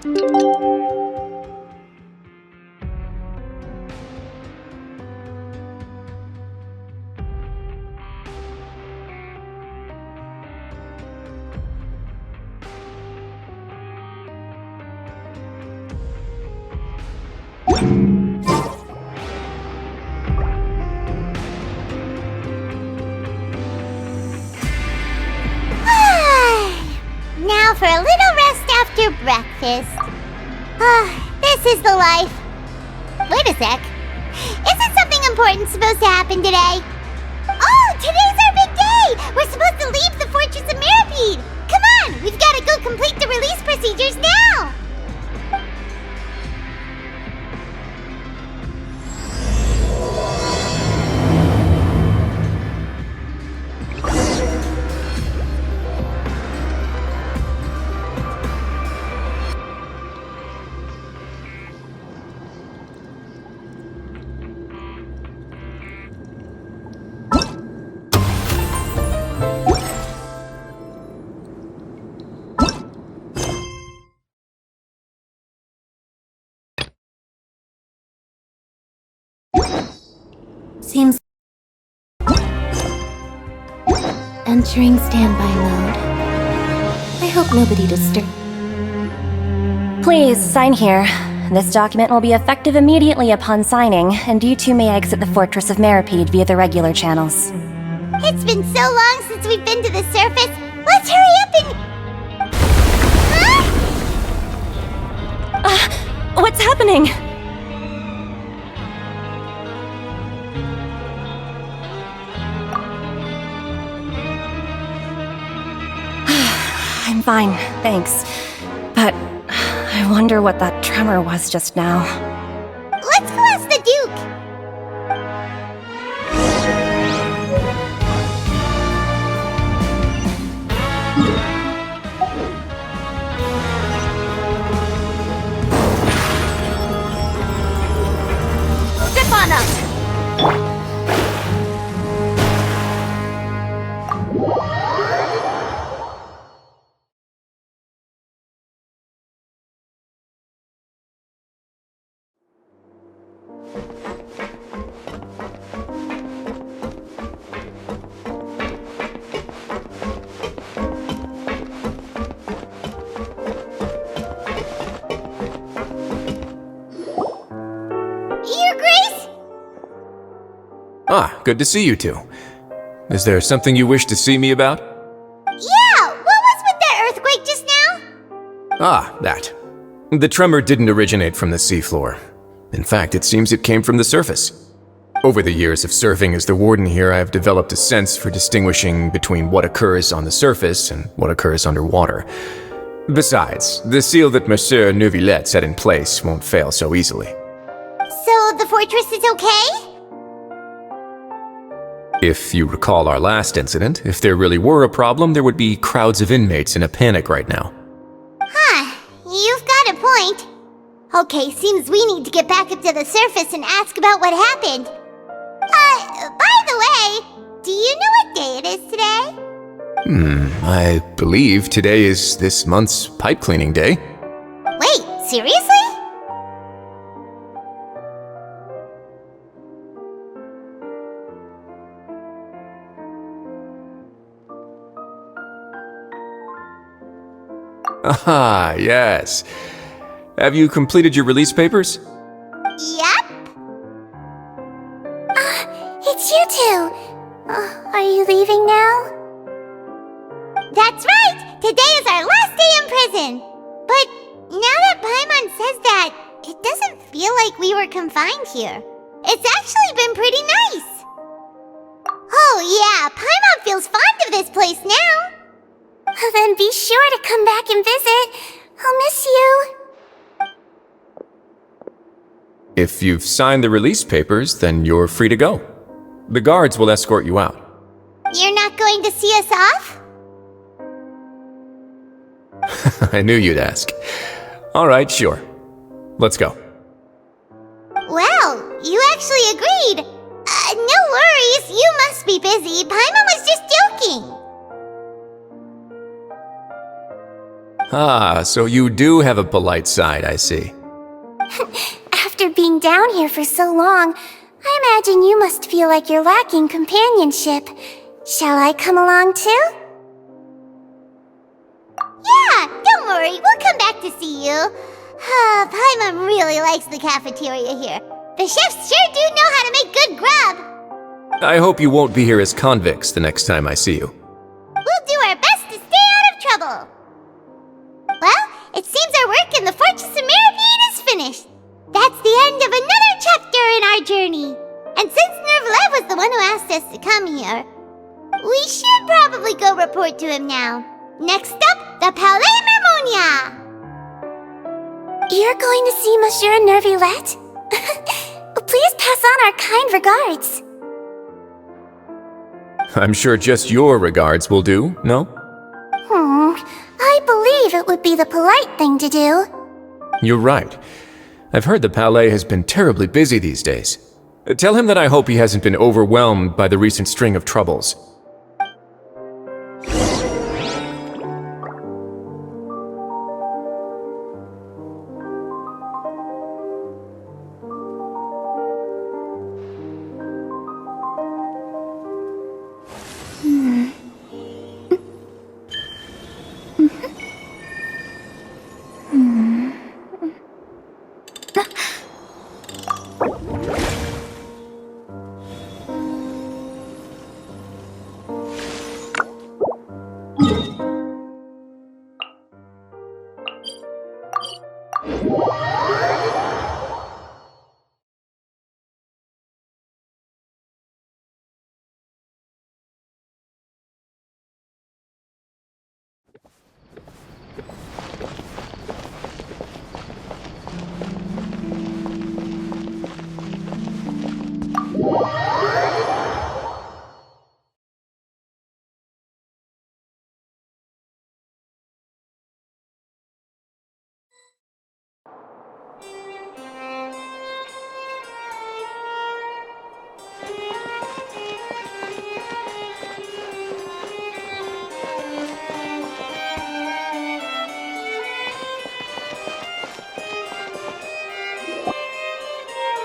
Now for a little rest after breakfast. This is the life. Wait a sec. Isn't something important supposed to happen today? Oh, today's our big day! We're supposed to leave the Fortress of Mirapede! Come on, we've got to go complete the release procedures now! Seems... Entering standby mode. I hope nobody disturbs. Please, sign here. This document will be effective immediately upon signing, and you two may exit the Fortress of Mirapede via the regular channels. It's been so long since we've been to the surface. Let's hurry up and... Huh? What's happening? I'm fine, thanks. But I wonder what that tremor was just now. Let's go ask the Duke! Step on up! Your Grace? Ah, good to see you two. Is there something you wish to see me about? Yeah, what was with that earthquake just now? Ah, that. The tremor didn't originate from the seafloor. In fact, it seems it came from the surface. Over the years of serving as the warden here, I have developed a sense for distinguishing between what occurs on the surface and what occurs underwater. Besides, the seal that Monsieur Neuvillette set in place won't fail so easily. So the fortress is okay? If you recall our last incident, if there really were a problem, there would be crowds of inmates in a panic right now. Huh, you've got a point. Okay, seems we need to get back up to the surface and ask about what happened. By the way, do you know what day it is today? I believe today is this month's pipe cleaning day. Wait, seriously? Ah, yes. Have you completed your release papers? Yep. It's you two! Are you leaving now? That's right! Today is our last day in prison! But now that Paimon says that, it doesn't feel like we were confined here. It's actually been pretty nice! Oh yeah, Paimon feels fond of this place now! Then be sure to come back and visit. I'll miss you. If you've signed the release papers, then you're free to go. The guards will escort you out. You're not going to see us off? I knew you'd ask. All right, sure. Let's go. Well, you actually agreed. No worries, you must be busy. Paimon was just joking. Ah, so you do have a polite side, I see. After being down here for so long, I imagine you must feel like you're lacking companionship. Shall I come along too? Yeah, don't worry, we'll come back to see you. Paimon really likes the cafeteria here. The chefs sure do know how to make good grub. I hope you won't be here as convicts the next time I see you. We'll do our best to stay out of trouble. Well, it seems our work in the Fortress of Meripede is finished. That's the end of another chapter in our journey. And since Nervalet was the one who asked us to come here, we should probably go report to him now. Next up, the Palais Mermonia. You're going to see Monsieur Nervilette? Please pass on our kind regards. I'm sure just your regards will do, no? I believe it would be the polite thing to do. You're right. I've heard the Palais has been terribly busy these days. Tell him that I hope he hasn't been overwhelmed by the recent string of troubles.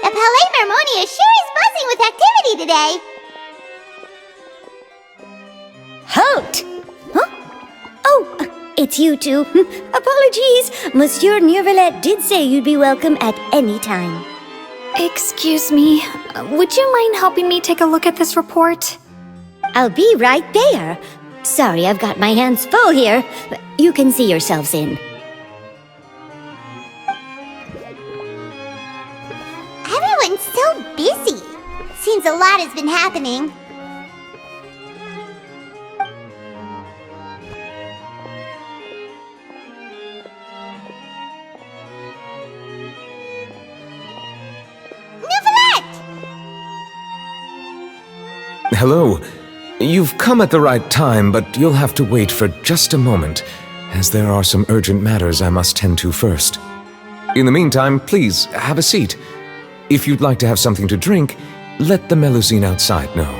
The Palais Mermonia sure is buzzing with activity today. Halt! Huh? Oh, it's you two. Apologies. Monsieur Nervilette did say you'd be welcome at any time. Excuse me, would you mind helping me take a look at this report? I'll be right there. Sorry, I've got my hands full here. You can see yourselves in. Everyone's so busy. Seems a lot has been happening. Hello. You've come at the right time, but you'll have to wait for just a moment, as there are some urgent matters I must tend to first. In the meantime, please, have a seat. If you'd like to have something to drink, let the Melusine outside know.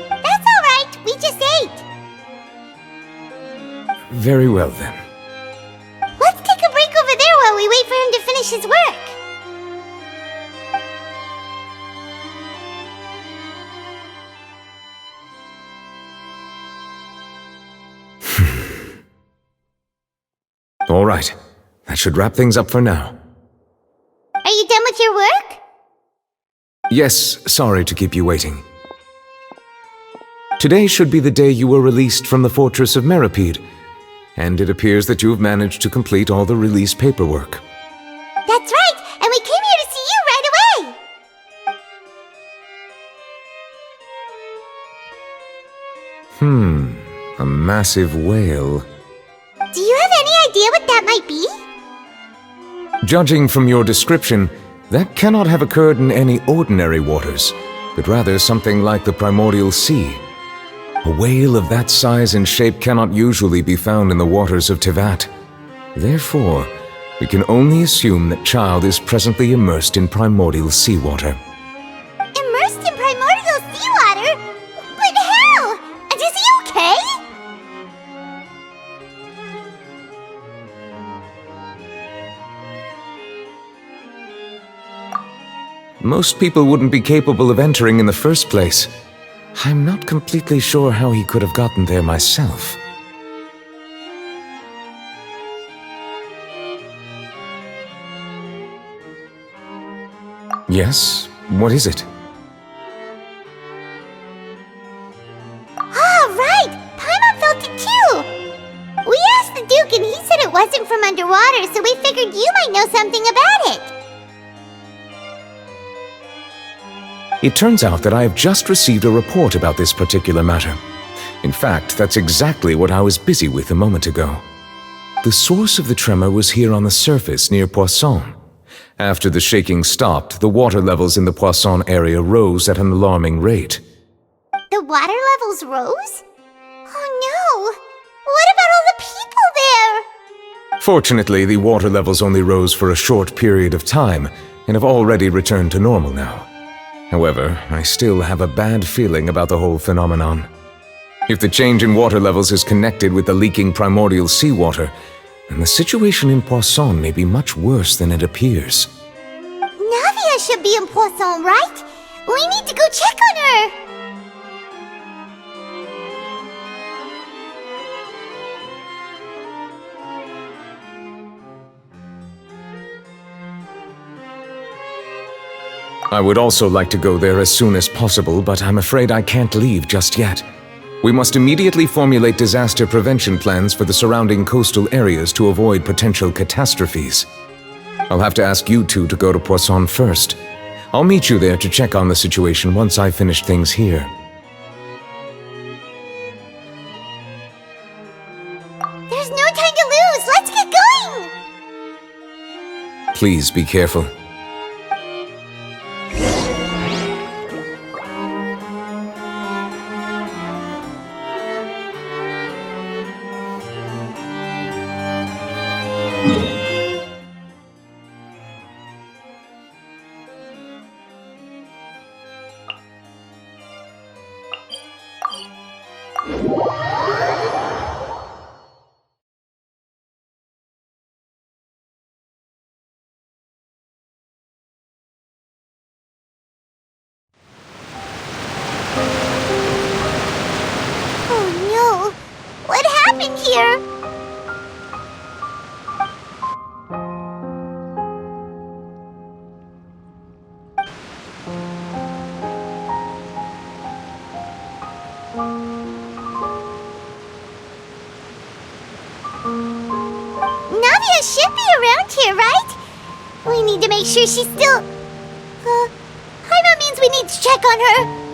That's all right. We just ate. Very well, then. Let's take a break over there while we wait for him to finish his work. All right. That should wrap things up for now. Are you done with your work? Yes, sorry to keep you waiting. Today should be the day you were released from the Fortress of Meripede, and it appears that you have managed to complete all the release paperwork. That's right, and we came here to see you right away. A massive whale. Do you have any idea what that might be? Judging from your description, that cannot have occurred in any ordinary waters, but rather something like the primordial sea. A whale of that size and shape cannot usually be found in the waters of Tevat. Therefore, we can only assume that Child is presently immersed in primordial seawater. Immersed in primordial seawater? But how? And is he okay? Most people wouldn't be capable of entering in the first place. I'm not completely sure how he could have gotten there myself. Yes? What is it? Ah, right! Paimon felt it too! We asked the Duke and he said it wasn't from underwater, so we figured you might know something about it. It turns out that I have just received a report about this particular matter. In fact, that's exactly what I was busy with a moment ago. The source of the tremor was here on the surface near Poisson. After the shaking stopped, the water levels in the Poisson area rose at an alarming rate. The water levels rose? Oh no! What about all the people there? Fortunately, the water levels only rose for a short period of time and have already returned to normal now. However, I still have a bad feeling about the whole phenomenon. If the change in water levels is connected with the leaking primordial seawater, then the situation in Poisson may be much worse than it appears. Navia should be in Poisson, right? We need to go check on her! I would also like to go there as soon as possible, but I'm afraid I can't leave just yet. We must immediately formulate disaster prevention plans for the surrounding coastal areas to avoid potential catastrophes. I'll have to ask you two to go to Poisson first. I'll meet you there to check on the situation once I finish things here. There's no time to lose! Let's get going! Please be careful. Oh no! What happened here? Navia should be around here, right? We need to make sure she's still... Paimon means we need to check on her.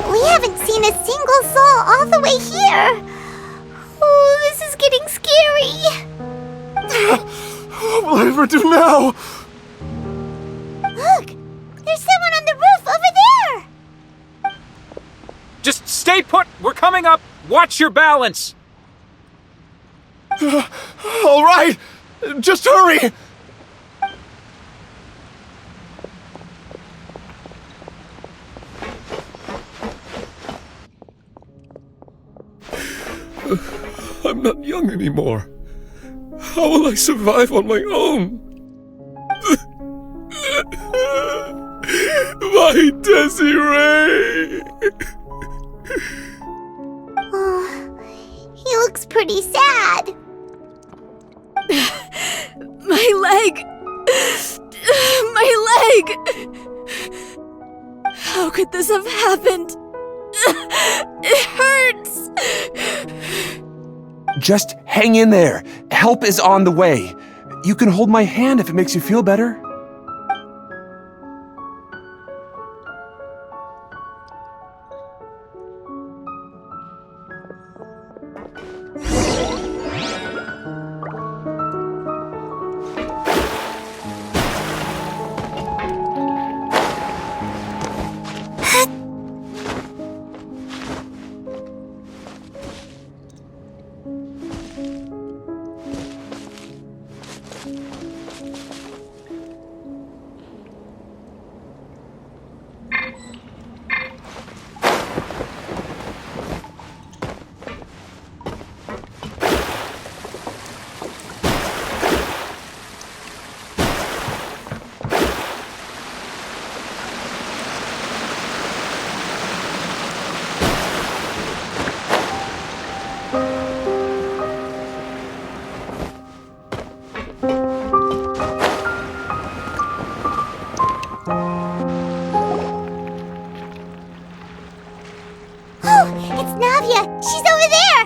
We haven't seen a single soul all the way here. Oh, this is getting scary. What will I ever do now? Look, there's someone on the roof over there. Just stay put! We're coming up! Watch your balance! All right, just hurry. I'm not young anymore. How will I survive on my own? My Desiree! Oh, he looks pretty sad. My leg! My leg! How could this have happened? It hurts! Just hang in there. Help is on the way. You can hold my hand if it makes you feel better. It's Navia! She's over there!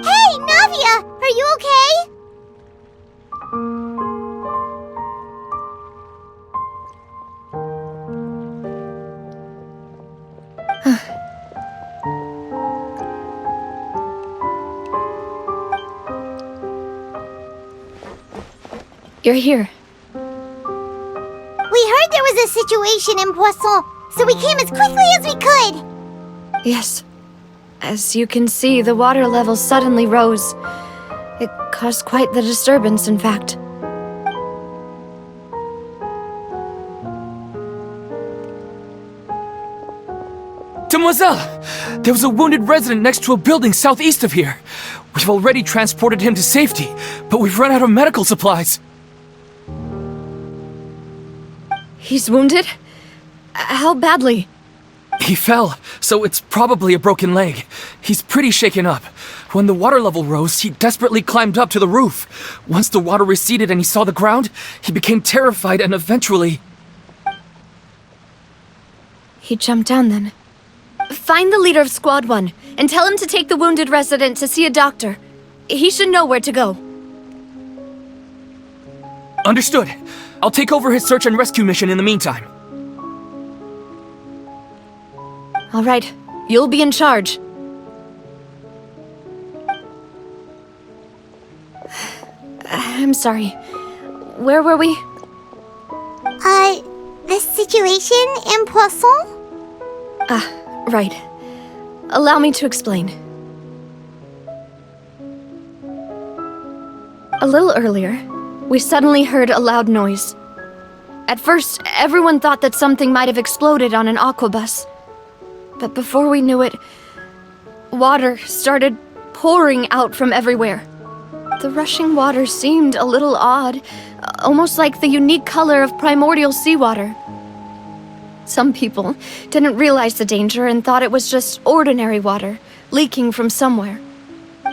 Hey, Navia! Are you okay? You're here. We heard there was a situation in Poisson, so we came as quickly as we could. Yes. As you can see, the water level suddenly rose. It caused quite the disturbance, in fact. Demoiselle! There was a wounded resident next to a building southeast of here. We've already transported him to safety, but we've run out of medical supplies. He's wounded? How badly? He fell, so it's probably a broken leg. He's pretty shaken up. When the water level rose, he desperately climbed up to the roof. Once the water receded and he saw the ground, he became terrified and eventually... He jumped down then. Find the leader of Squad 1 and tell him to take the wounded resident to see a doctor. He should know where to go. Understood. I'll take over his search and rescue mission in the meantime. All right, you'll be in charge. I'm sorry. Where were we? The situation in Poisson? Right. Allow me to explain. A little earlier, we suddenly heard a loud noise. At first, everyone thought that something might have exploded on an aquabus. But before we knew it, water started pouring out from everywhere. The rushing water seemed a little odd, almost like the unique color of primordial seawater. Some people didn't realize the danger and thought it was just ordinary water, leaking from somewhere.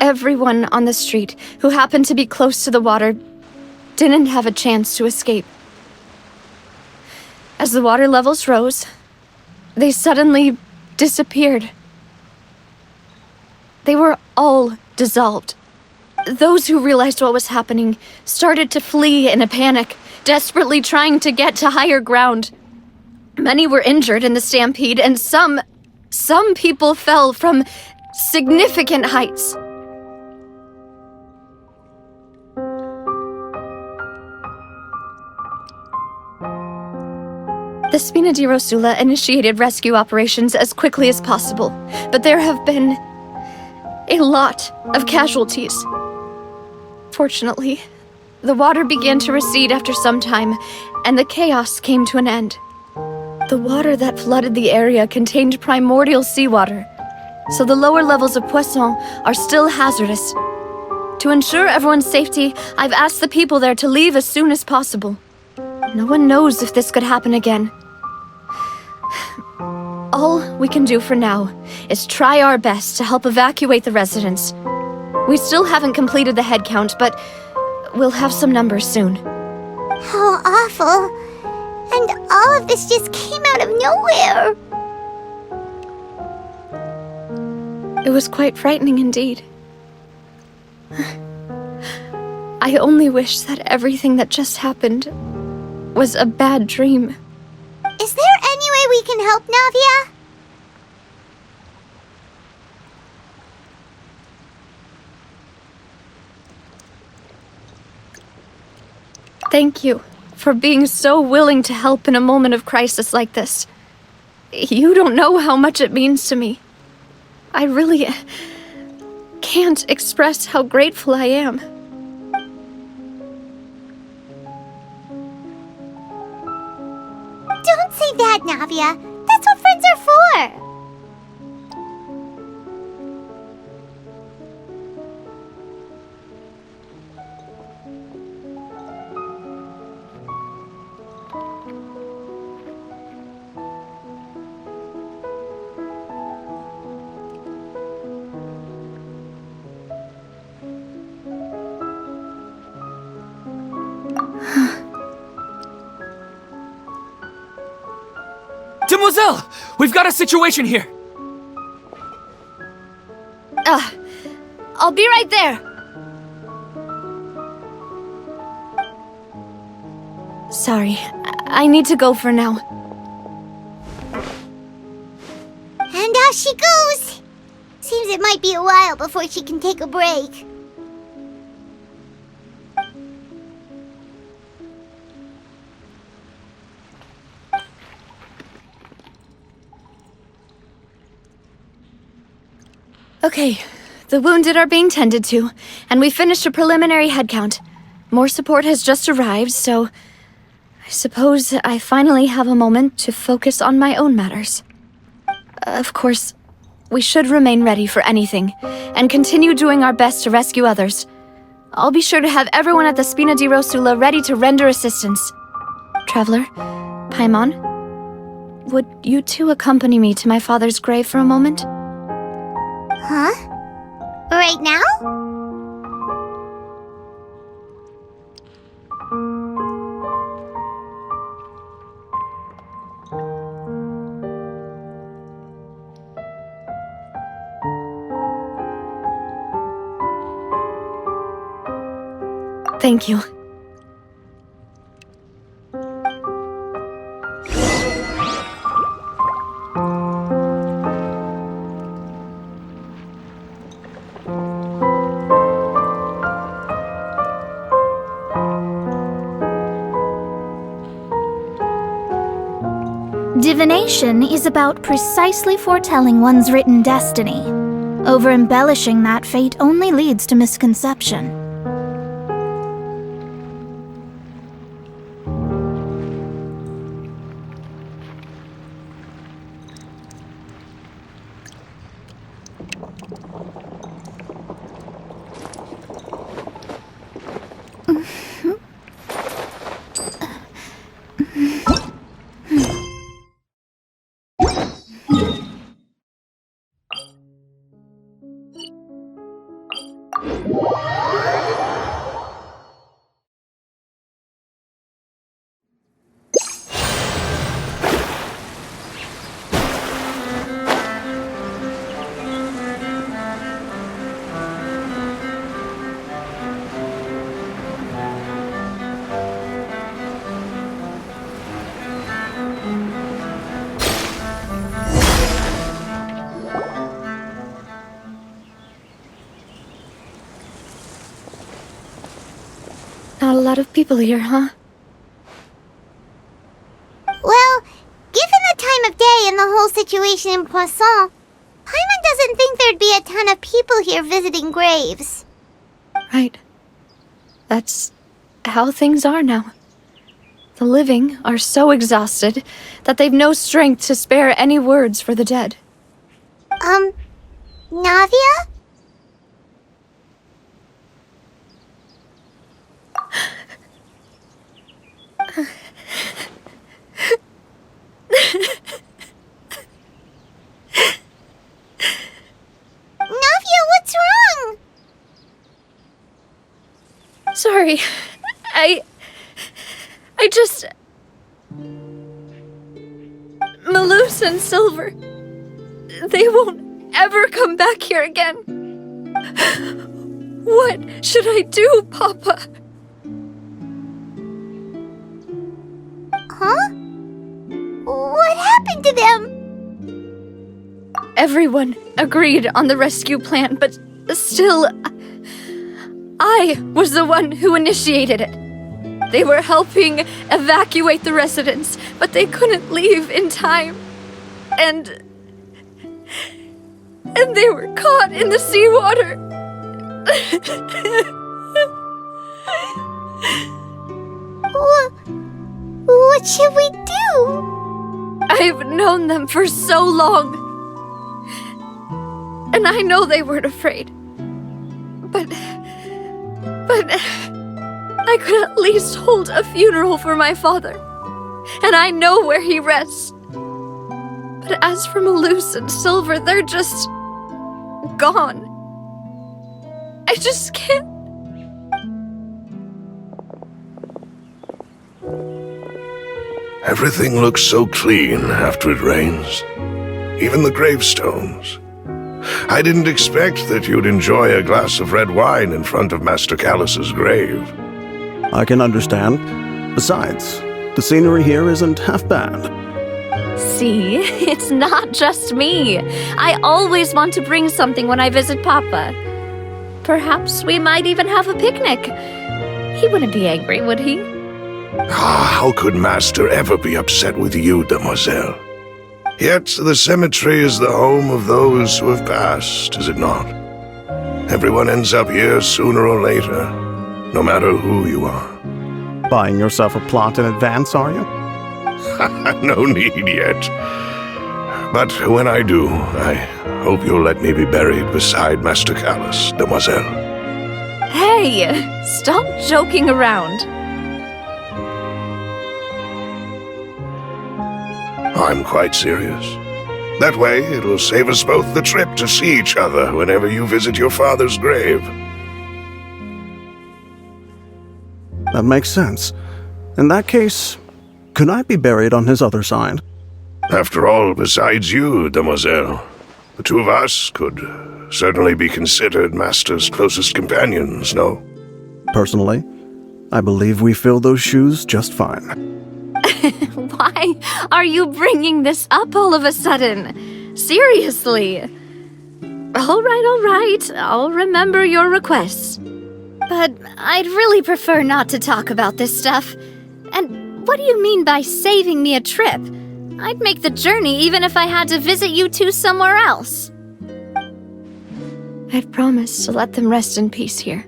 Everyone on the street who happened to be close to the water didn't have a chance to escape. As the water levels rose, they suddenly disappeared. They were all dissolved. Those who realized what was happening started to flee in a panic, desperately trying to get to higher ground. Many were injured in the stampede, and some people fell from significant heights. The Spina di Rosula initiated rescue operations as quickly as possible, but there have been a lot of casualties. Fortunately, the water began to recede after some time, and the chaos came to an end. The water that flooded the area contained primordial seawater, so the lower levels of Poisson are still hazardous. To ensure everyone's safety, I've asked the people there to leave as soon as possible. No one knows if this could happen again. All we can do for now is try our best to help evacuate the residents. We still haven't completed the head count, but we'll have some numbers soon. How awful. And all of this just came out of nowhere. It was quite frightening indeed. I only wish that everything that just happened was a bad dream. Is there any way we can help, Navia? Thank you for being so willing to help in a moment of crisis like this. You don't know how much it means to me. I really can't express how grateful I am. like that, Navia. That's what friends are for. Demoiselle! We've got a situation here! I'll be right there. Sorry, I need to go for now. And out she goes. Seems it might be a while before she can take a break. Okay, the wounded are being tended to, and we finished a preliminary head count. More support has just arrived, so I suppose I finally have a moment to focus on my own matters. Of course, we should remain ready for anything, and continue doing our best to rescue others. I'll be sure to have everyone at the Spina di Rosula ready to render assistance. Traveler, Paimon, would you two accompany me to my father's grave for a moment? Huh? Right now? Thank you. Divination is about precisely foretelling one's written destiny. Over-embellishing that fate only leads to misconception. Not a lot of people here, huh? Well, given the time of day and the whole situation in Poisson, Paimon doesn't think there'd be a ton of people here visiting graves. Right. That's how things are now. The living are so exhausted that they've no strength to spare any words for the dead. Navia? Navia, what's wrong? Sorry. I just... Malus and Silver... They won't ever come back here again. What should I do, Papa? Huh? What happened to them? Everyone agreed on the rescue plan, but still... I was the one who initiated it. They were helping evacuate the residents, but they couldn't leave in time. And they were caught in the seawater. What should we do? I've known them for so long. And I know they weren't afraid. But I could at least hold a funeral for my father. And I know where he rests. But as for Malus and Silver, they're just gone. I just can't. Everything looks so clean after it rains. Even the gravestones. I didn't expect that you'd enjoy a glass of red wine in front of Master Callus's grave. I can understand. Besides, the scenery here isn't half bad. See, it's not just me. I always want to bring something when I visit Papa. Perhaps we might even have a picnic. He wouldn't be angry, would he? How could Master ever be upset with you, Demoiselle? Yet the cemetery is the home of those who have passed, is it not? Everyone ends up here sooner or later, no matter who you are. Buying yourself a plot in advance, are you? No need yet. But when I do, I hope you'll let me be buried beside Master Callus, Demoiselle. Hey, stop joking around. I'm quite serious. That way, it'll save us both the trip to see each other whenever you visit your father's grave. That makes sense. In that case, could I be buried on his other side? After all, besides you, Demoiselle, the two of us could certainly be considered Master's closest companions, no? Personally, I believe we fill those shoes just fine. Why are you bringing this up all of a sudden? Seriously. All right. I'll remember your requests. But I'd really prefer not to talk about this stuff. And what do you mean by saving me a trip? I'd make the journey even if I had to visit you two somewhere else. I'd promised to let them rest in peace here.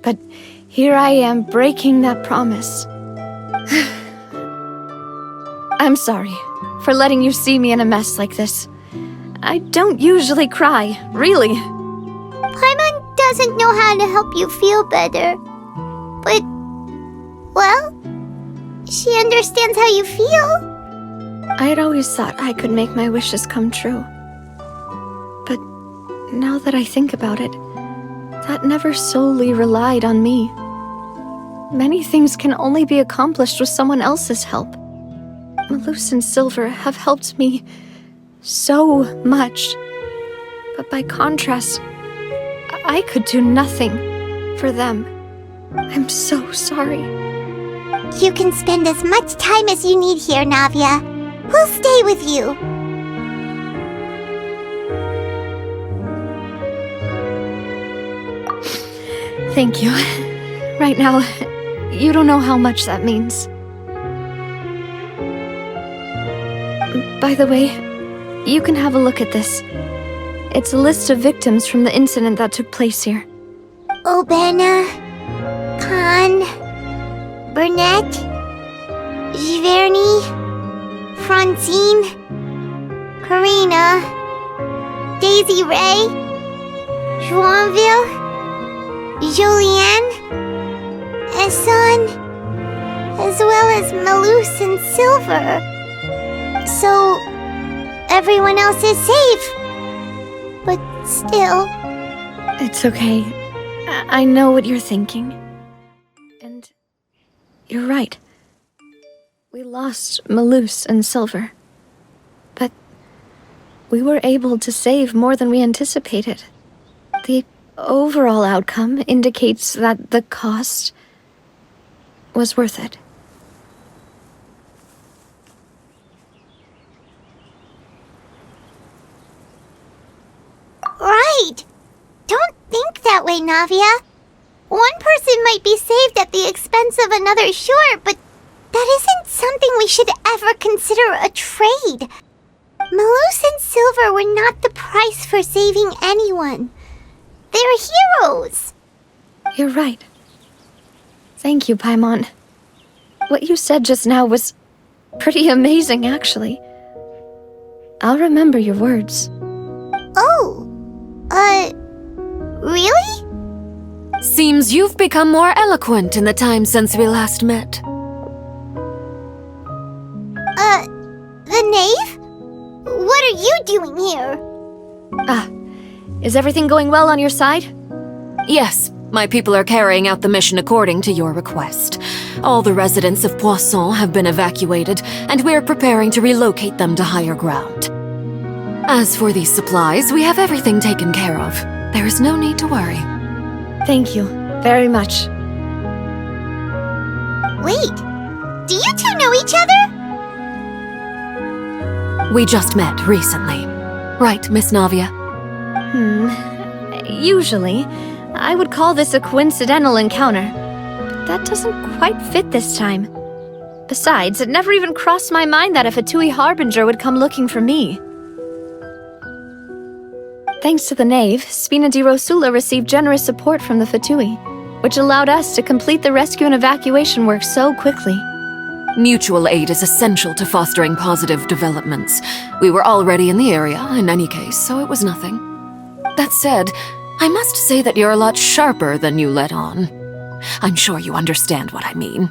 But here I am breaking that promise. I'm sorry for letting you see me in a mess like this. I don't usually cry, really. Paimon doesn't know how to help you feel better. But, well, she understands how you feel. I had always thought I could make my wishes come true. But now that I think about it, that never solely relied on me. Many things can only be accomplished with someone else's help. Malus and Silver have helped me so much. But by contrast, I could do nothing for them. I'm so sorry. You can spend as much time as you need here, Navia. We'll stay with you. Thank you. Right now, you don't know how much that means. By the way, you can have a look at this. It's a list of victims from the incident that took place here. Obena, Khan, Burnett, Giverny, Francine, Karina, Daisy Ray, Joinville, Julianne, Esson, as well as Malus and Silver. So, everyone else is safe. But still... It's okay. I know what you're thinking. And you're right. We lost Malus and Silver. But we were able to save more than we anticipated. The overall outcome indicates that the cost was worth it. Right! Don't think that way, Navia. One person might be saved at the expense of another, sure, but that isn't something we should ever consider a trade. Malus and Silver were not the price for saving anyone. They're heroes. You're right. Thank you, Paimon. What you said just now was Pretty amazing, actually. I'll remember your words. Oh, really? Seems you've become more eloquent in the time since we last met. The knave? What are you doing here? Is everything going well on your side? Yes, my people are carrying out the mission according to your request. All the residents of Poisson have been evacuated, and we're preparing to relocate them to higher ground. As for these supplies, we have everything taken care of. There is no need to worry. Thank you very much. Wait, do you two know each other? We just met recently. Right, Miss Navia? Usually, I would call this a coincidental encounter. But that doesn't quite fit this time. Besides, it never even crossed my mind that a Fatui Harbinger would come looking for me. Thanks to the knave, Spina di Rosula received generous support from the Fatui, which allowed us to complete the rescue and evacuation work so quickly. Mutual aid is essential to fostering positive developments. We were already in the area, in any case, so it was nothing. That said, I must say that you're a lot sharper than you let on. I'm sure you understand what I mean.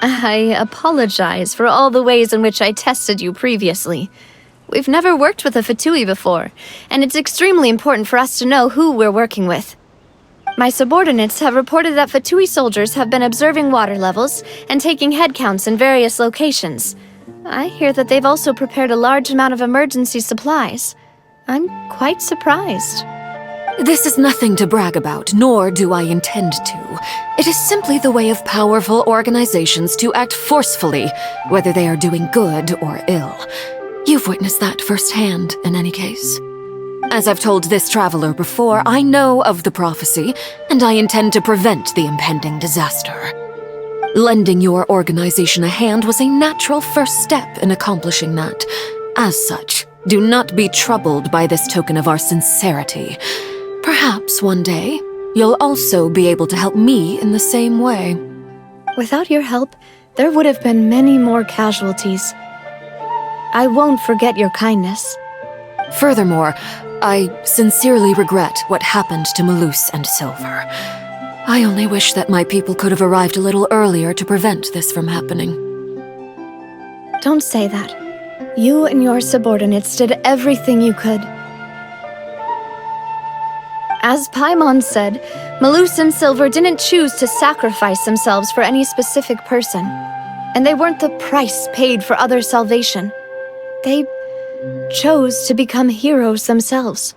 I apologize for all the ways in which I tested you previously. We've never worked with a Fatui before, and it's extremely important for us to know who we're working with. My subordinates have reported that Fatui soldiers have been observing water levels and taking head counts in various locations. I hear that they've also prepared a large amount of emergency supplies. I'm quite surprised. This is nothing to brag about, nor do I intend to. It is simply the way of powerful organizations to act forcefully, whether they are doing good or ill. You've witnessed that firsthand, in any case. As I've told this traveler before, I know of the prophecy, and I intend to prevent the impending disaster. Lending your organization a hand was a natural first step in accomplishing that. As such, do not be troubled by this token of our sincerity. Perhaps one day, you'll also be able to help me in the same way. Without your help, there would have been many more casualties. I won't forget your kindness. Furthermore, I sincerely regret what happened to Malus and Silver. I only wish that my people could have arrived a little earlier to prevent this from happening. Don't say that. You and your subordinates did everything you could. As Paimon said, Malus and Silver didn't choose to sacrifice themselves for any specific person, and they weren't the price paid for others' salvation. They chose to become heroes themselves.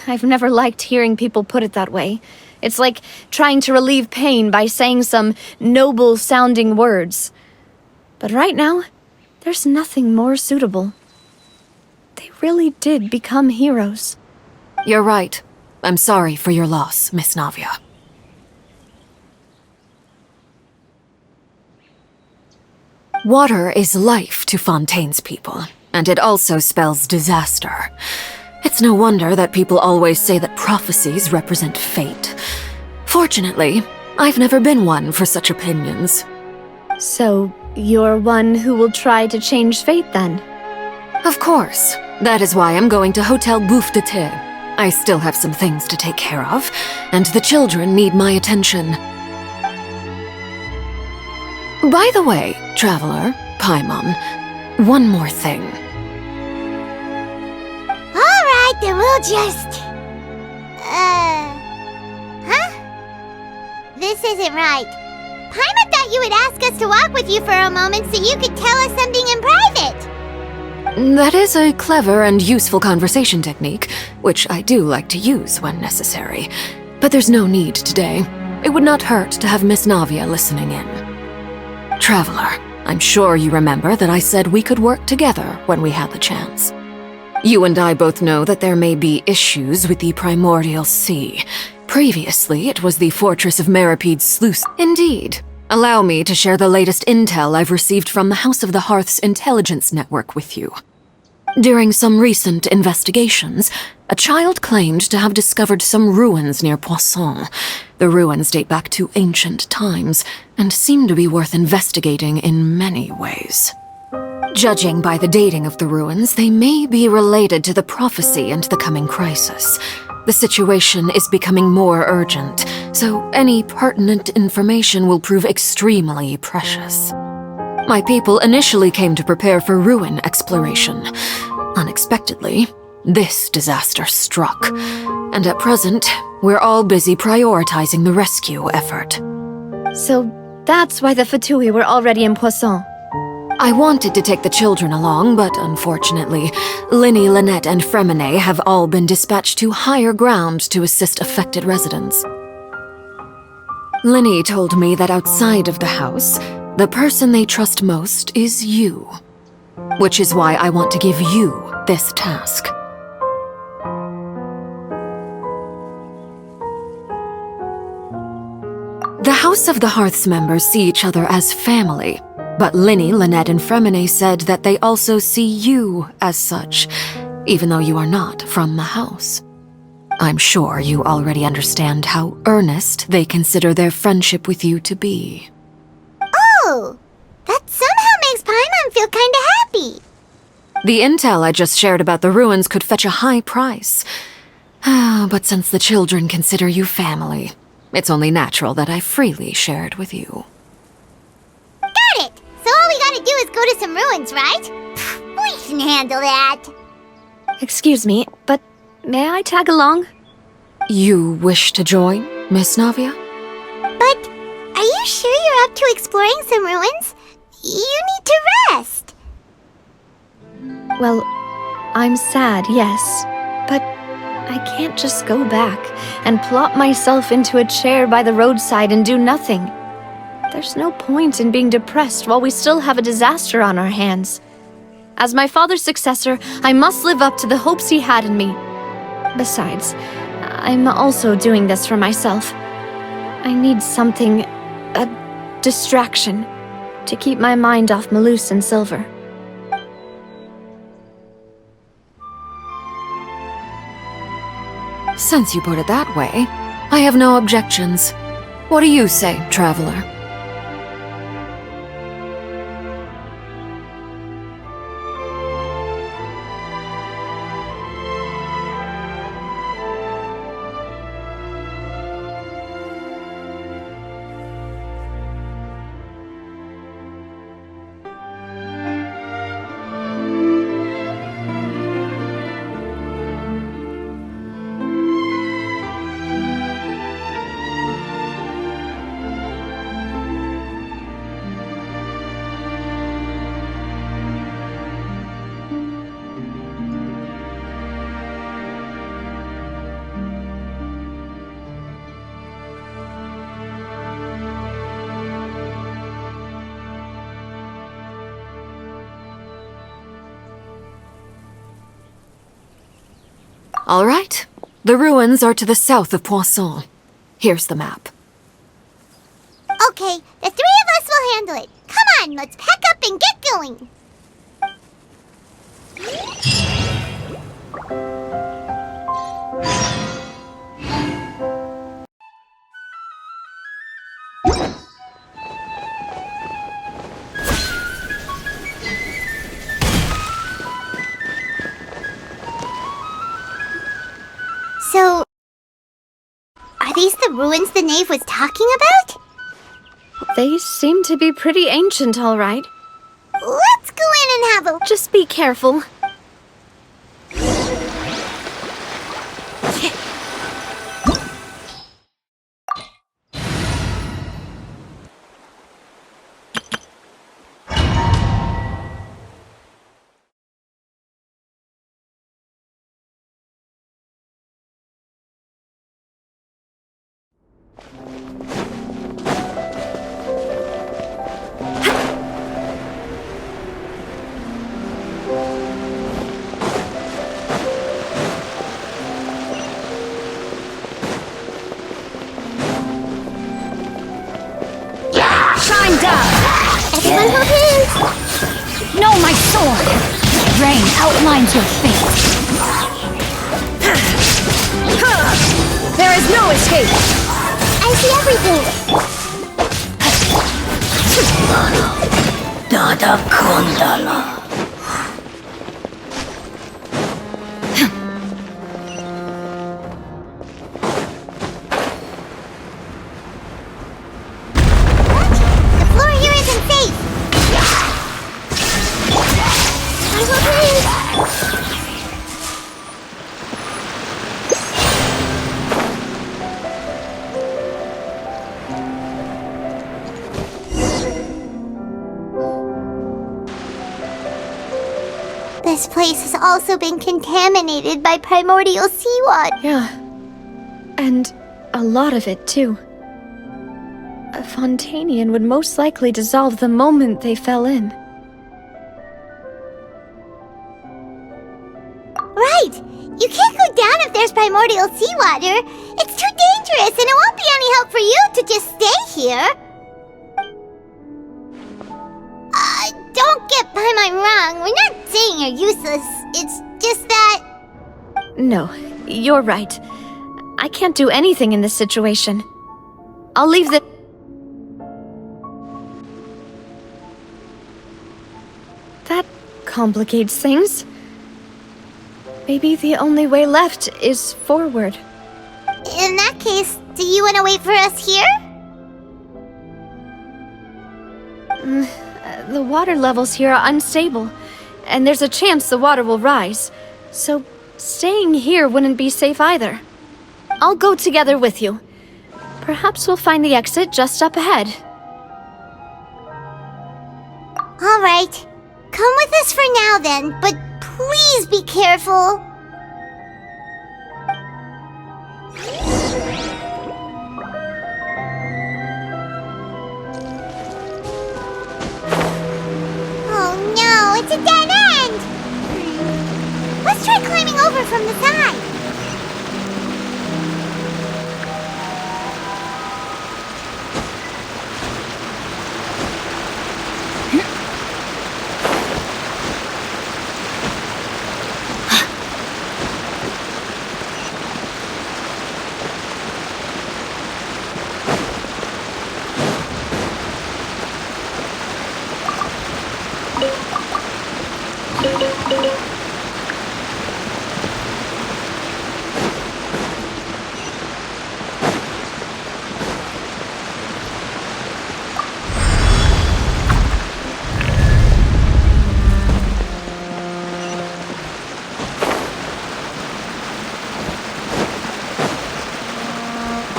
I've never liked hearing people put it that way. It's like trying to relieve pain by saying some noble-sounding words. But right now, there's nothing more suitable. They really did become heroes. You're right. I'm sorry for your loss, Miss Navia. Water is life to Fontaine's people, and it also spells disaster. It's no wonder that people always say that prophecies represent fate. Fortunately, I've never been one for such opinions. So, you're one who will try to change fate, then? Of course. That is why I'm going to Hotel Bouffe de Thé. I still have some things to take care of, and the children need my attention. By the way, traveler, Paimon, one more thing. Alright, then we'll just... This isn't right. Paimon thought you would ask us to walk with you for a moment so you could tell us something in private. That is a clever and useful conversation technique, which I do like to use when necessary. But there's no need today. It would not hurt to have Miss Navia listening in. Traveler, I'm sure you remember that I said we could work together when we had the chance. You and I both know that there may be issues with the Primordial Sea. Previously, it was the fortress of Maripede's sluice. Indeed. Allow me to share the latest intel I've received from the House of the Hearth's intelligence network with you. During some recent investigations, a child claimed to have discovered some ruins near Poisson. The ruins date back to ancient times, and seem to be worth investigating in many ways. Judging by the dating of the ruins, they may be related to the prophecy and the coming crisis. The situation is becoming more urgent, so any pertinent information will prove extremely precious. My people initially came to prepare for ruin exploration. Unexpectedly, this disaster struck, and at present, we're all busy prioritizing the rescue effort. So that's why the Fatui were already in Poisson. I wanted to take the children along, but unfortunately, Linny, Lynette, and Fremine have all been dispatched to higher ground to assist affected residents. Linny told me that outside of the house, the person they trust most is you. Which is why I want to give you this task. The House of the Hearth's members see each other as family, but Linny, Lynette, and Fremine said that they also see you as such, even though you are not from the house. I'm sure you already understand how earnest they consider their friendship with you to be. Oh, that somehow makes Paimon feel kinda happy. The intel I just shared about the ruins could fetch a high price. But since the children consider you family, it's only natural that I freely share it with you. Got it! So all we gotta do is go to some ruins, right? We can handle that. Excuse me, but may I tag along? You wish to join, Miss Navia? But are you sure you're up to exploring some ruins? You need to rest. Well, I'm sad, yes, but I can't just go back and plop myself into a chair by the roadside and do nothing. There's no point in being depressed while we still have a disaster on our hands. As my father's successor, I must live up to the hopes he had in me. Besides, I'm also doing this for myself. I need something, a distraction, to keep my mind off Malus and Silver. Since you put it that way, I have no objections. What do you say, traveler? All right. The ruins are to the south of Poisson. Here's the map. Okay, the three of us will handle it. Come on, let's pack up and get going. So, are these the ruins the knave was talking about? They seem to be pretty ancient, all right. Let's go in and have a... Just be careful. Everyone hold hands! No, my sword! Rain outlines your fate. There is no escape! I see everything! Dada! Shakundala. The floor here isn't safe. I will breathe. This place has also been contaminated by primordial seawater. Yeah. And a lot of it, too. A Fontanian would most likely dissolve the moment they fell in. Right! You can't go down if there's primordial seawater. It's too dangerous, and it won't be any help for you to just stay here. Don't get by my wrong. We're not saying you're useless. It's just that... No, you're right. I can't do anything in this situation. I'll leave the... That complicates things. Maybe the only way left is forward. In that case, do you want to wait for us here? The water levels here are unstable, and there's a chance the water will rise. So, staying here wouldn't be safe either. I'll go together with you. Perhaps we'll find the exit just up ahead. All right. Come with us for now then, but please be careful. Oh no, it's a dead end! Let's try climbing over from the side.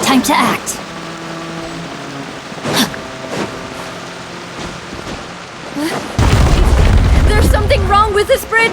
Time to act. There's something wrong with this bridge!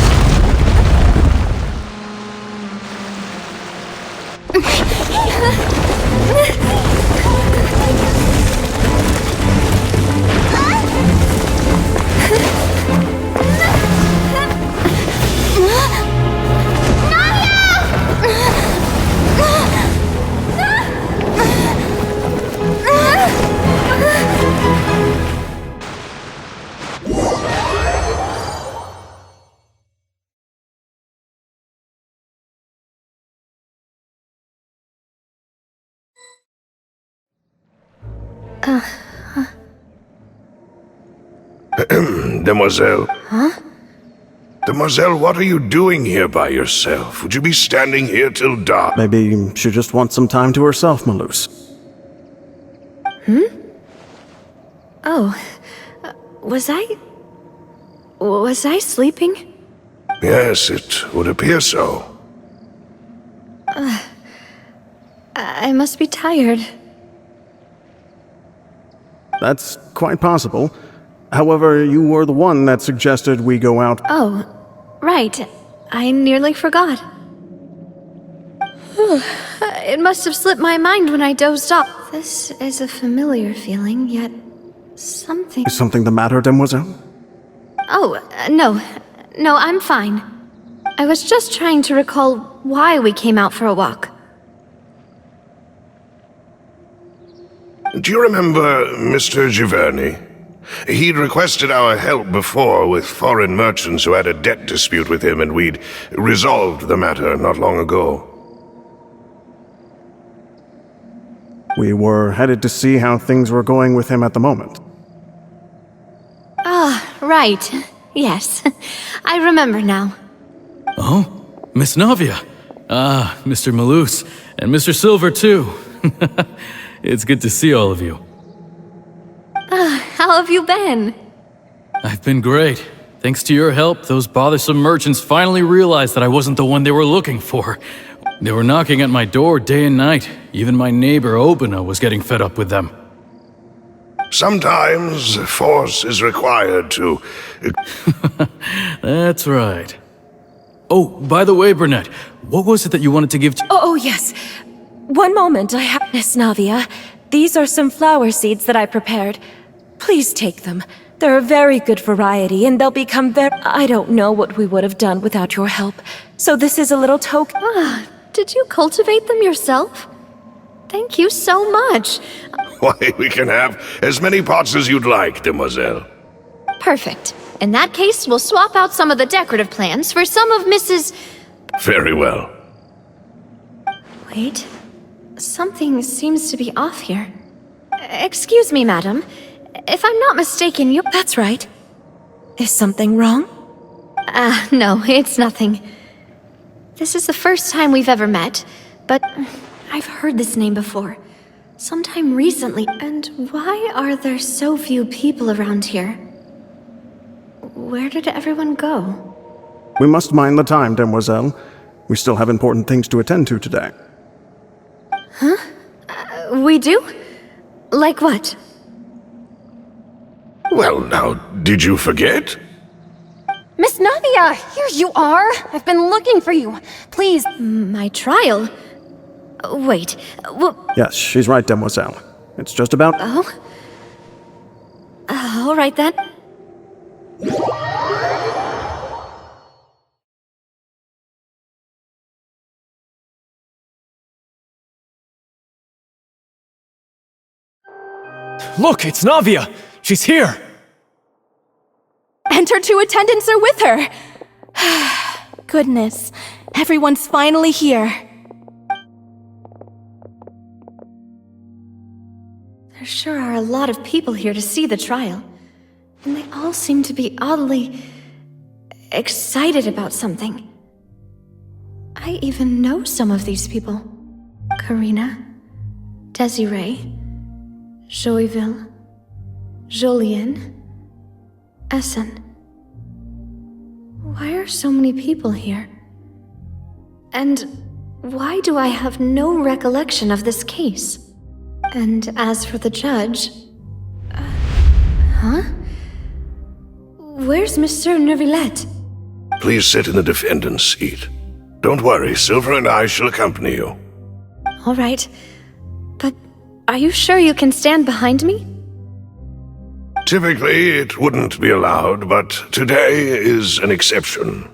Demoiselle. Huh? Demoiselle, what are you doing here by yourself? Would you be standing here till dark? Maybe she just wants some time to herself, Maloose. Oh, was I sleeping? Yes, it would appear so. I must be tired. That's quite possible. However, you were the one that suggested we go out. Oh, right. I nearly forgot. It must have slipped my mind when I dozed off. This is a familiar feeling, yet something... Is something the matter, Demoiselle? Oh, no. No, I'm fine. I was just trying to recall why we came out for a walk. Do you remember Mr. Giverny? He'd requested our help before with foreign merchants who had a debt dispute with him, and we'd resolved the matter not long ago. We were headed to see how things were going with him at the moment. Ah, right. Yes. I remember now. Oh, Miss Navia. Ah, Mr. Malus, and Mr. Silver, too. It's good to see all of you. How have you been? I've been great. Thanks to your help, those bothersome merchants finally realized that I wasn't the one they were looking for. They were knocking at my door day and night. Even my neighbor Obina was getting fed up with them. Sometimes force is required to... That's right. Oh, by the way, Burnett, what was it that you wanted to give to... Oh, yes. One moment, I have... Miss Navia, these are some flower seeds that I prepared. Please take them. They're a very good variety, and they'll become very... I don't know what we would have done without your help. So this is a little token... Did you cultivate them yourself? Thank you so much. Why, we can have as many pots as you'd like, demoiselle. Perfect. In that case, we'll swap out some of the decorative plants for some of Mrs... Very well. Wait. Something seems to be off here. Excuse me, madam. If I'm not mistaken, you... That's right. Is something wrong? No, it's nothing. This is the first time we've ever met, but I've heard this name before. Sometime recently. And why are there so few people around here? Where did everyone go? We must mind the time, demoiselle. We still have important things to attend to today. Huh? We do? Like what? Well, now, did you forget? Miss Navia, here you are! I've been looking for you. Please. My trial? Wait, Yes, she's right, demoiselle. It's just about... Oh? All right then. Look, it's Navia! She's here! And her 2 attendants are with her! Goodness, everyone's finally here. There sure are a lot of people here to see the trial. And they all seem to be oddly... excited about something. I even know some of these people. Karina, Desiree, Joyville, Jolien, Essen. Why are so many people here? And why do I have no recollection of this case? And as for the judge... huh? Where's Monsieur Neuvillette? Please sit in the defendant's seat. Don't worry, Silver and I shall accompany you. All right. But are you sure you can stand behind me? Typically, it wouldn't be allowed, but today is an exception.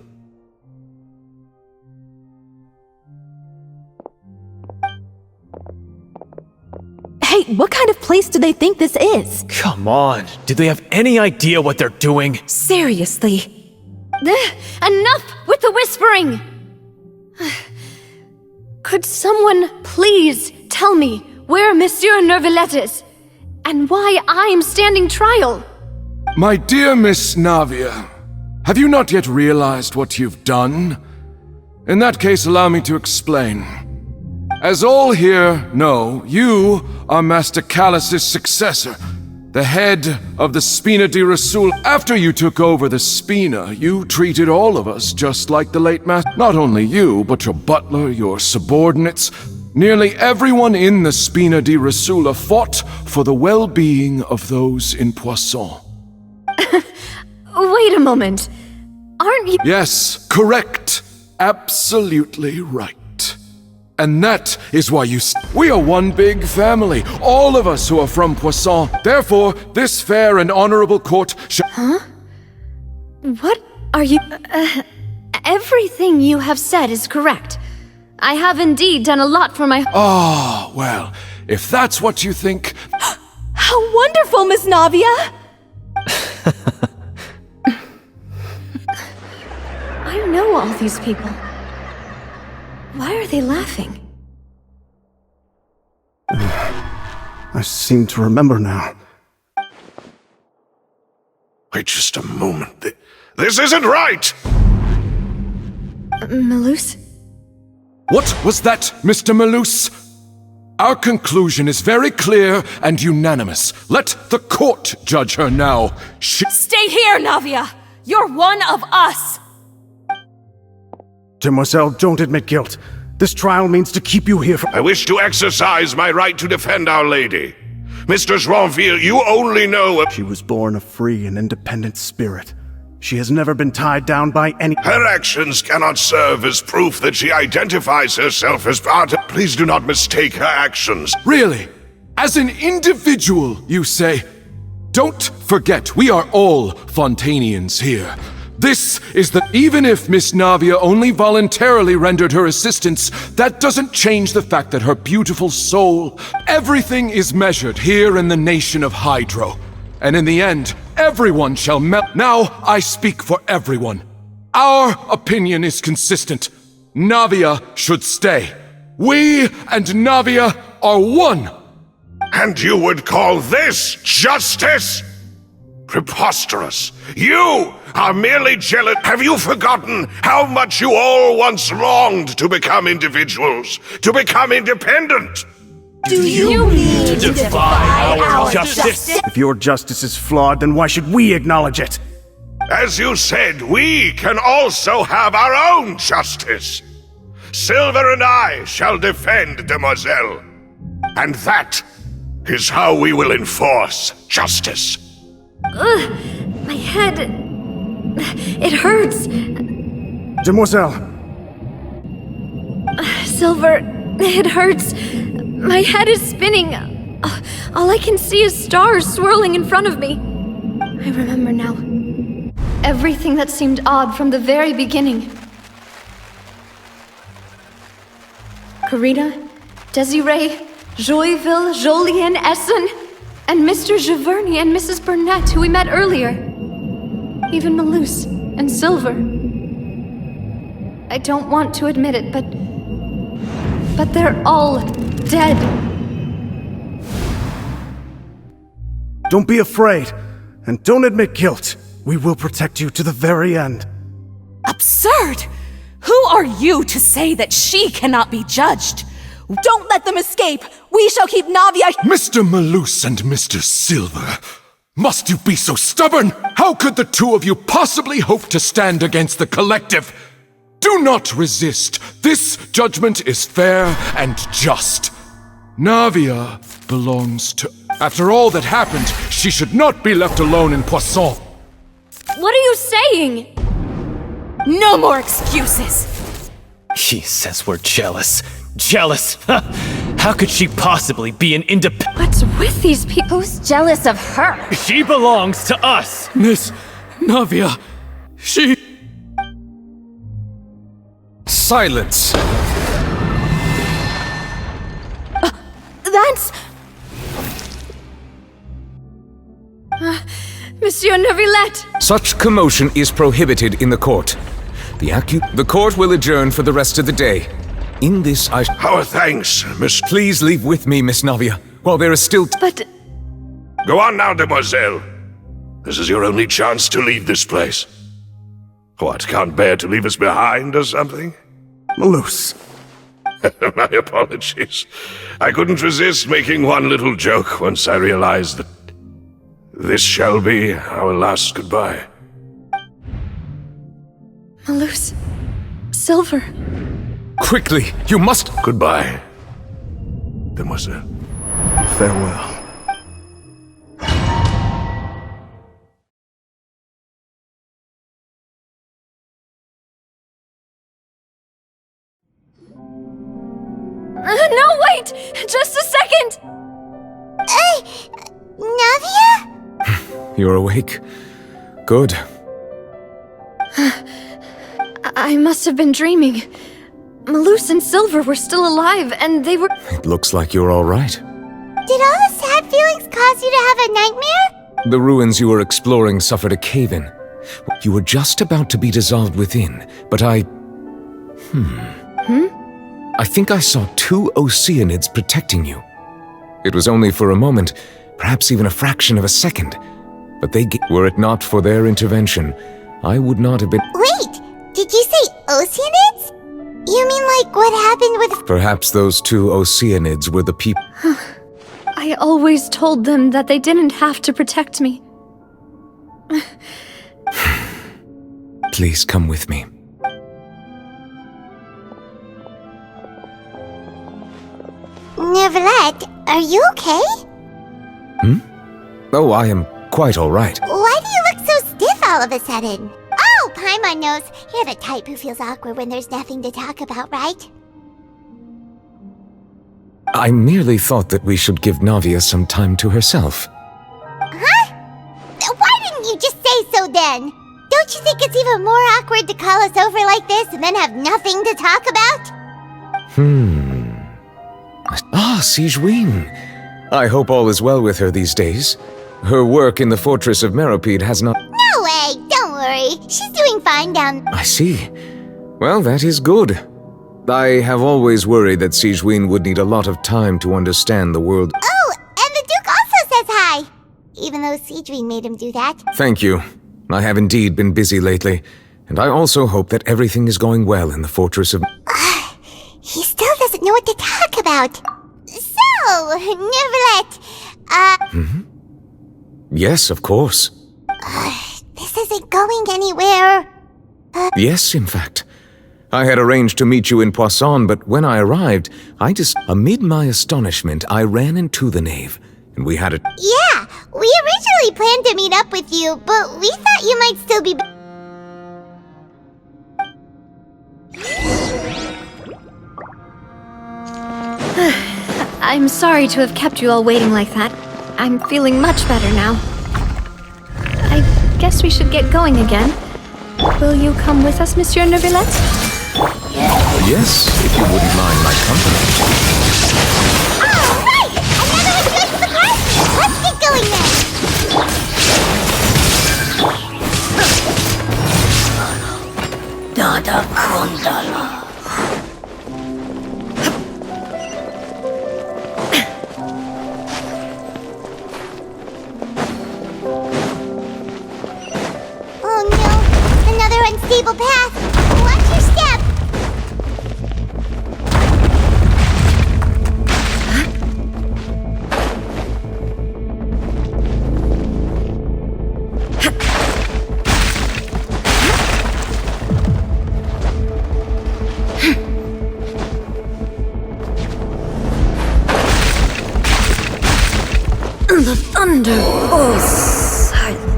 Hey, what kind of place do they think this is? Come on, do they have any idea what they're doing? Seriously. Enough with the whispering! Could someone please tell me where Monsieur Neuvillette is? And why I'm standing trial? My dear Miss Navia, have you not yet realized what you've done? In that case, allow me to explain. As all here know, you are Master Callus's successor, the head of the Spina di Rasul. After you took over the Spina, you treated all of us just like the late master. Not only you, but your butler, your subordinates, nearly everyone in the Spina di Rasula fought for the well-being of those in Poisson. Wait a moment. Aren't you— Yes, correct. Absolutely right. And that is why we are one big family, all of us who are from Poisson. Therefore, this fair and honorable court shall— Huh? What are you— everything you have said is correct. I have indeed done a lot for my— Ah, well, if that's what you think— How wonderful, Miss Navia! I know all these people. Why are they laughing? I seem to remember now. Wait just a moment. This isn't right! Malus? What was that, Mr. Malus? Our conclusion is very clear and unanimous. Let the court judge her now. Stay here, Navia! You're one of us! Demoiselle, don't admit guilt. This trial means to keep you here for— I wish to exercise my right to defend Our Lady. Mr. Joinville, you only know— She was born a free and independent spirit. She has never been tied down by any— Her actions cannot serve as proof that she identifies herself as part of— Please do not mistake her actions. Really? As an individual, you say? Don't forget, we are all Fontanians here. This is the— Even if Miss Navia only voluntarily rendered her assistance, that doesn't change the fact that her beautiful soul— Everything is measured here in the nation of Hydro. And in the end, everyone shall melt. Now I speak for everyone. Our opinion is consistent. Navia should stay. We and Navia are one. And you would call this justice? Preposterous. You are merely jealous. Have you forgotten how much you all once longed to become individuals, to become independent? Do you mean to defy our justice? If your justice is flawed, then why should we acknowledge it? As you said, we can also have our own justice. Silver and I shall defend Demoiselle. And that is how we will enforce justice. Ugh, my head... It hurts. Demoiselle! Silver, it hurts. My head is spinning. All I can see is stars swirling in front of me. I remember now. Everything that seemed odd from the very beginning. Karina, Desiree, Joyville, Jolien, Essen, and Mr. Giverny and Mrs. Burnett, who we met earlier. Even Malus and Silver. I don't want to admit it, but they're all dead. Don't be afraid, and don't admit guilt. We will protect you to the very end. Absurd! Who are you to say that she cannot be judged? Don't let them escape! We shall keep Navia— Mr. Malus and Mr. Silver, must you be so stubborn? How could the two of you possibly hope to stand against the collective? Do not resist. This judgment is fair and just. Navia belongs to— After all that happened, she should not be left alone in Poisson. What are you saying? No more excuses! He says we're jealous. Jealous? How could she possibly be an independent— What's with these people? Who's jealous of her? She belongs to us! Miss Navia, she— Silence! That's— Monsieur Neuvillette! Such commotion is prohibited in the court. The court will adjourn for the rest of the day. In this Our thanks, Miss— Please leave with me, Miss Navia, while there is still— But— Go on now, Demoiselle. This is your only chance to leave this place. What, can't bear to leave us behind or something? Malus. My apologies. I couldn't resist making one little joke once I realized that this shall be our last goodbye. Malus. Silver. Quickly, you must— Goodbye, Demoiselle. Farewell. No, wait! Just a second! Navia? You're awake. Good. I must have been dreaming. Malus and Silver were still alive, and they were— It looks like you're all right. Did all the sad feelings cause you to have a nightmare? The ruins you were exploring suffered a cave-in. You were just about to be dissolved within, but I think I saw 2 Oceanids protecting you. It was only for a moment, perhaps even a fraction of a second, but were it not for their intervention, I would not have been... Wait! Did you say Oceanids? You mean like what happened with... Perhaps those two Oceanids were the people... I always told them that they didn't have to protect me. Please come with me. Neverlet, are you okay? Oh, I am quite all right. Why do you look so stiff all of a sudden? Oh, Paimon knows. You're the type who feels awkward when there's nothing to talk about, right? I merely thought that we should give Navia some time to herself. Huh? Why didn't you just say so then? Don't you think it's even more awkward to call us over like this and then have nothing to talk about? Ah, Sigewinne. I hope all is well with her these days. Her work in the fortress of Meropide has not... No way! Don't worry. She's doing fine down... I see. Well, that is good. I have always worried that Sigewinne would need a lot of time to understand the world. Oh, and the Duke also says hi! Even though Sigewinne made him do that. Thank you. I have indeed been busy lately, and I also hope that everything is going well in the fortress of... He still doesn't know what to talk about. So, Neverlet, Yes, of course. this isn't going anywhere. Yes, in fact. I had arranged to meet you in Poisson, but when I arrived, amid my astonishment, I ran into the nave, and we had a... Yeah, we originally planned to meet up with you, but we thought you might still be... I'm sorry to have kept you all waiting like that. I'm feeling much better now. I guess we should get going again. Will you come with us, Monsieur Neuvillette? Yes, if you wouldn't mind my company. Oh, right! Another one goes to the park? Let's get going then! Dada Kundala. Unstable path. Watch your step. The thunder falls silent.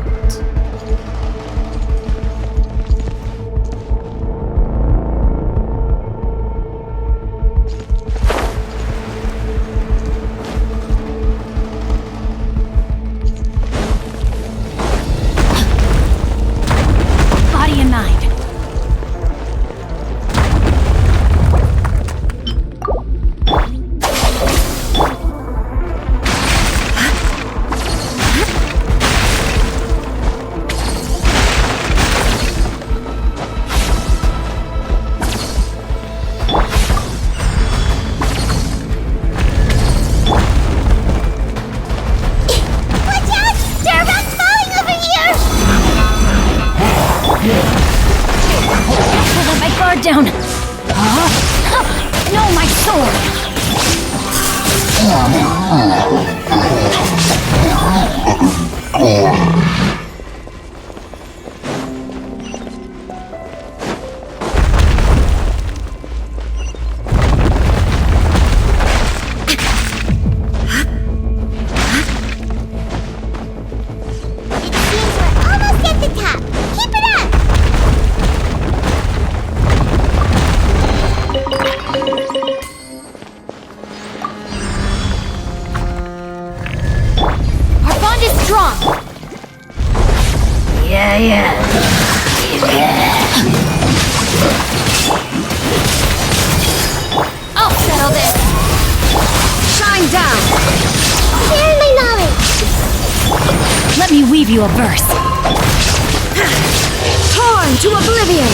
Down! No, my sword! I'll settle this! Shine down! Share my knowledge! Let me weave you a verse. Torn to oblivion!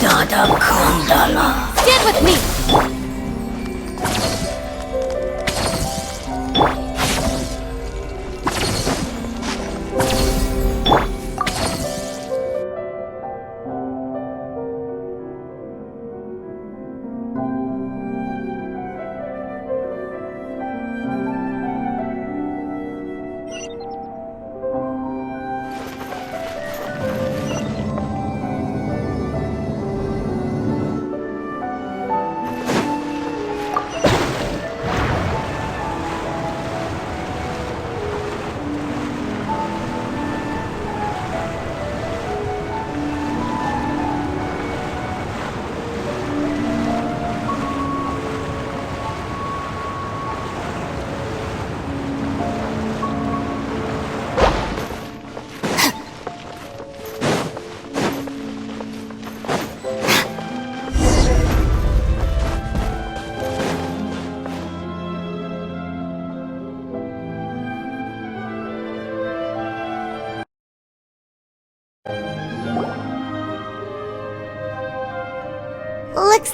Dada Kundala. Stand with me!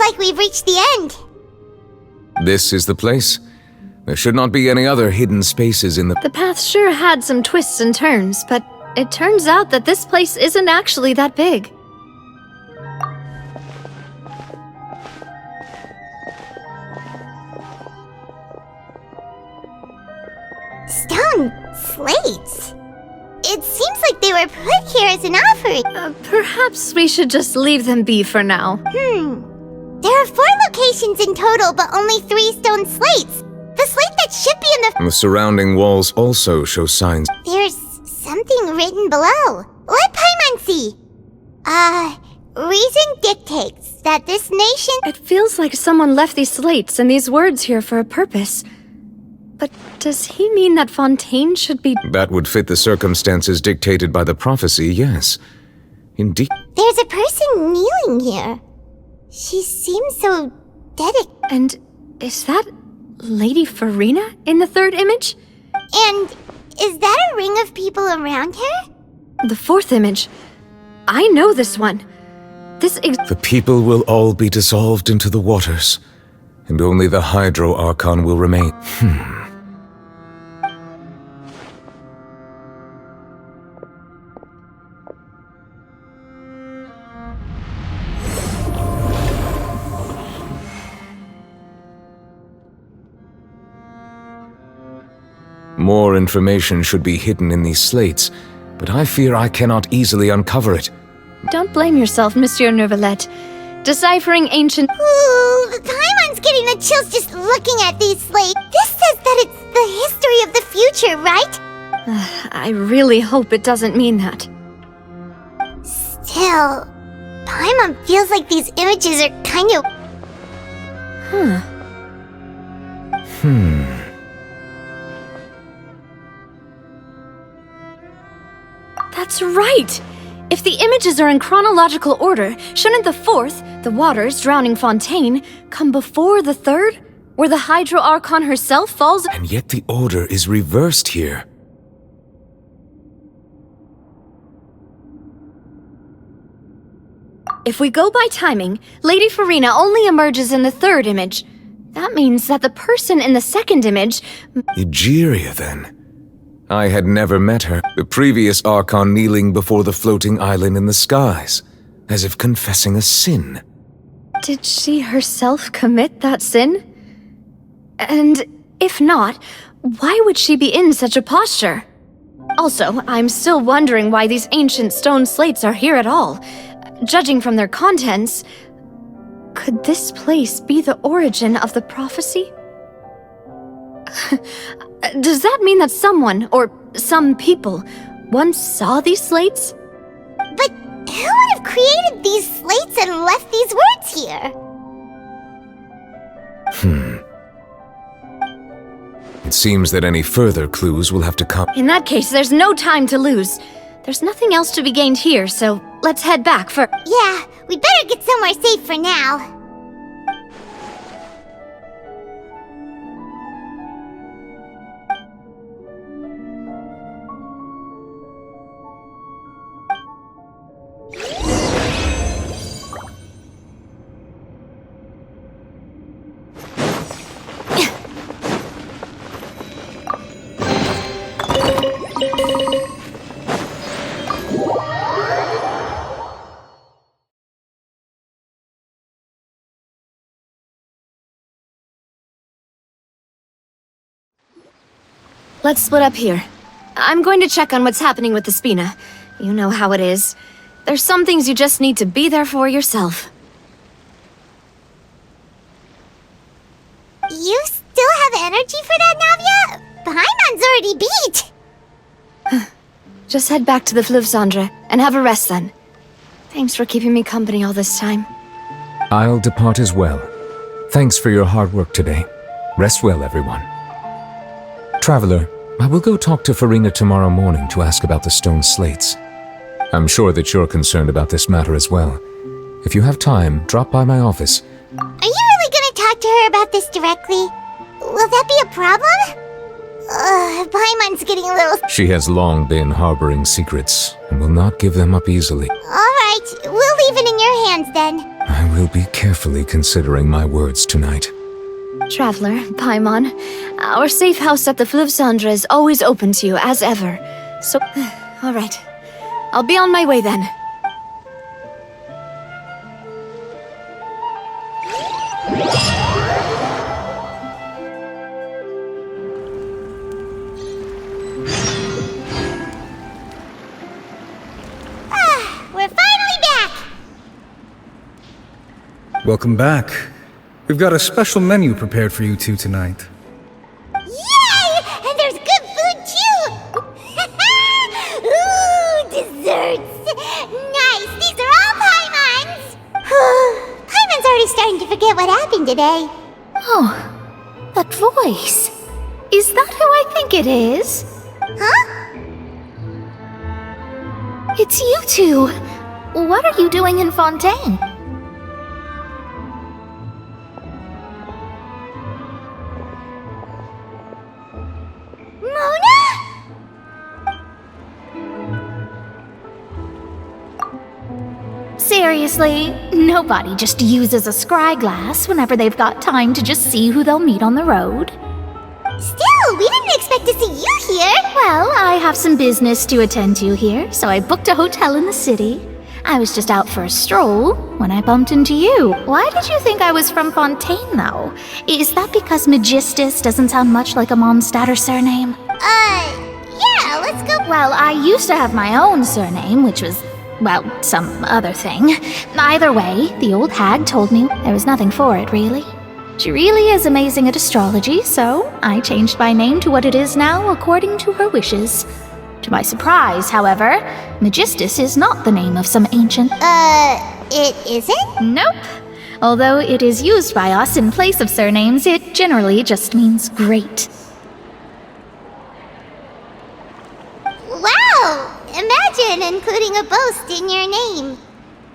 like we've reached the end. This is the place? There should not be any other hidden spaces in the... The path sure had some twists and turns, but it turns out that this place isn't actually that big. Stone slates? It seems like they were put here as an offering. Perhaps we should just leave them be for now. There are 4 locations in total, but only 3 stone slates. The slate that should be in The surrounding walls also show signs. There's something written below. Let Paimon see. Reason dictates that this nation... It feels like someone left these slates and these words here for a purpose. But does he mean that Fontaine should be... That would fit the circumstances dictated by the prophecy, yes. Indeed. There's a person kneeling here. She seems so dedicated. And is that Lady Farina in the 3rd image? And is that a ring of people around her? The 4th image. I know this one. The people will all be dissolved into the waters, and only the Hydro Archon will remain. More information should be hidden in these slates, but I fear I cannot easily uncover it. Don't blame yourself, Monsieur Neuvillette. Deciphering ancient... Ooh, Paimon's getting the chills just looking at these slates. This says that it's the history of the future, right? I really hope it doesn't mean that. Still, Paimon feels like these images are kind of... That's right! If the images are in chronological order, shouldn't the 4th, the waters drowning Fontaine, come before the 3rd, where the Hydro Archon herself falls? And yet the order is reversed here. If we go by timing, Lady Farina only emerges in the 3rd image. That means that the person in the 2nd image... Egeria, then. I had never met her, the previous Archon kneeling before the floating island in the skies, as if confessing a sin. Did she herself commit that sin? And if not, why would she be in such a posture? Also, I'm still wondering why these ancient stone slates are here at all. Judging from their contents, could this place be the origin of the prophecy? Does that mean that someone, or some people, once saw these slates? But who would have created these slates and left these words here? It seems that any further clues will have to come. In that case, there's no time to lose. There's nothing else to be gained here, so let's head back for... Yeah, we'd better get somewhere safe for now. Let's split up here. I'm going to check on what's happening with the Spina. You know how it is. There's some things you just need to be there for yourself. You still have energy for that, Navia? Paimon's already beat! Just head back to the Fleuve Cendre and have a rest then. Thanks for keeping me company all this time. I'll depart as well. Thanks for your hard work today. Rest well, everyone. Traveler, I will go talk to Farina tomorrow morning to ask about the stone slates. I'm sure that you're concerned about this matter as well. If you have time, drop by my office. Are you really gonna talk to her about this directly? Will that be a problem? Paimon's getting a little... She has long been harboring secrets, and will not give them up easily. Alright, we'll leave it in your hands then. I will be carefully considering my words tonight. Traveler, Paimon, our safe house at the Fleuve Cendre is always open to you, as ever. So, all right. I'll be on my way then. We're finally back! Welcome back. We've got a special menu prepared for you two tonight. Yay! And there's good food too! Ooh, desserts! Nice! These are all Paimon's! Paimon's already starting to forget what happened today. Oh, that voice. Is that who I think it is? Huh? It's you two. What are you doing in Fontaine? Mona? Seriously, nobody just uses a scry glass whenever they've got time to just see who they'll meet on the road. Still, we didn't expect to see you here! Well, I have some business to attend to here, so I booked a hotel in the city. I was just out for a stroll when I bumped into you. Why did you think I was from Fontaine, though? Is that because Magistus doesn't sound much like a Mondstadter surname? Yeah, let's go. Well, I used to have my own surname, which was, well, some other thing. Either way, the old hag told me there was nothing for it, really. She really is amazing at astrology, so I changed my name to what it is now according to her wishes. To my surprise, however, Magistus is not the name of some ancient... It isn't? Nope. Although it is used by us in place of surnames, it generally just means great. Wow! Imagine including a boast in your name.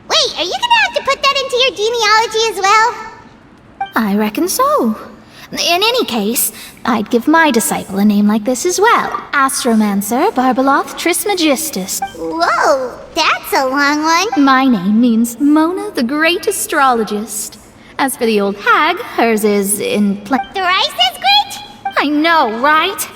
Wait, are you gonna have to put that into your genealogy as well? I reckon so. In any case, I'd give my disciple a name like this as well. Astromancer Barbeloth Trismegistus. Whoa, that's a long one. My name means Mona the Great Astrologist. As for the old hag, hers is in Thrice as great? I know, right?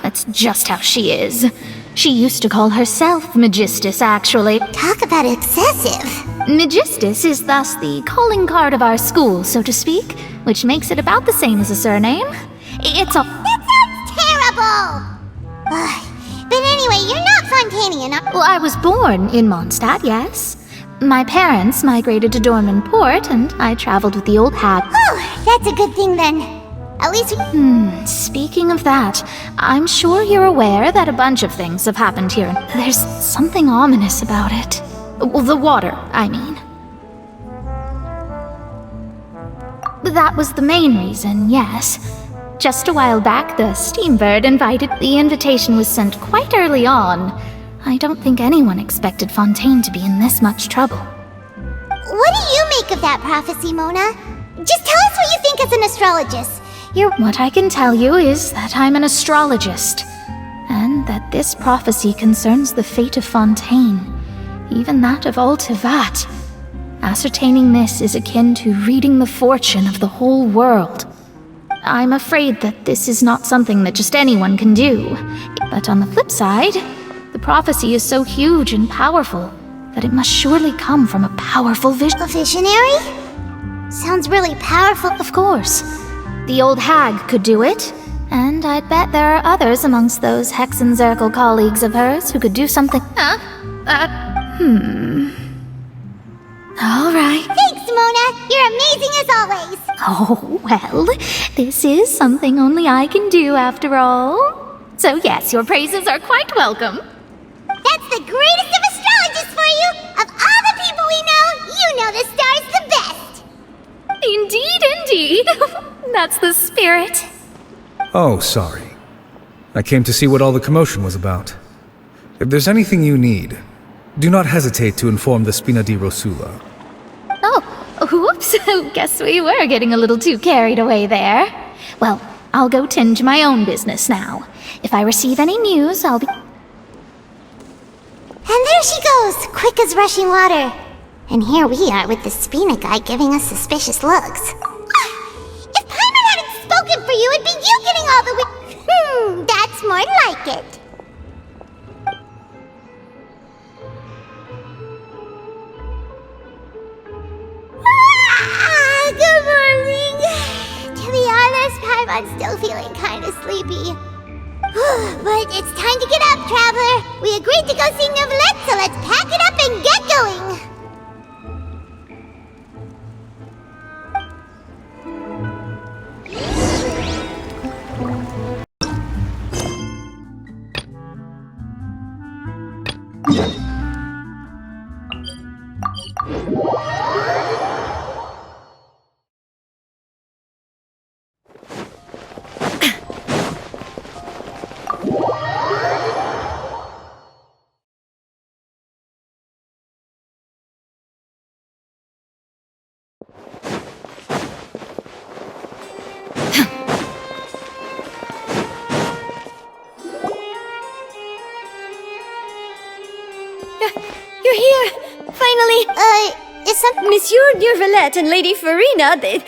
That's just how she is. She used to call herself Magistus, actually. Talk about excessive. Magistus is thus the calling card of our school, so to speak, which makes it about the same as a surname. It's a... That sounds terrible! But anyway, you're not Fontanian. Well, I was born in Mondstadt, yes. My parents migrated to Dorman Port, and I traveled with the old hag. Oh, that's a good thing then. At least Speaking of that, I'm sure you're aware that a bunch of things have happened here. There's something ominous about it. Well, the water, I mean. That was the main reason, yes. Just a while back, the Steambird invited. The invitation was sent quite early on. I don't think anyone expected Fontaine to be in this much trouble. What do you make of that prophecy, Mona? Just tell us what you think as an astrologist. What I can tell you is that I'm an astrologist, and that this prophecy concerns the fate of Fontaine, even that of Altivat. Ascertaining this is akin to reading the fortune of the whole world. I'm afraid that this is not something that just anyone can do. But on the flip side, the prophecy is so huge and powerful that it must surely come from a powerful vision. A visionary? Sounds really powerful. Of course. The old hag could do it, and I'd bet there are others amongst those Hexenzirkel colleagues of hers who could do something. All right. Thanks, Mona. You're amazing as always. Oh, well, this is something only I can do after all. So yes, your praises are quite welcome. That's the greatest of astrologists for you. Of all the people we know, you know the star's the best. Indeed, indeed. That's the spirit. Oh, sorry. I came to see what all the commotion was about. If there's anything you need, do not hesitate to inform the Spina di Rosula. Oh, whoops. Guess we were getting a little too carried away there. Well, I'll go tend to my own business now. If I receive any news, I'll be... And there she goes, quick as rushing water. And here we are with the Spina guy giving us suspicious looks. If Paimon hadn't spoken for you, it'd be you getting all the that's more like it. Good morning. To be honest, Paimon's still feeling kinda sleepy. But it's time to get up, Traveler. We agreed to go see Neuvillette, so let's pack it up and get going. You're here! Finally! Is some... Monsieur Neuvillette and Lady Farina, they...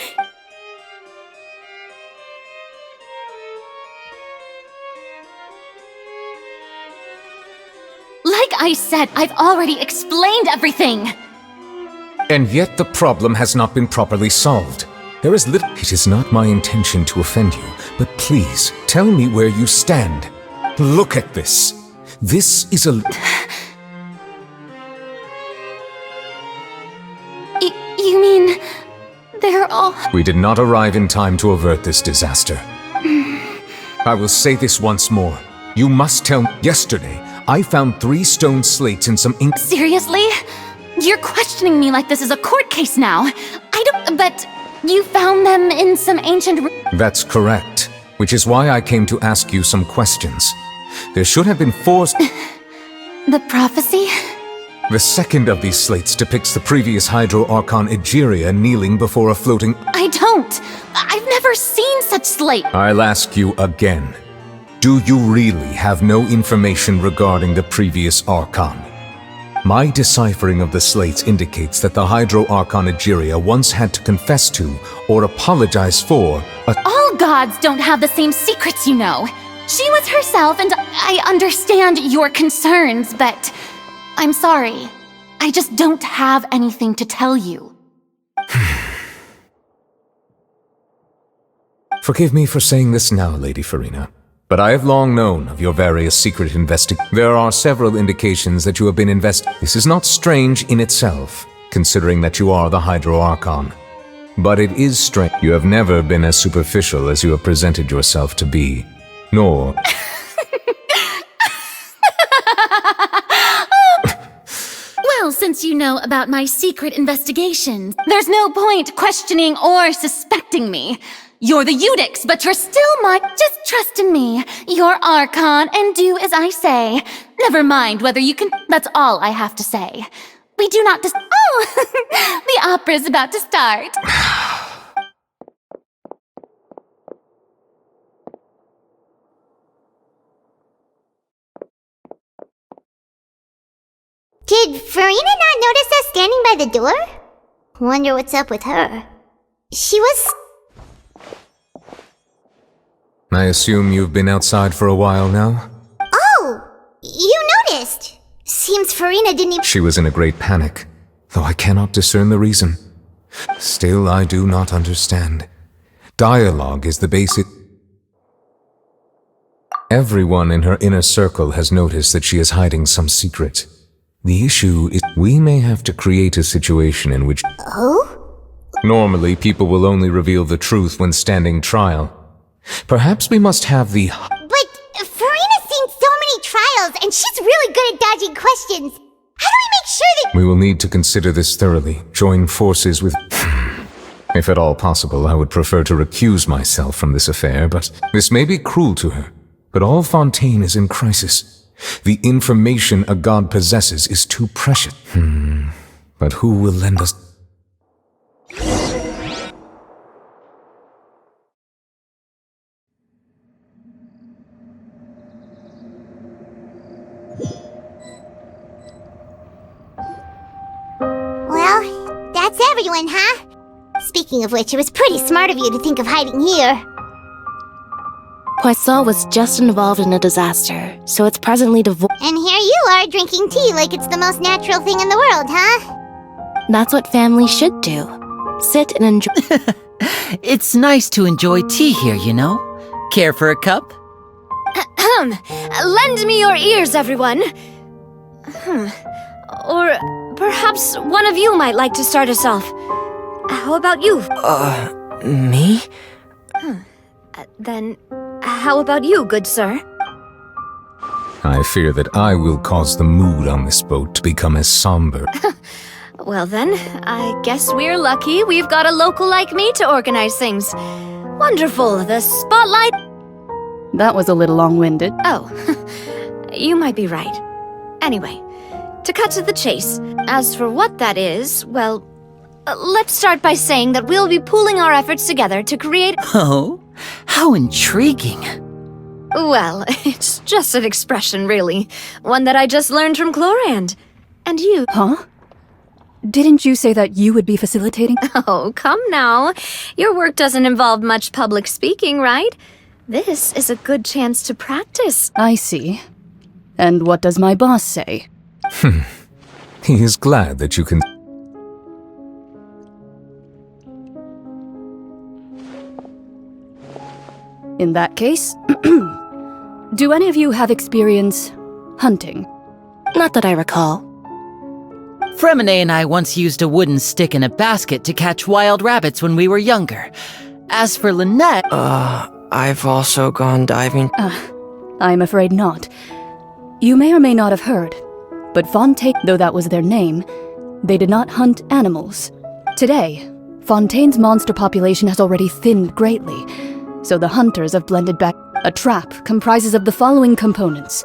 Like I said, I've already explained everything! And yet the problem has not been properly solved. There is little... It is not my intention to offend you, but please, tell me where you stand. Look at this. This is a... You mean... they're all... We did not arrive in time to avert this disaster. I will say this once more. You must tell me. Yesterday, I found 3 stone slates and some ink... Seriously? You're questioning me like this is a court case now. I don't... but... you found them in some ancient... That's correct. Which is why I came to ask you some questions. There should have been 4... The prophecy? The second of these slates depicts the previous Hydro Archon Egeria kneeling before a floating... I don't! I've never seen such slate! I'll ask you again. Do you really have no information regarding the previous Archon? My deciphering of the slates indicates that the Hydro Archon Egeria once had to confess to, or apologize for, a... All gods don't have the same secrets, you know. She was herself, and I understand your concerns, but... I'm sorry. I just don't have anything to tell you. Forgive me for saying this now, Lady Farina, but I have long known of your various secret investigations. There are several indications that you have been This is not strange in itself, considering that you are the Hydro Archon. But it is strange. You have never been as superficial as you have presented yourself to be, nor... Well, since you know about my secret investigations, there's no point questioning or suspecting me. You're the Eudix, but you're still Just trust in me. You're Archon, and do as I say. Never mind whether you can... That's all I have to say. We do not Oh! The opera's about to start. Did Farina not notice us standing by the door? Wonder what's up with her. She was... I assume you've been outside for a while now? Oh! You noticed! Seems Farina didn't even... She was in a great panic, though I cannot discern the reason. Still, I do not understand. Dialogue is the basic... Everyone in her inner circle has noticed that she is hiding some secret. The issue is we may have to create a situation in which... Oh? Normally, people will only reveal the truth when standing trial. Perhaps we must have the... But Farina's seen so many trials, and she's really good at dodging questions. How do we make sure that... We will need to consider this thoroughly, join forces with... If at all possible, I would prefer to recuse myself from this affair, but this may be cruel to her. But all Fontaine is in crisis. The information a god possesses is too precious. But who will lend us... Well, everyone, huh? Speaking of which, it was pretty smart of you to think of hiding here. Poisson was just involved in a disaster, so it's presently devoid. And here you are drinking tea like it's the most natural thing in the world, huh? That's what family should do. Sit and enjoy. It's nice to enjoy tea here, you know. Care for a cup? Lend me your ears, everyone. Or perhaps one of you might like to start us off. How about you? Me? Then, how about you, good sir? I fear that I will cause the mood on this boat to become as somber. Well then, I guess we're lucky we've got a local like me to organize things. Wonderful, the spotlight... That was a little long-winded. Oh, you might be right. Anyway, to cut to the chase, as for what that is, well, let's start by saying that we'll be pooling our efforts together to create... Oh, how intriguing. Well, it's just an expression, really. One that I just learned from Chlorand. And you... Huh? Didn't you say that you would be facilitating? Oh, come now. Your work doesn't involve much public speaking, right? This is a good chance to practice. I see. And what does my boss say? He is glad that you can... In that case, do any of you have experience hunting? Not that I recall. Fremine and I once used a wooden stick in a basket to catch wild rabbits when we were younger. As for Lynette... I've also gone diving. I'm afraid not. You may or may not have heard, but Fontaine, though that was their name, they did not hunt animals. Today, Fontaine's monster population has already thinned greatly, so the hunters have blended back. A trap comprises of the following components: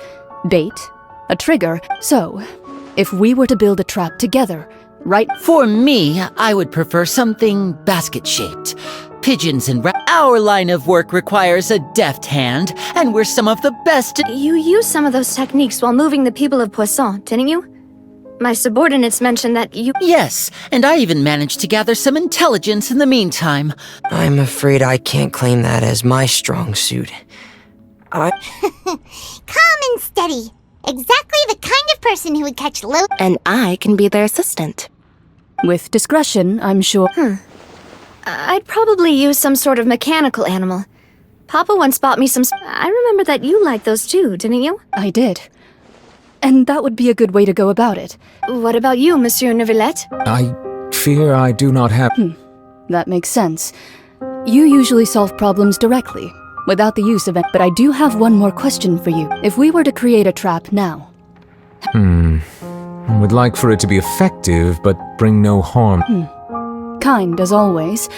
bait, a trigger. So, if we were to build a trap together, right? For me, I would prefer something basket-shaped. Pigeons and Our line of work requires a deft hand, and we're some of the best. You used some of those techniques while moving the people of Poisson, didn't you? My subordinates mentioned that you... Yes, and I even managed to gather some intelligence in the meantime. I'm afraid I can't claim that as my strong suit. Calm and steady. Exactly the kind of person who would catch low... And I can be their assistant. With discretion, I'm sure... I'd probably use some sort of mechanical animal. Papa once bought me some... I remember that you liked those too, didn't you? I did. And that would be a good way to go about it. What about you, Monsieur Neuvillette? I fear I do not have... That makes sense. You usually solve problems directly, without the use of it. But I do have one more question for you. If we were to create a trap now... I would like for it to be effective, but bring no harm. Kind, as always.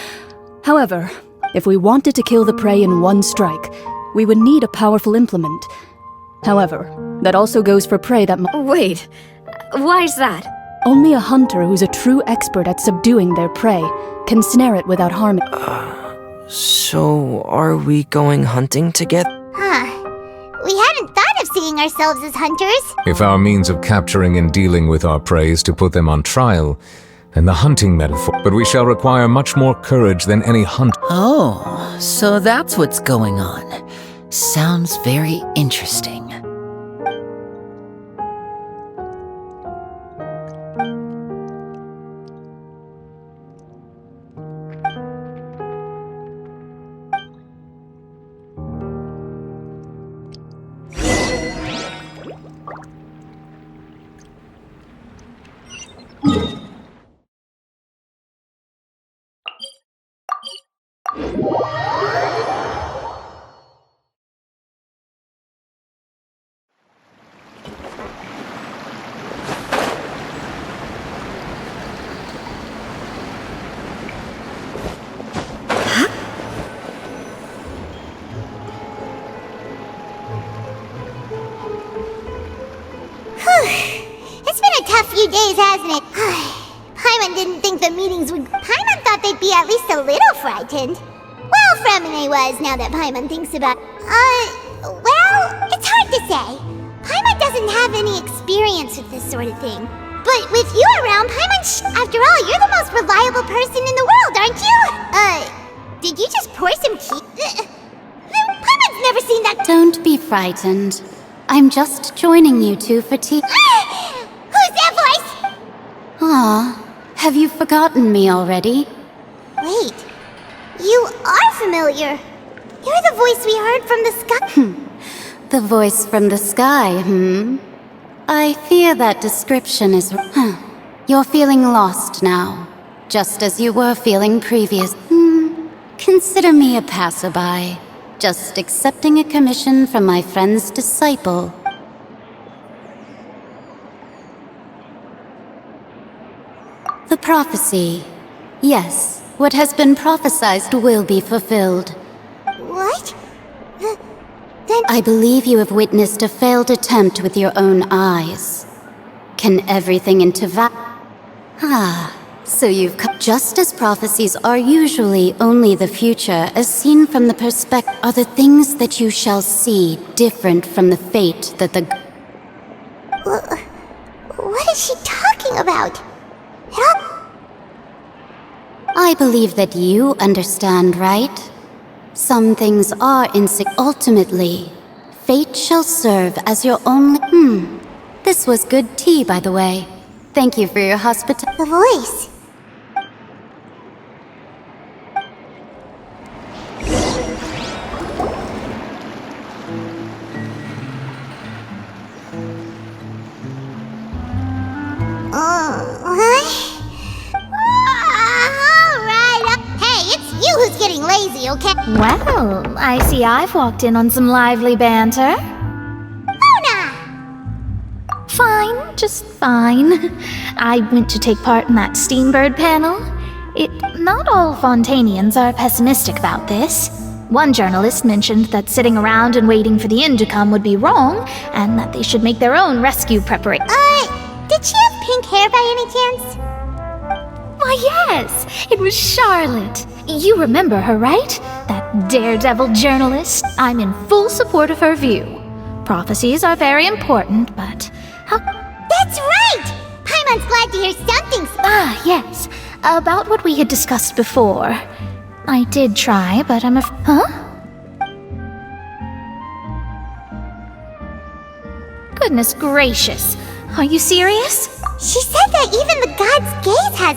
However, if we wanted to kill the prey in one strike, we would need a powerful implement. However, that also goes for prey that Wait, why's that? Only a hunter who's a true expert at subduing their prey can snare it without harming. So are we going hunting together? We hadn't thought of seeing ourselves as hunters. If our means of capturing and dealing with our prey is to put them on trial, then the hunting metaphor... But we shall require much more courage than any hunt... Oh, so that's what's going on. Sounds very interesting. It's been a tough few days, hasn't it? Paimon didn't think the meetings would... Paimon thought they'd be at least a little frightened. Well, Fremine was, now that Paimon thinks about... well, it's hard to say. Paimon doesn't have any experience with this sort of thing. but with you around, Paimon, after all, you're the most reliable person in the world, aren't you? Did you just pour some tea? Paimon's never seen that. Don't be frightened. I'm just joining you two for tea. Who's that voice? Aw, have you forgotten me already? Wait, you are familiar. You're the voice we heard from the sky. The voice from the sky, I fear that description is... You're feeling lost now, just as you were feeling previous. Consider me a passerby, just accepting a commission from my friend's disciple. The prophecy. Yes, what has been prophesied will be fulfilled. What? I believe you have witnessed a failed attempt with your own eyes. Can everything into so you've come. Just as prophecies are usually only the future, as seen from the perspective, are the things that you shall see different from the fate that the... What is she talking about? I believe that you understand, right? Some things are ultimately, fate shall serve as your only... This was good tea, by the way. Thank you for your hospitality. The voice. Who's getting lazy, okay? Well, I see I've walked in on some lively banter. Fine, just fine. I went to take part in that Steambird panel. Not all Fontanians are pessimistic about this. One journalist mentioned that sitting around and waiting for the end to come would be wrong, and that they should make their own rescue preparation. Did she have pink hair by any chance? Why, yes! It was Charlotte. You remember her, right? That daredevil journalist. I'm in full support of her view. Prophecies are very important, but... That's right! Paimon's glad to hear something. Yes. About what we had discussed before. I did try, but I'm Goodness gracious. Are you serious? She said that even the god's gaze has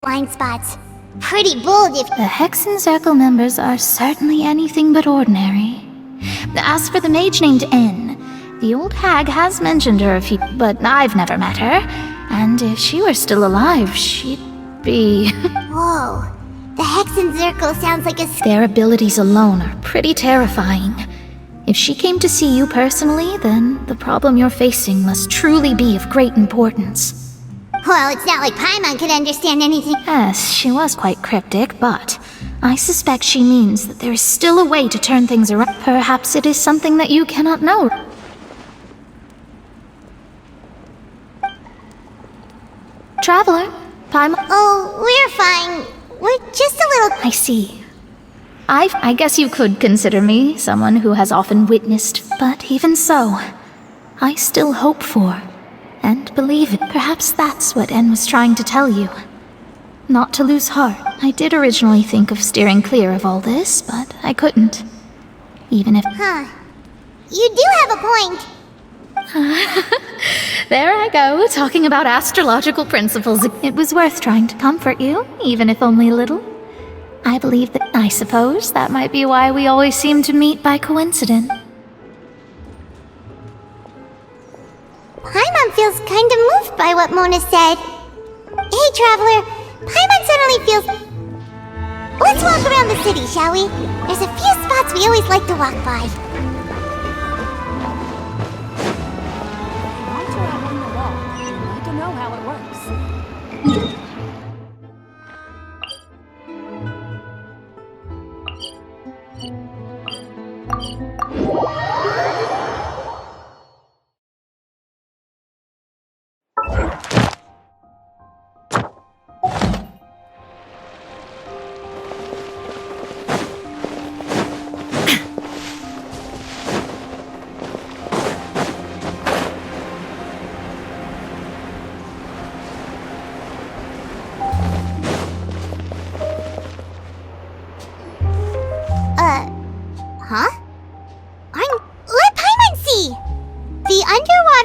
blind spots. Pretty bold if... The Hexen Circle members are certainly anything but ordinary. As for the mage named N, the old hag has mentioned her a few, but I've never met her. And if she were still alive, she'd be... Whoa. The Hexen Circle sounds like a... Their abilities alone are pretty terrifying. If she came to see you personally, then the problem you're facing must truly be of great importance. Well, it's not like Paimon could understand anything. Yes, she was quite cryptic, but I suspect she means that there is still a way to turn things around. Perhaps it is something that you cannot know. Traveler, Paimon... Oh, we're fine. We're just a little... I see. I guess you could consider me someone who has often witnessed, but even so, I still hope for and believe it. Perhaps that's what N was trying to tell you. Not to lose heart. I did originally think of steering clear of all this, but I couldn't. Even if... You do have a point. There I go, talking about astrological principles. It was worth trying to comfort you, even if only a little. I believe that... I suppose that might be why we always seem to meet by coincidence. Paimon feels kind of moved by what Mona said. Hey, Traveler, Paimon suddenly feels... Let's walk around the city, shall we? There's a few spots we always like to walk by.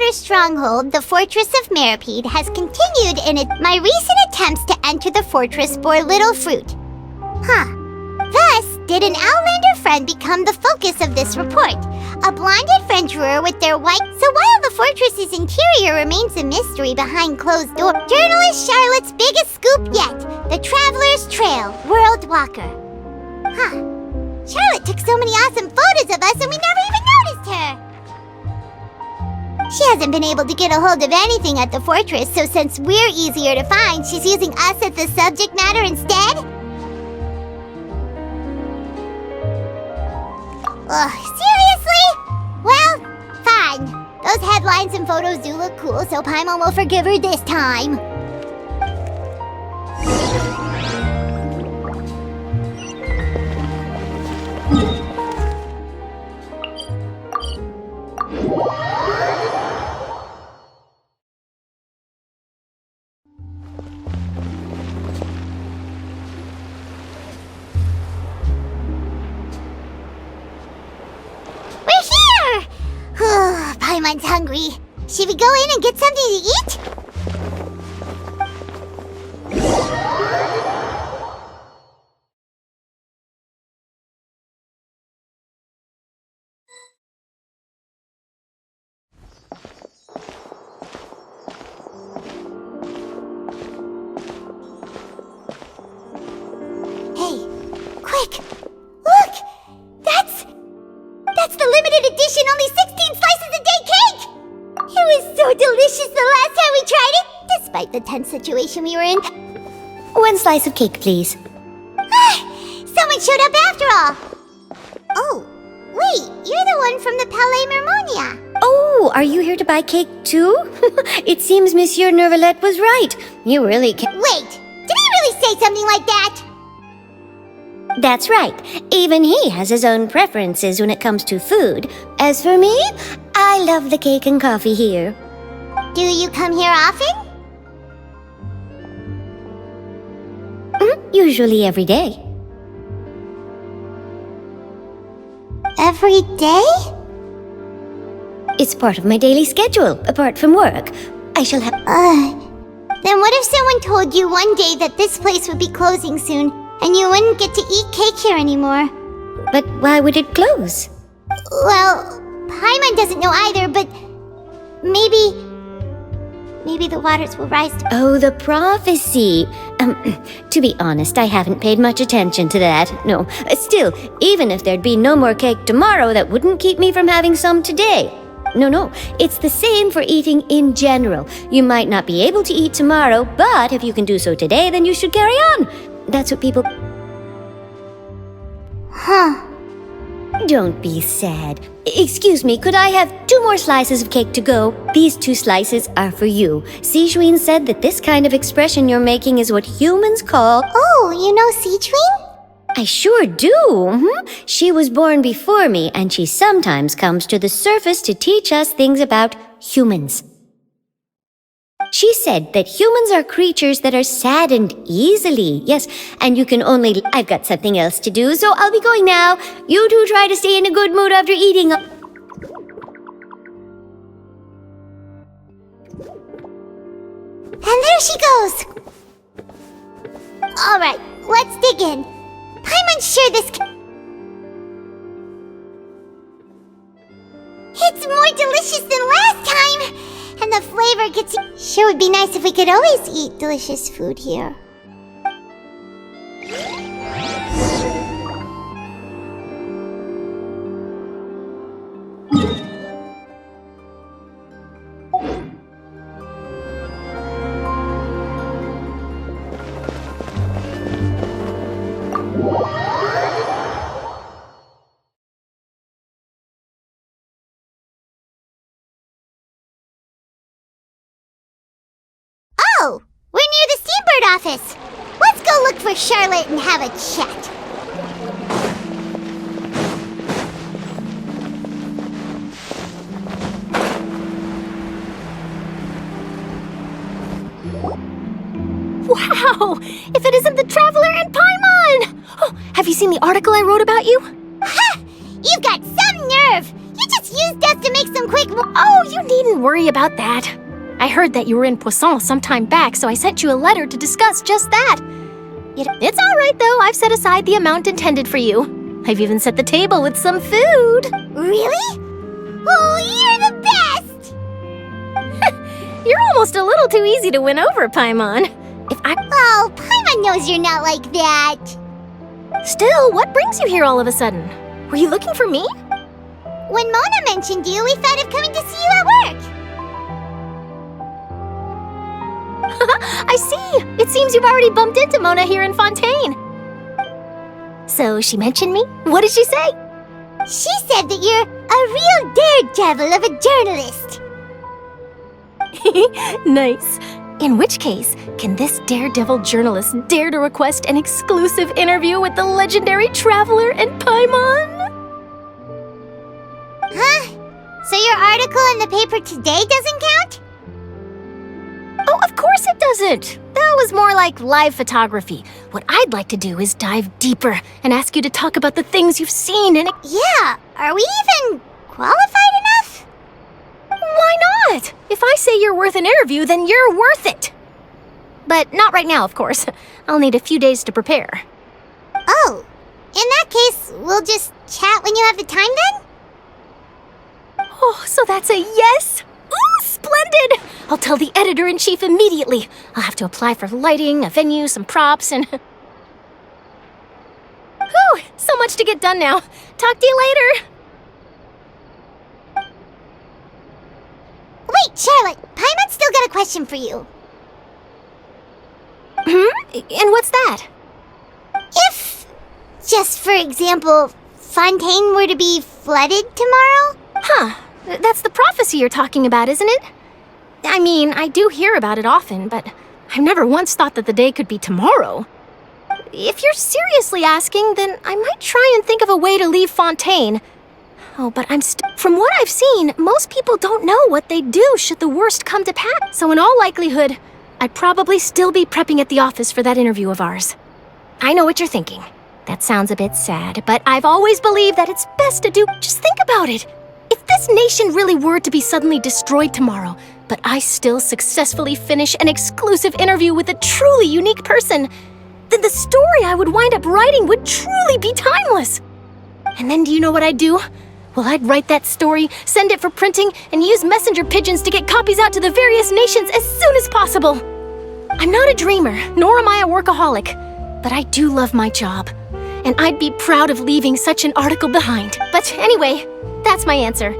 underwater stronghold, the Fortress of Meripede, has continued in my recent attempts to enter the fortress bore little fruit. Thus, did an Outlander friend become the focus of this report? A blonde adventurer with their white... So while the fortress's interior remains a mystery behind closed doors, journalist Charlotte's biggest scoop yet, the Traveler's Trail, World Walker. Charlotte took so many awesome photos of us and we never even noticed her! She hasn't been able to get a hold of anything at the fortress, so since we're easier to find, she's using us as the subject matter instead? Seriously? Well, fine. Those headlines and photos do look cool, so Paimon will forgive her this time. Paimon's hungry. Should we go in and get something to eat? Hey, quick! Look! That's the limited edition, only 16 slices a day cake! It was so delicious the last time we tried it, despite the tense situation we were in. 1 slice of cake, please. Someone showed up after all! Oh, wait, you're the one from the Palais Mermonia. Oh, are you here to buy cake too? It seems Monsieur Neuvillette was right. You really can— Wait, did he really say something like that? That's right. Even he has his own preferences when it comes to food. As for me, I love the cake and coffee here. Do you come here often? Usually every day. Every day? It's part of my daily schedule, apart from work. I shall have— Then what if someone told you one day that this place would be closing soon, and you wouldn't get to eat cake here anymore? But why would it close? Well, Paimon doesn't know either, but maybe the waters will rise to— Oh, the prophecy. To be honest, I haven't paid much attention to that. No, still, even if there'd be no more cake tomorrow, that wouldn't keep me from having some today. No, it's the same for eating in general. You might not be able to eat tomorrow, but if you can do so today, then you should carry on. That's what people— Don't be sad. Excuse me, could I have 2 more slices of cake to go? These 2 slices are for you. Sijuin said that this kind of expression you're making is what humans call— Oh, you know Sijuin? I sure do. She was born before me, and she sometimes comes to the surface to teach us things about humans. She said that humans are creatures that are saddened easily. Yes, and you can only— I've got something else to do, so I'll be going now. You two try to stay in a good mood after eating. And there she goes! Alright, let's dig in. Paimon's sure this— It's more delicious than last time! And the flavor gets— Sure would be nice if we could always eat delicious food here. Oh, we're near the Steambird office. Let's go look for Charlotte and have a chat. Wow! If it isn't the Traveler and Paimon! Oh, have you seen the article I wrote about you? Ha! You've got some nerve! You just used us to make some quick— Oh, you needn't worry about that. I heard that you were in Poisson some time back, so I sent you a letter to discuss just that. It's all right, though. I've set aside the amount intended for you. I've even set the table with some food. Really? Oh, you're the best! You're almost a little too easy to win over, Paimon. Oh, Paimon knows you're not like that. Still, what brings you here all of a sudden? Were you looking for me? When Mona mentioned you, we thought of coming to see you at work. I see! It seems you've already bumped into Mona here in Fontaine. So she mentioned me? What did she say? She said that you're a real daredevil of a journalist. Nice. In which case, can this daredevil journalist dare to request an exclusive interview with the legendary traveler and Paimon? Huh? So your article in the paper today doesn't count? Oh, of course it doesn't. That was more like live photography. What I'd like to do is dive deeper and ask you to talk about the things you've seen and... Yeah, are we even qualified enough? Why not? If I say you're worth an interview, then you're worth it. But not right now, of course. I'll need a few days to prepare. Oh, in that case, we'll just chat when you have the time then? Oh, so that's a yes? Ooh, splendid! I'll tell the editor-in-chief immediately. I'll have to apply for lighting, a venue, some props, and... Whew, so much to get done now. Talk to you later. Wait, Charlotte, Paimon's still got a question for you. And what's that? If, just for example, Fontaine were to be flooded tomorrow? Huh. That's the prophecy you're talking about, isn't it? I mean, I do hear about it often, but I've never once thought that the day could be tomorrow. If you're seriously asking, then I might try and think of a way to leave Fontaine. Oh, but from what I've seen, most people don't know what they'd do should the worst come to pass. So in all likelihood, I'd probably still be prepping at the office for that interview of ours. I know what you're thinking. That sounds a bit sad, but I've always believed that it's best to do... Just think about it. If this nation really were to be suddenly destroyed tomorrow, but I still successfully finish an exclusive interview with a truly unique person, then the story I would wind up writing would truly be timeless. And then do you know what I'd do? Well, I'd write that story, send it for printing, and use messenger pigeons to get copies out to the various nations as soon as possible. I'm not a dreamer, nor am I a workaholic, but I do love my job, and I'd be proud of leaving such an article behind. But anyway, that's my answer.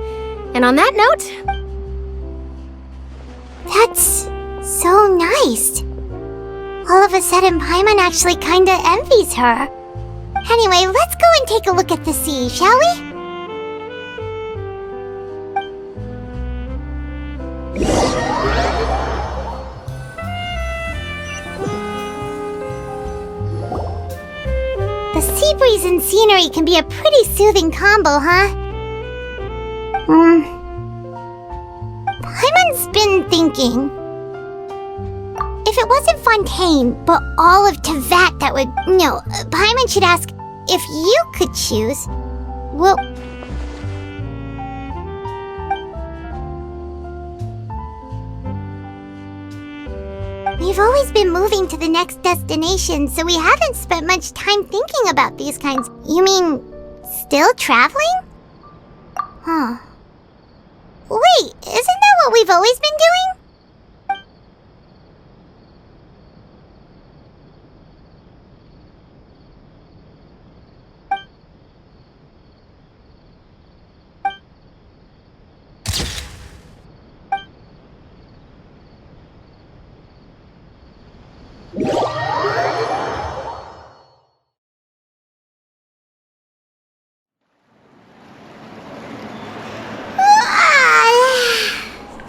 And on that note... That's so nice. All of a sudden, Paimon actually kinda envies her. Anyway, let's go and take a look at the sea, shall we? The sea breeze and scenery can be a pretty soothing combo, huh? Paimon's been thinking. If it wasn't Fontaine, but all of Tevat that would... No, Paimon should ask, if you could choose, well... We've always been moving to the next destination, so we haven't spent much time thinking about these kinds... You mean, still traveling? Huh. Wait, isn't that what we've always been doing?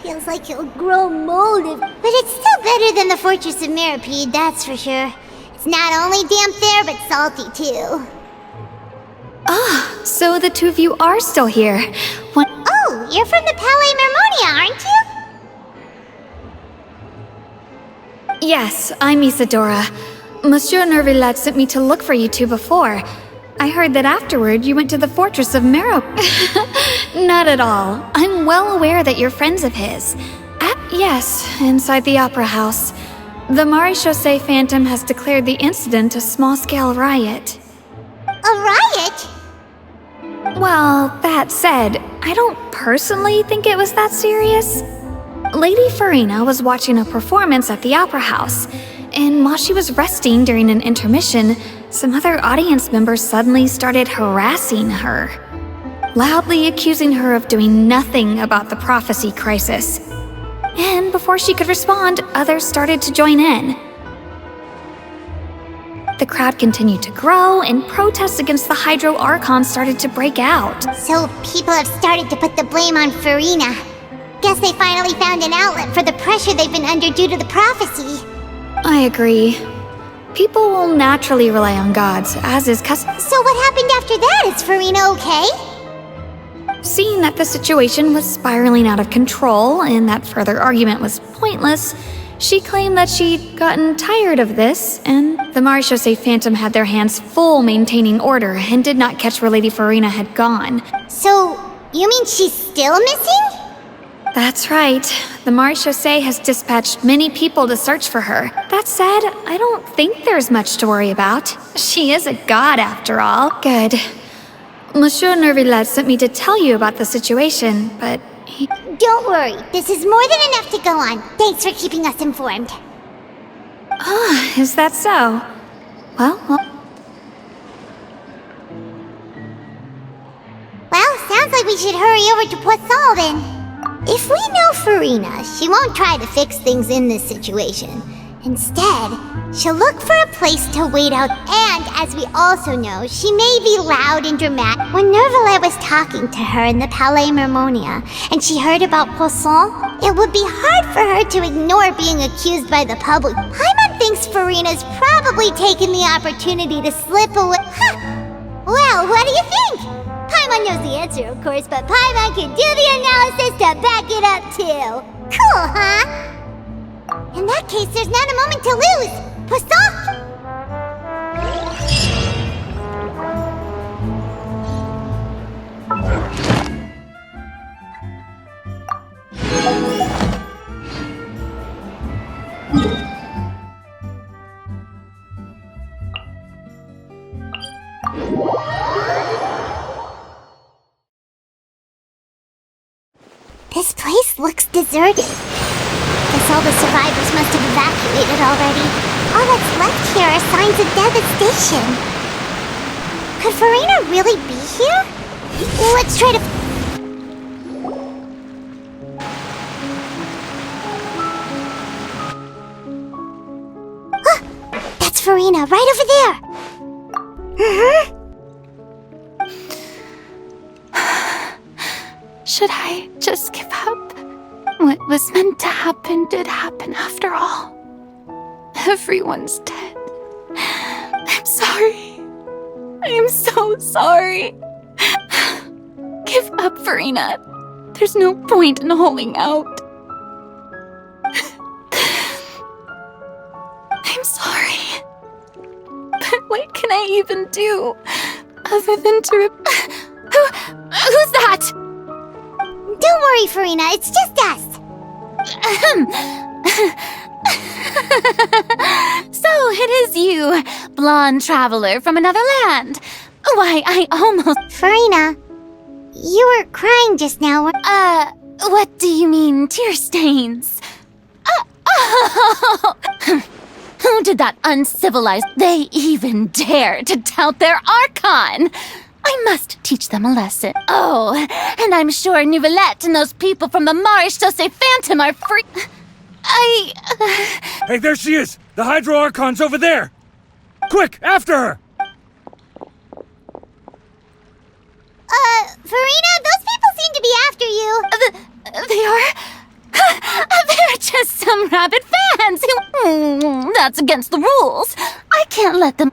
Feels like it'll grow molded, but it's still better than the Fortress of Mirapede, that's for sure. It's not only damp there, but salty too. Ah, so the two of you are still here. Oh, you're from the Palais Mermonia, aren't you? Yes, I'm Isadora. Monsieur Nervillet sent me to look for you two before. I heard that afterward you went to the fortress of Mero. Not at all. I'm well aware that you're friends of his. Yes, inside the opera house. The Maréchaussée Phantom has declared the incident a small-scale riot. A riot? Well, that said, I don't personally think it was that serious. Lady Farina was watching a performance at the opera house, and while she was resting during an intermission, some other audience members suddenly started harassing her, loudly accusing her of doing nothing about the prophecy crisis. And before she could respond, others started to join in. The crowd continued to grow, and protests against the Hydro Archon started to break out. So people have started to put the blame on Farina. Guess they finally found an outlet for the pressure they've been under due to the prophecy. I agree. People will naturally rely on gods, as is custom. So what happened after that? Is Farina okay? Seeing that the situation was spiraling out of control and that further argument was pointless, she claimed that she'd gotten tired of this, and the Maréchaussée Phantom had their hands full maintaining order and did not catch where Lady Farina had gone. So, you mean she's still missing? That's right. The Maréchaussée has dispatched many people to search for her. That said, I don't think there's much to worry about. She is a god after all. Good. Monsieur Nervillet sent me to tell you about the situation, but he... Don't worry, this is more than enough to go on. Thanks for keeping us informed. Ah, is that so? Well... Well, sounds like we should hurry over to Poisson then. If we know Farina, she won't try to fix things in this situation. Instead, she'll look for a place to wait out, and as we also know, she may be loud and dramatic. When Nervillet was talking to her in the Palais Mermonia, and she heard about Poisson, it would be hard for her to ignore being accused by the public. Paimon thinks Farina's probably taken the opportunity to slip away. Well, what do you think? Paimon knows the answer, of course, but Paimon can do the analysis to back it up too. Cool, huh? In that case, there's not a moment to lose! Poisson! This place looks deserted. Guess all the survivors must have evacuated already. All that's left here are signs of devastation. Could Farina really be here? Let's try to... That's Farina, right over there! Should I just give up? What was meant to happen did happen after all. Everyone's dead. I'm sorry. I'm so sorry. Give up, Farina. There's no point in holding out. I'm sorry. But what can I even do other than to Who's that? Don't worry, Farina, it's just us. So it is you, blonde traveler from another land. Why, I almost... Farina, you were crying just now. What do you mean, tear stains? Who did that uncivilized... They even dare to tout their Archon! I must teach them a lesson. Oh, and I'm sure Neuvillette and those people from the Maréchaussée Phantom are free... Hey, there she is! The Hydro Archon's over there! Quick, after her! Farina, those people seem to be after you. They are? They're just some rabid fans who... That's against the rules. I can't let them...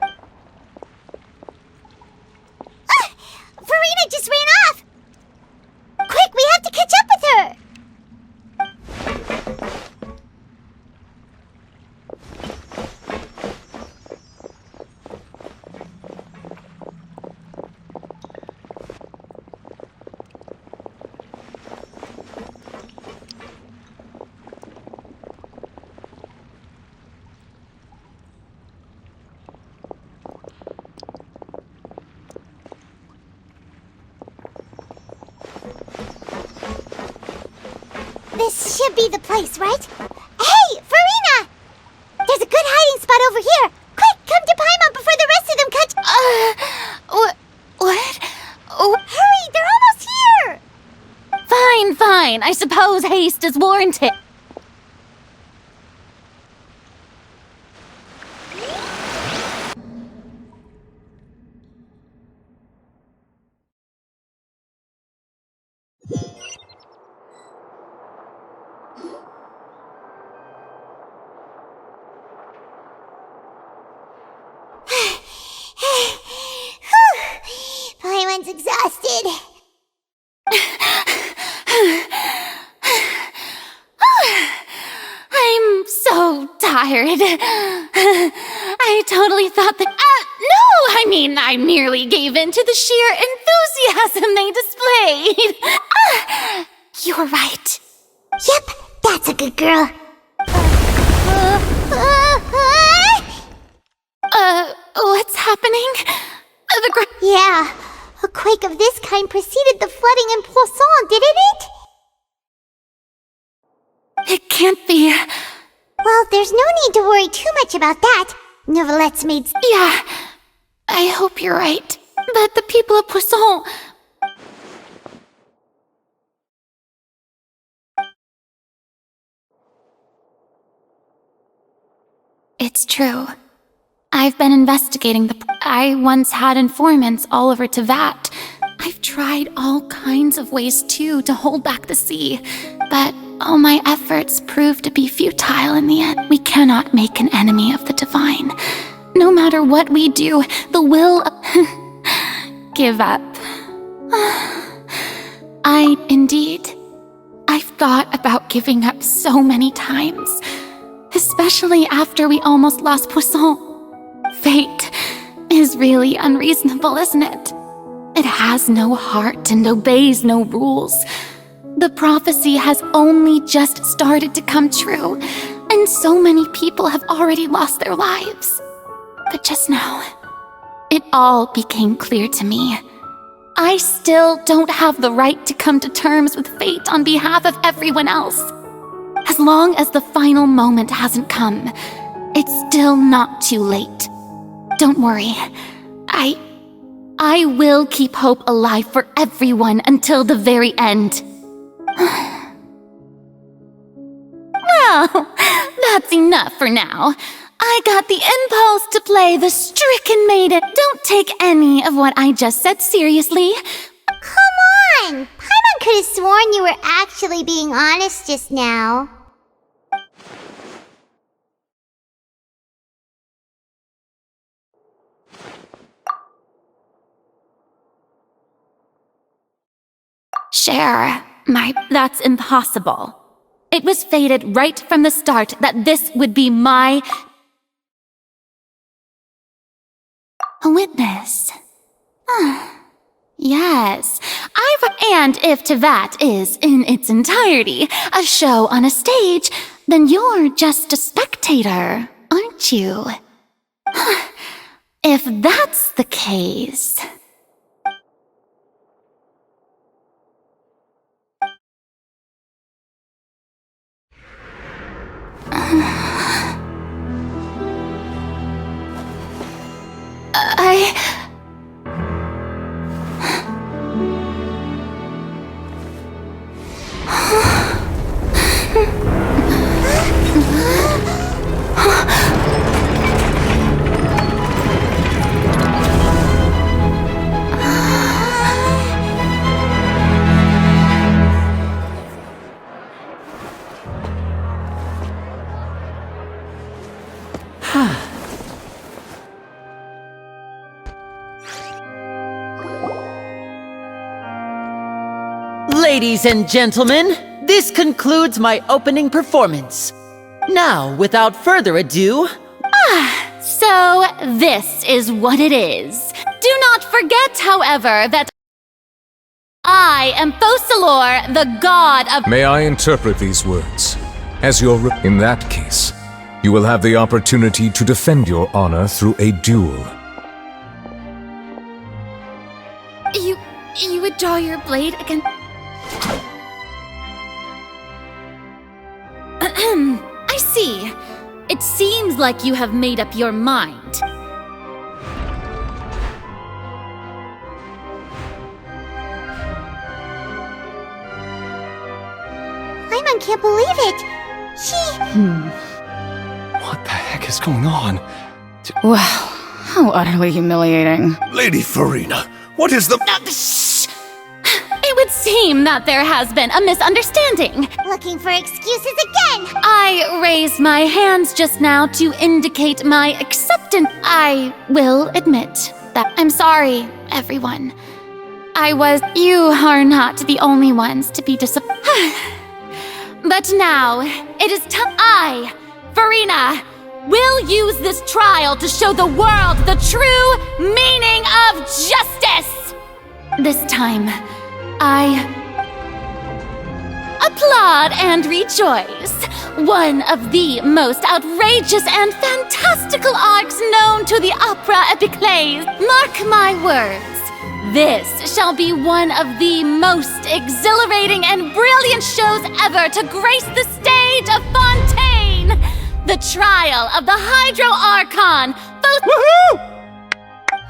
Farina just ran off! Quick, we have to catch up with her! This should be the place, right? Hey, Farina! There's a good hiding spot over here. Quick, come to Paimon before the rest of them catch... What? Hurry, they're almost here! Fine. I suppose haste is warranted. Paimon's exhausted. I'm so tired. I totally thought that... no! I merely gave in to the sheer enthusiasm they displayed. You're right. Yep, that's a good girl. What's happening? Yeah, a quake of this kind preceded the flooding in Poisson, didn't it? It can't be. Well, there's no need to worry too much about that. Nevertheless made... Yeah, I hope you're right. But the people of Poisson... It's true. I've been investigating I once had informants all over Tevat. I've tried all kinds of ways, too, to hold back the sea. But all my efforts proved to be futile in the end. We cannot make an enemy of the divine. No matter what we do, the will give up. I've thought about giving up so many times. Especially after we almost lost Poisson. Fate is really unreasonable, isn't it? It has no heart and obeys no rules. The prophecy has only just started to come true, and so many people have already lost their lives. But just now, it all became clear to me. I still don't have the right to come to terms with fate on behalf of everyone else. As long as the final moment hasn't come, it's still not too late. Don't worry. I will keep hope alive for everyone until the very end. Well, that's enough for now. I got the impulse to play the stricken maiden. Don't take any of what I just said seriously. Come on! Paimon could have sworn you were actually being honest just now. That's impossible. It was fated right from the start that this would be my... A witness. Yes. And if Tevat is, in its entirety, a show on a stage, then you're just a spectator, aren't you? If that's the case... Ladies and gentlemen, this concludes my opening performance. Now, without further ado... So this is what it is. Do not forget, however, that I am Fosalor, the god of... May I interpret these words? As your... In that case, you will have the opportunity to defend your honor through a duel. You would draw your blade against... I see. It seems like you have made up your mind. Paimon can't believe it. What the heck is going on? Wow, how utterly humiliating. Lady Farina, what is the... It would seem that there has been a misunderstanding. Looking for excuses again. I raised my hands just now to indicate my acceptance. I will admit that I'm sorry, everyone. You are not the only ones to be disappointed. But now, it is I, Farina, will use this trial to show the world the true meaning of justice! This time, I applaud and rejoice. One of the most outrageous and fantastical arcs known to the opera epiclese. Mark my words. This shall be one of the most exhilarating and brilliant shows ever to grace the stage of Fontaine! The trial of the Hydro Archon! Woohoo!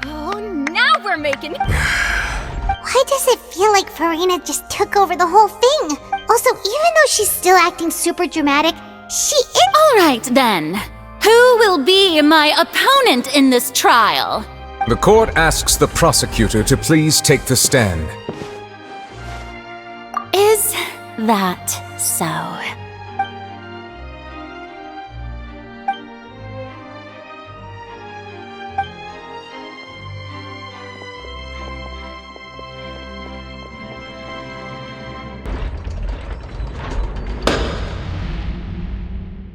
Oh, now we're making... Why does it feel like Farina just took over the whole thing? Also, even though she's still acting super dramatic, she is... Alright then. Who will be my opponent in this trial? The court asks the prosecutor to please take the stand. Is that so?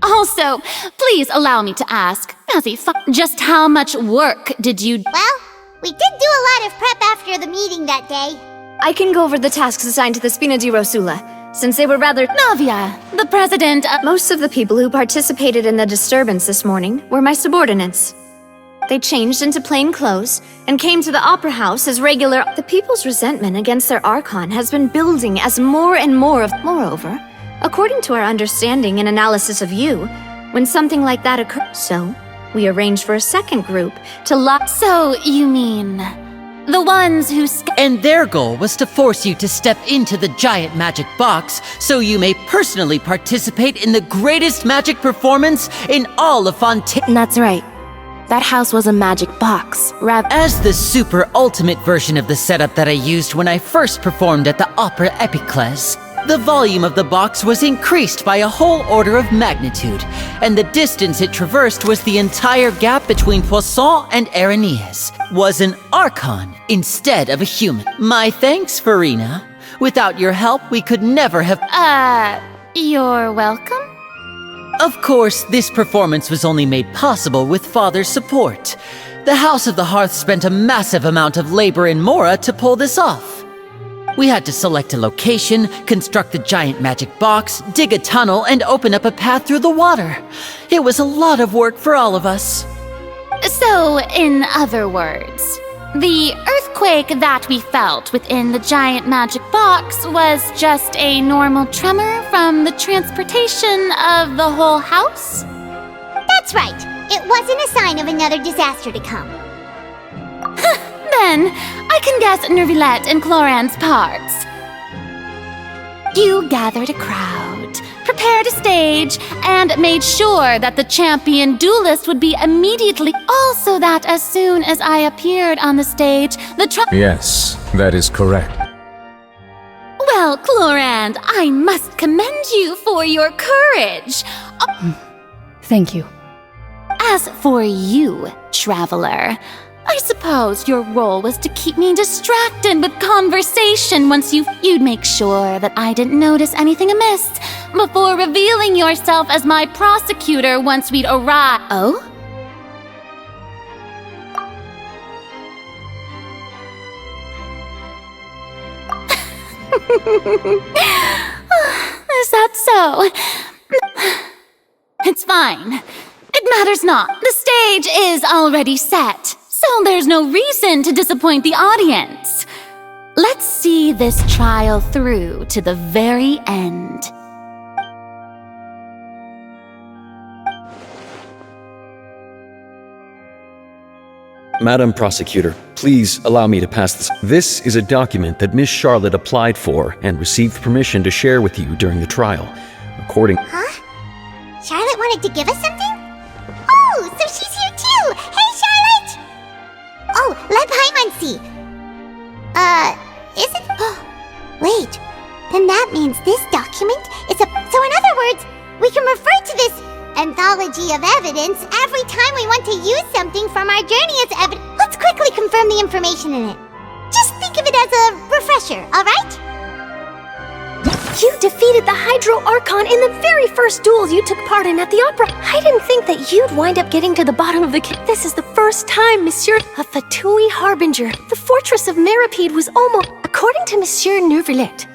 Also, please allow me to ask, just how much work did you... Well, we did do a lot of prep after the meeting that day. I can go over the tasks assigned to the Spina di Rosula, since they were rather... Navia, the president of... Most of the people who participated in the disturbance this morning were my subordinates. They changed into plain clothes and came to the opera house as regular... The people's resentment against their Archon has been building as more and more of... Moreover, according to our understanding and analysis of you, when something like that occurs... So, we arranged for a second group to lock... So, you mean... the ones who... And their goal was to force you to step into the giant magic box so you may personally participate in the greatest magic performance in all of Fontaine. That's right. That house was a magic box, As the super ultimate version of the setup that I used when I first performed at the Opera Epiclese, the volume of the box was increased by a whole order of magnitude, and the distance it traversed was the entire gap between Poisson and Areneas, was an Archon instead of a human. My thanks, Farina. Without your help, we could never have... You're welcome? Of course, this performance was only made possible with Father's support. The House of the Hearth spent a massive amount of labor in Mora to pull this off. We had to select a location, construct the giant magic box, dig a tunnel, and open up a path through the water. It was a lot of work for all of us. So, in other words, the earthquake that we felt within the giant magic box was just a normal tremor from the transportation of the whole house? That's right. It wasn't a sign of another disaster to come. Then, I can guess Nervilette and Cloran's parts. You gathered a crowd, prepared a stage, and made sure that the champion duelist would be immediately... Also that as soon as I appeared on the stage, Yes, that is correct. Well, Cloran, I must commend you for your courage. Thank you. As for you, traveler, I suppose your role was to keep me distracted with conversation once you'd make sure that I didn't notice anything amiss before revealing yourself as my prosecutor once we'd arrived. Oh? Is that so? It's fine. It matters not. The stage is already set. So there's no reason to disappoint the audience. Let's see this trial through to the very end. Madam Prosecutor, please allow me to pass this. This is a document that Miss Charlotte applied for and received permission to share with you during the trial. According— Huh? Charlotte wanted to give us something? Oh, so she's here too! Hey, Charlotte! Oh, let Paimon see. Is it? Wait, then that means this document is a— So in other words, we can refer to this anthology of evidence every time we want to use something from our journey as evidence. Let's quickly confirm the information in it. Just think of it as a refresher, alright? You defeated the Hydro Archon in the very first duels you took part in at the opera. I didn't think that you'd wind up getting to the bottom of the case. This is the first time, Monsieur, a Fatui Harbinger. The fortress of Meripede was almost— According to Monsieur Neuvillette,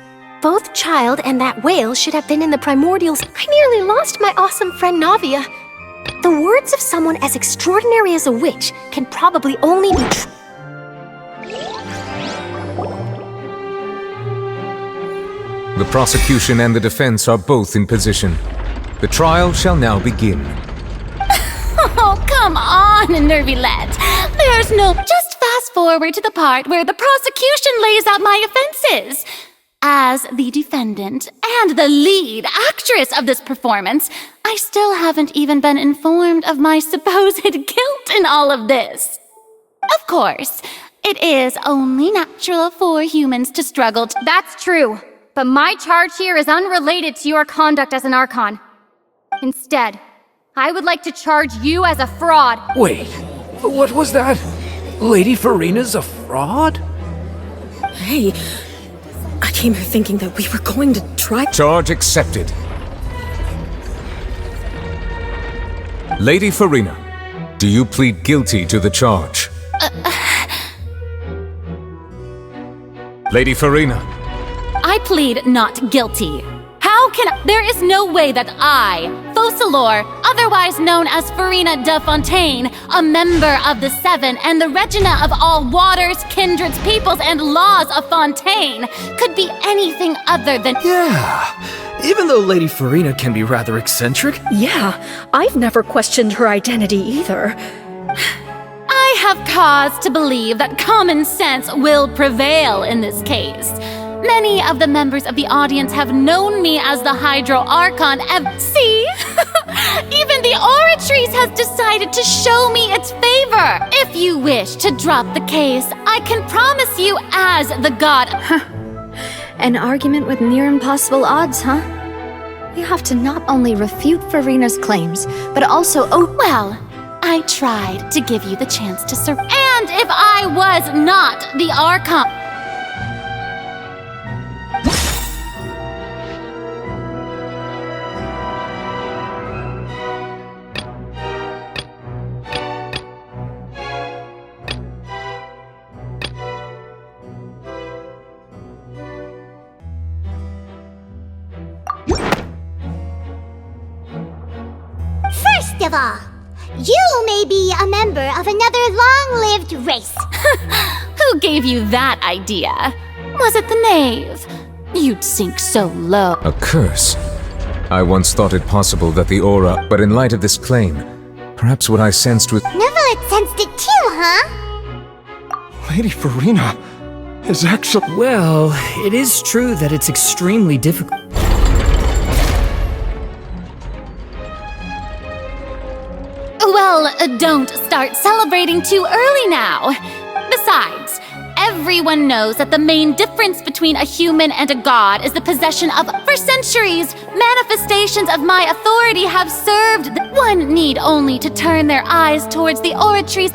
both Child and that whale should have been in the primordials. I nearly lost my awesome friend Navia. The words of someone as extraordinary as a witch can probably only be true. The prosecution and the defense are both in position. The trial shall now begin. Oh, come on, Neuvillette. There's no— Just fast forward to the part where the prosecution lays out my offenses. As the defendant and the lead actress of this performance, I still haven't even been informed of my supposed guilt in all of this. Of course, it is only natural for humans to struggle to— That's true, but my charge here is unrelated to your conduct as an Archon. Instead, I would like to charge you as a fraud. Wait, what was that? Lady Farina's a fraud? Hey, I came here thinking that we were going to try— Charge accepted. Lady Farina, do you plead guilty to the charge? Lady Farina. I plead not guilty. How can I— There is no way that I, Focalor, otherwise known as Farina de Fontaine, a member of the Seven and the Regina of all waters, kindreds, peoples, and laws of Fontaine, could be anything other than— Yeah, even though Lady Farina can be rather eccentric. Yeah, I've never questioned her identity either. I have cause to believe that common sense will prevail in this case. Many of the members of the audience have known me as the Hydro Archon See? Even the Oratrice has decided to show me its favor. If you wish to drop the case, I can promise you as the god— An argument with near impossible odds, huh? You have to not only refute Farina's claims, but also— Oh, well, I tried to give you the chance to serve. And if I was not the Archon— First of all, you may be a member of another long-lived race. Who gave you that idea? Was it the knave? You'd sink so low. A curse? I once thought it possible that the aura— But in light of this claim, perhaps what I sensed was— Neuvillette sensed it too, huh? Lady Farina is actually— Well, it is true that it's extremely difficult. Well, don't start celebrating too early now. Besides, everyone knows that the main difference between a human and a god is the possession of— For centuries, manifestations of my authority have served— One need only to turn their eyes towards the Oratrice—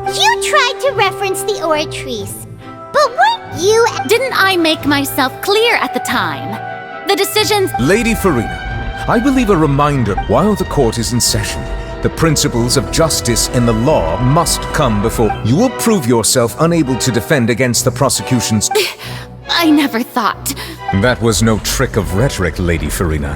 You tried to reference the Oratrice, but weren't you— Didn't I make myself clear at the time? The decisions— Lady Farina, I believe a reminder— While the court is in session, the principles of justice and the law must come before— You will prove yourself unable to defend against the prosecution's— I never thought— That was no trick of rhetoric, Lady Farina.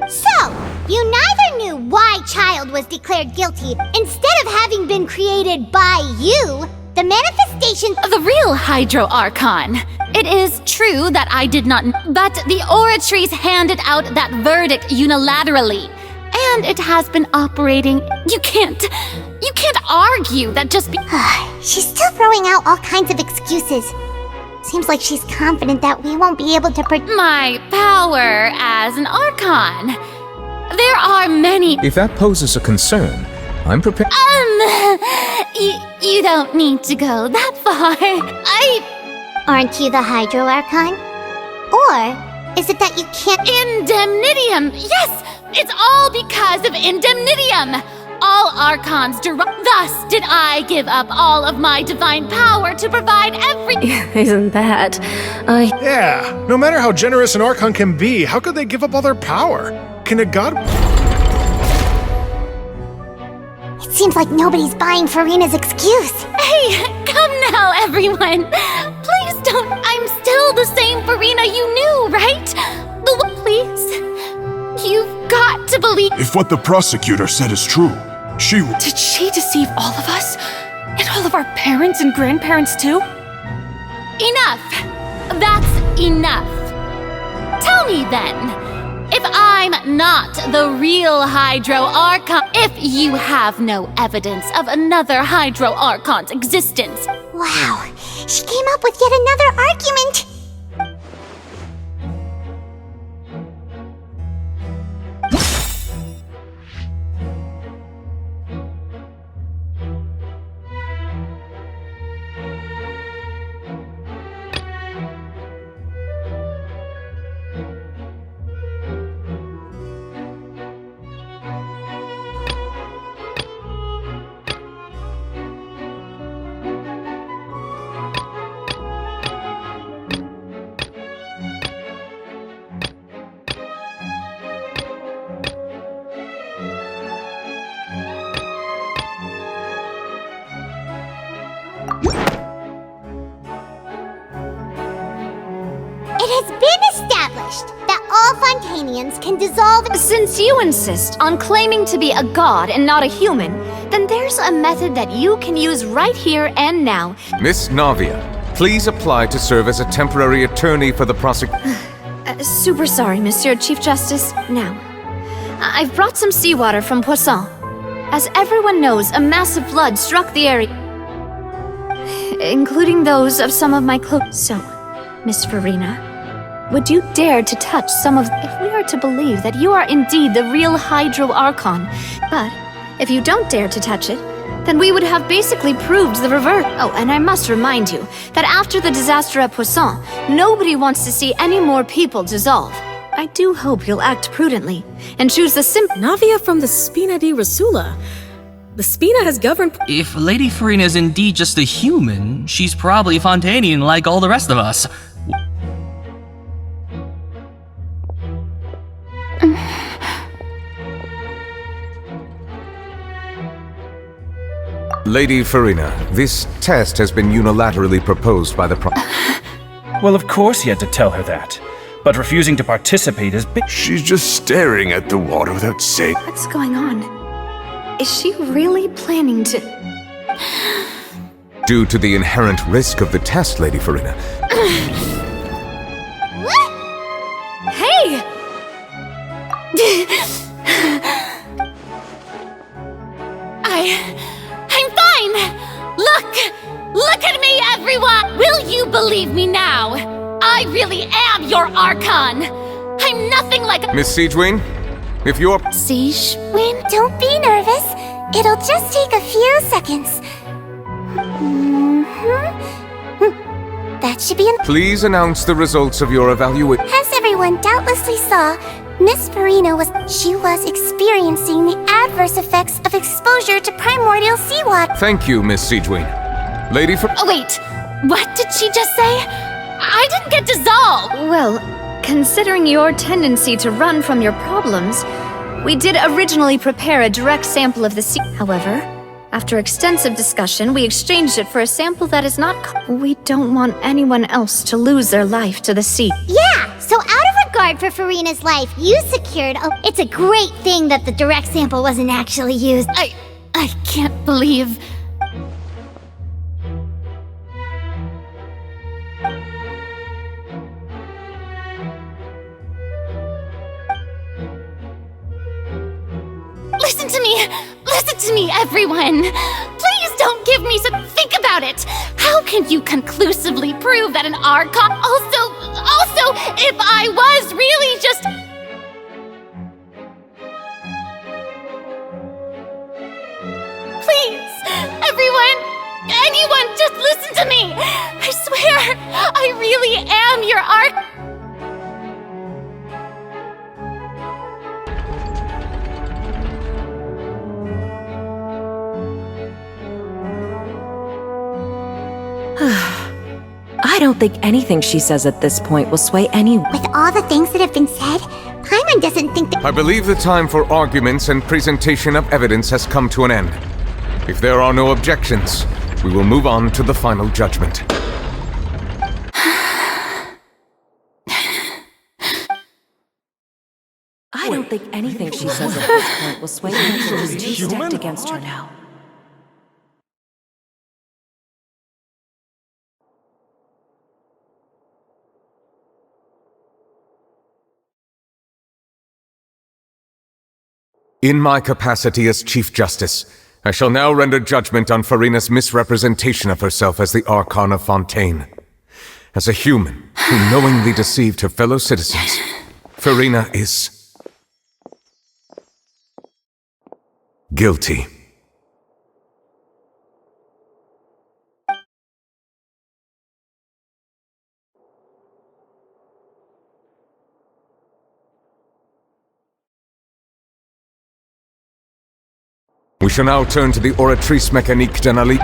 So, you neither knew why Child was declared guilty instead of having been created by you. The manifestation The real Hydro Archon. It is true that I did not, but the Oratries handed out that verdict unilaterally. And it has been operating. You can't argue that just be- She's still throwing out all kinds of excuses. Seems like she's confident that we won't be able to my power as an Archon. There are many- If that poses a concern, I'm prepared. You don't need to go that far. Aren't you the Hydro Archon? Or is it that you can't- Indemnitium! Yes! It's all because of Indemnitium! All Archons Thus did I give up all of my divine power to provide every- Isn't that... Yeah, no matter how generous an Archon can be, how could they give up all their power? Can a god... It seems like nobody's buying Farina's excuse. Hey, come now, everyone! Please don't- I'm still the same Farina you knew, right? Please. You've got to believe- If what the prosecutor said is true, she... Did she deceive all of us? And all of our parents and grandparents too? Enough! That's enough! Tell me then, if I'm not the real Hydro Archon, if you have no evidence of another Hydro Archon's existence. Wow, she came up with yet another argument. It has been established that all Fontanians can dissolve— Since you insist on claiming to be a god and not a human, then there's a method that you can use right here and now. Miss Navia, please apply to serve as a temporary attorney for the prosecution. Super sorry, Monsieur Chief Justice. Now, I've brought some seawater from Poisson. As everyone knows, a massive flood struck the area, including those of some of my clothes. So, Miss Farina, would you dare to touch some of— If we are to believe that you are indeed the real Hydro Archon, but if you don't dare to touch it, then we would have basically proved the reverse. Oh, and I must remind you that after the disaster at Poisson, nobody wants to see any more people dissolve. I do hope you'll act prudently and choose the Navia from the Spina di Rasula. The Spina has governed— If Lady Farina is indeed just a human, she's probably Fontanian like all the rest of us. Lady Farina, this test has been unilaterally proposed by the Well, of course he had to tell her that. But refusing to participate is big. She's just staring at the water without saying... What's going on? Is she really planning to— Due to the inherent risk of the test, Lady Farina. Hey! I'm fine! Look at me, everyone! Will you believe me now? I really am your Archon! I'm nothing like— Miss Siegewin, if you're— Siegewin, don't be nervous. It'll just take a few seconds. That should be Please announce the results of your evaluation. As everyone doubtlessly saw, Miss Farina was experiencing the adverse effects of exposure to primordial seawater. Thank you, Miss Siegewin. Lady Farina. Oh, wait. What did she just say? I didn't get dissolved! Well, considering your tendency to run from your problems, we did originally prepare a direct sample of the sea. However, after extensive discussion, we exchanged it for a sample that is not— We don't want anyone else to lose their life to the sea. Yeah, so out of regard safeguard for Farina's life. You secured. Oh, it's a great thing that the direct sample wasn't actually used. I can't believe... Listen to me! Listen to me, everyone! Please don't give me some... Think about it! How can you conclusively prove that an Archon... Also, if I was really just... Please, everyone, anyone, just listen to me! I swear, I really am your I don't think anything she says at this point will sway anyone. With all the things that have been said, Paimon doesn't think that— I believe the time for arguments and presentation of evidence has come to an end. If there are no objections, we will move on to the final judgment. I don't think anything she says at this point will sway anyone. She's too stacked against her now. In my capacity as Chief Justice, I shall now render judgment on Farina's misrepresentation of herself as the Archon of Fontaine. As a human who knowingly deceived her fellow citizens, Farina is guilty. We shall now turn to the Oratrice Mécanique d'Analyse.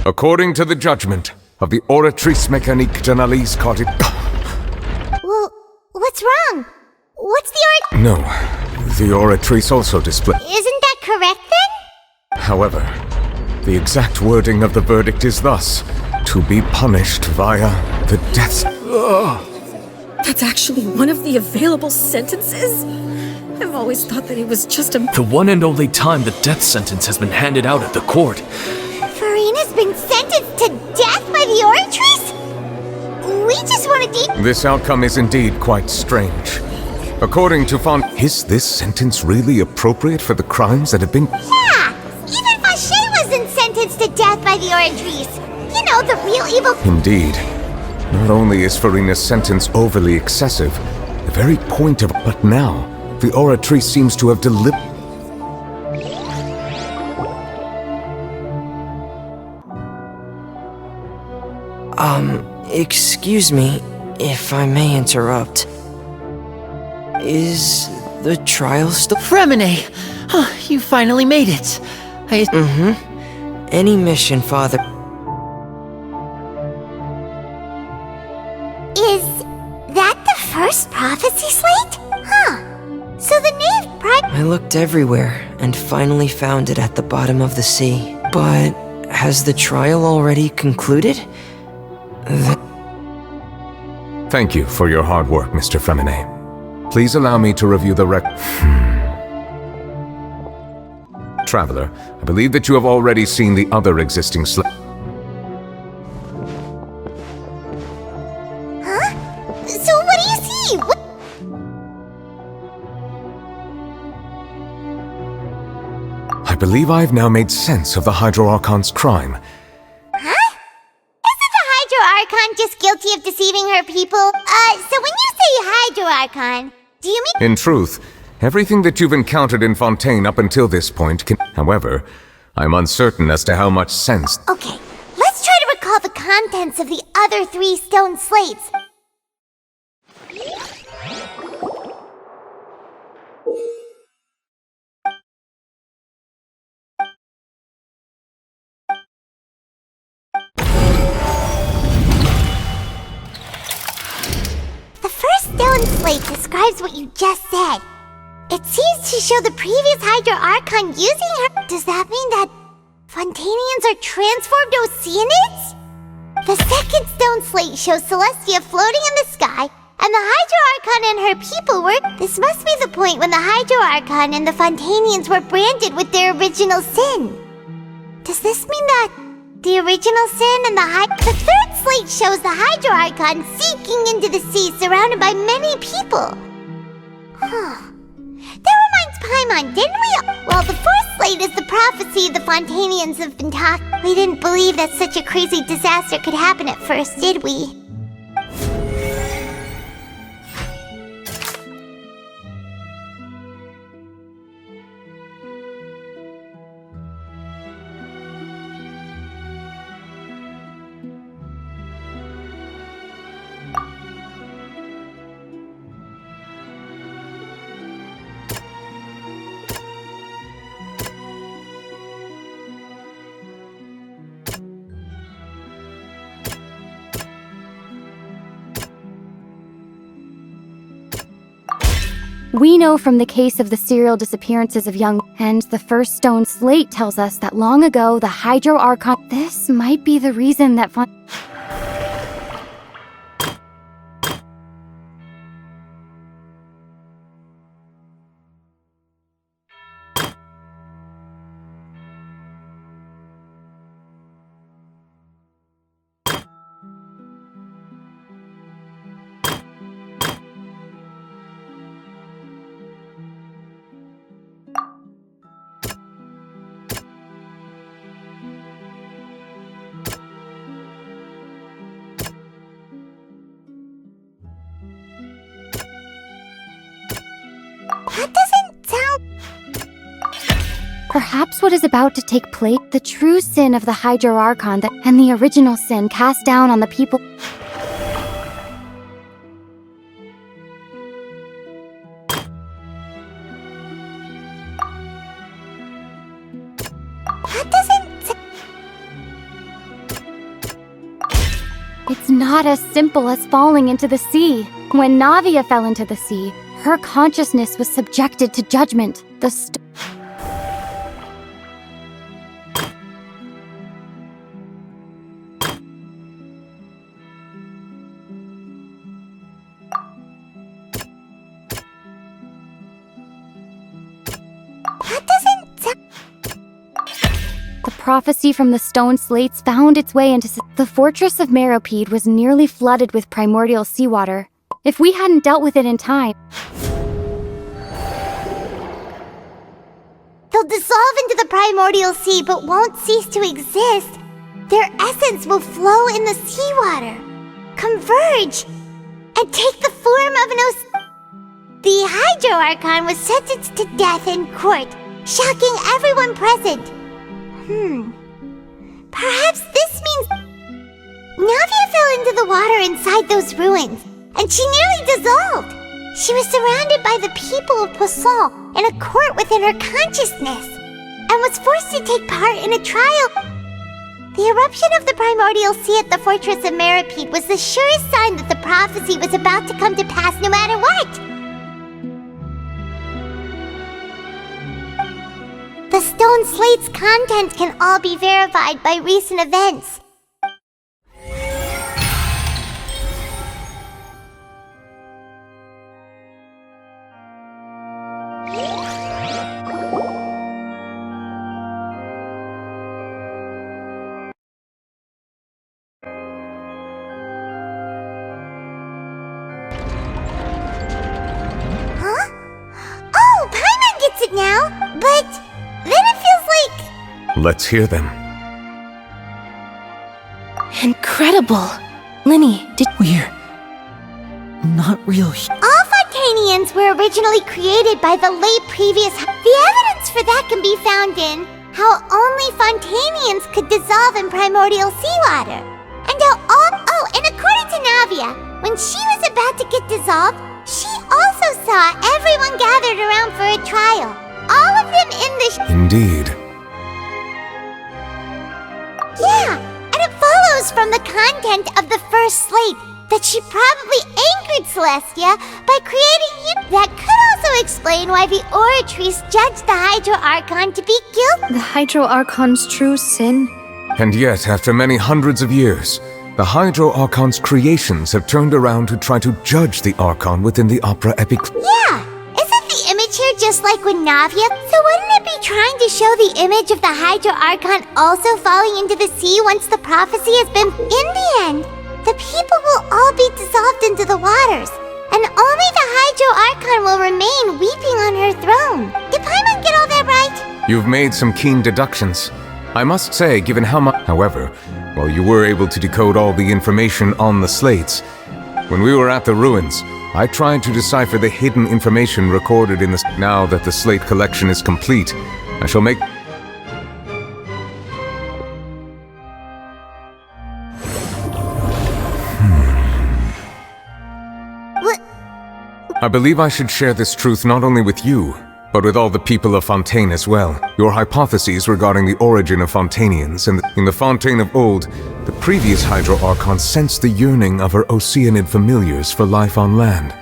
According to the judgment of the Oratrice Mécanique d'Analyse Cardi... Well, what's wrong? What's the No, the Oratrice also displays... Isn't that correct then? However, the exact wording of the verdict is thus: to be punished via the death... That's actually one of the available sentences? I've always thought that it was just a... The one and only time the death sentence has been handed out at the court. Farina's been sentenced to death by the Oratrice? We just wanted to... This outcome is indeed quite strange. According to is this sentence really appropriate for the crimes that have been... Yeah! Even Fache wasn't sentenced to death by the Oratrice. You know, the real evil... Indeed. Not only is Farina's sentence overly excessive, the very point of... But now, the Oratrice seems to have Excuse me, if I may interrupt. Is the trial still... Fremine! Oh, you finally made it. Any mission, Father. Is that the first prophecy slate? Huh. So the knave I looked everywhere and finally found it at the bottom of the sea. But has the trial already concluded? Thank you for your hard work, Mr. Fremine. Please allow me to review the Traveler, I believe that you have already seen the other existing Huh? So what do you see? I believe I've now made sense of the Hydro-Archon's crime. Huh? Isn't the Hydro-Archon just guilty of deceiving her people? So when you say Hydro-Archon, do you mean... In truth, everything that you've encountered in Fontaine up until this point can... However, I'm uncertain as to how much sense... Okay, let's try to recall the contents of the other 3 stone slates. The first stone stone slate describes what you just said. It seems to show the previous Hydro Archon using her. Does that mean that Fontanians are transformed Oceanids? The second stone slate shows Celestia floating in the sky, and the Hydro Archon and her people were. This must be the point when the Hydro Archon and the Fontanians were branded with their original sin. Does this mean that the original sin and the third slate shows the Hydro Archon sinking into the sea surrounded by many people? Huh. That reminds Paimon, didn't we? Well, the fourth slate is the prophecy the Fontanians have been talking. We didn't believe that such a crazy disaster could happen at first, did we? We know from the case of the serial disappearances of young, and the first stone slate tells us that long ago the Hydro Archon. This might be the reason that That doesn't sound... perhaps what is about to take place, the true sin of the Hydro Archon and the original sin cast down on the people. That doesn't... It's not as simple as falling into the sea. When Navia fell into the sea, her consciousness was subjected to judgment. The prophecy from the stone slates found its way into... The fortress of Meropide was nearly flooded with primordial seawater. If we hadn't dealt with it in time... They'll dissolve into the primordial sea but won't cease to exist. Their essence will flow in the seawater, converge, and take the form of an The Hydro Archon was sentenced to death in court, shocking everyone present. Perhaps this means... Navia fell into the water inside those ruins, and she nearly dissolved. She was surrounded by the people of Poisson in a court within her consciousness, and was forced to take part in a trial. The eruption of the primordial sea at the fortress of Meropide was the surest sign that the prophecy was about to come to pass no matter what. The stone slate's contents can all be verified by recent events. Huh? Oh, Paimon gets it now, but then it feels like... Let's hear them. Incredible! Linny, we're not real. All Fontanians were originally created by the late previous... The evidence for that can be found in how only Fontanians could dissolve in primordial seawater. And how all... Oh, and according to Navia, when she was about to get dissolved, she also saw everyone gathered around for a trial. All of them in the... Indeed. Yeah, and it follows from the content of the first slate that she probably angered Celestia by creating you. That could also explain why the Oratrice judged the Hydro Archon to be guilty. The Hydro Archon's true sin? And yet, after many hundreds of years, the Hydro Archon's creations have turned around to try to judge the Archon within the Opera Epic. Yeah! Isn't the image here just like with Navia? So wouldn't it be trying to show the image of the Hydro Archon also falling into the sea once the prophecy has been... In the end, the people will all be dissolved into the waters, and only the Hydro Archon will remain weeping on her throne. Did Paimon get all that right? You've made some keen deductions. I must say, given how much... However, while you were able to decode all the information on the slates, when we were at the ruins, I tried to decipher the hidden information recorded in the... Now that the slate collection is complete, I shall make... I believe I should share this truth not only with you, but with all the people of Fontaine as well. Your hypotheses regarding the origin of Fontanians, and in the Fontaine of old, the previous Hydro Archon sensed the yearning of her Oceanid familiars for life on land.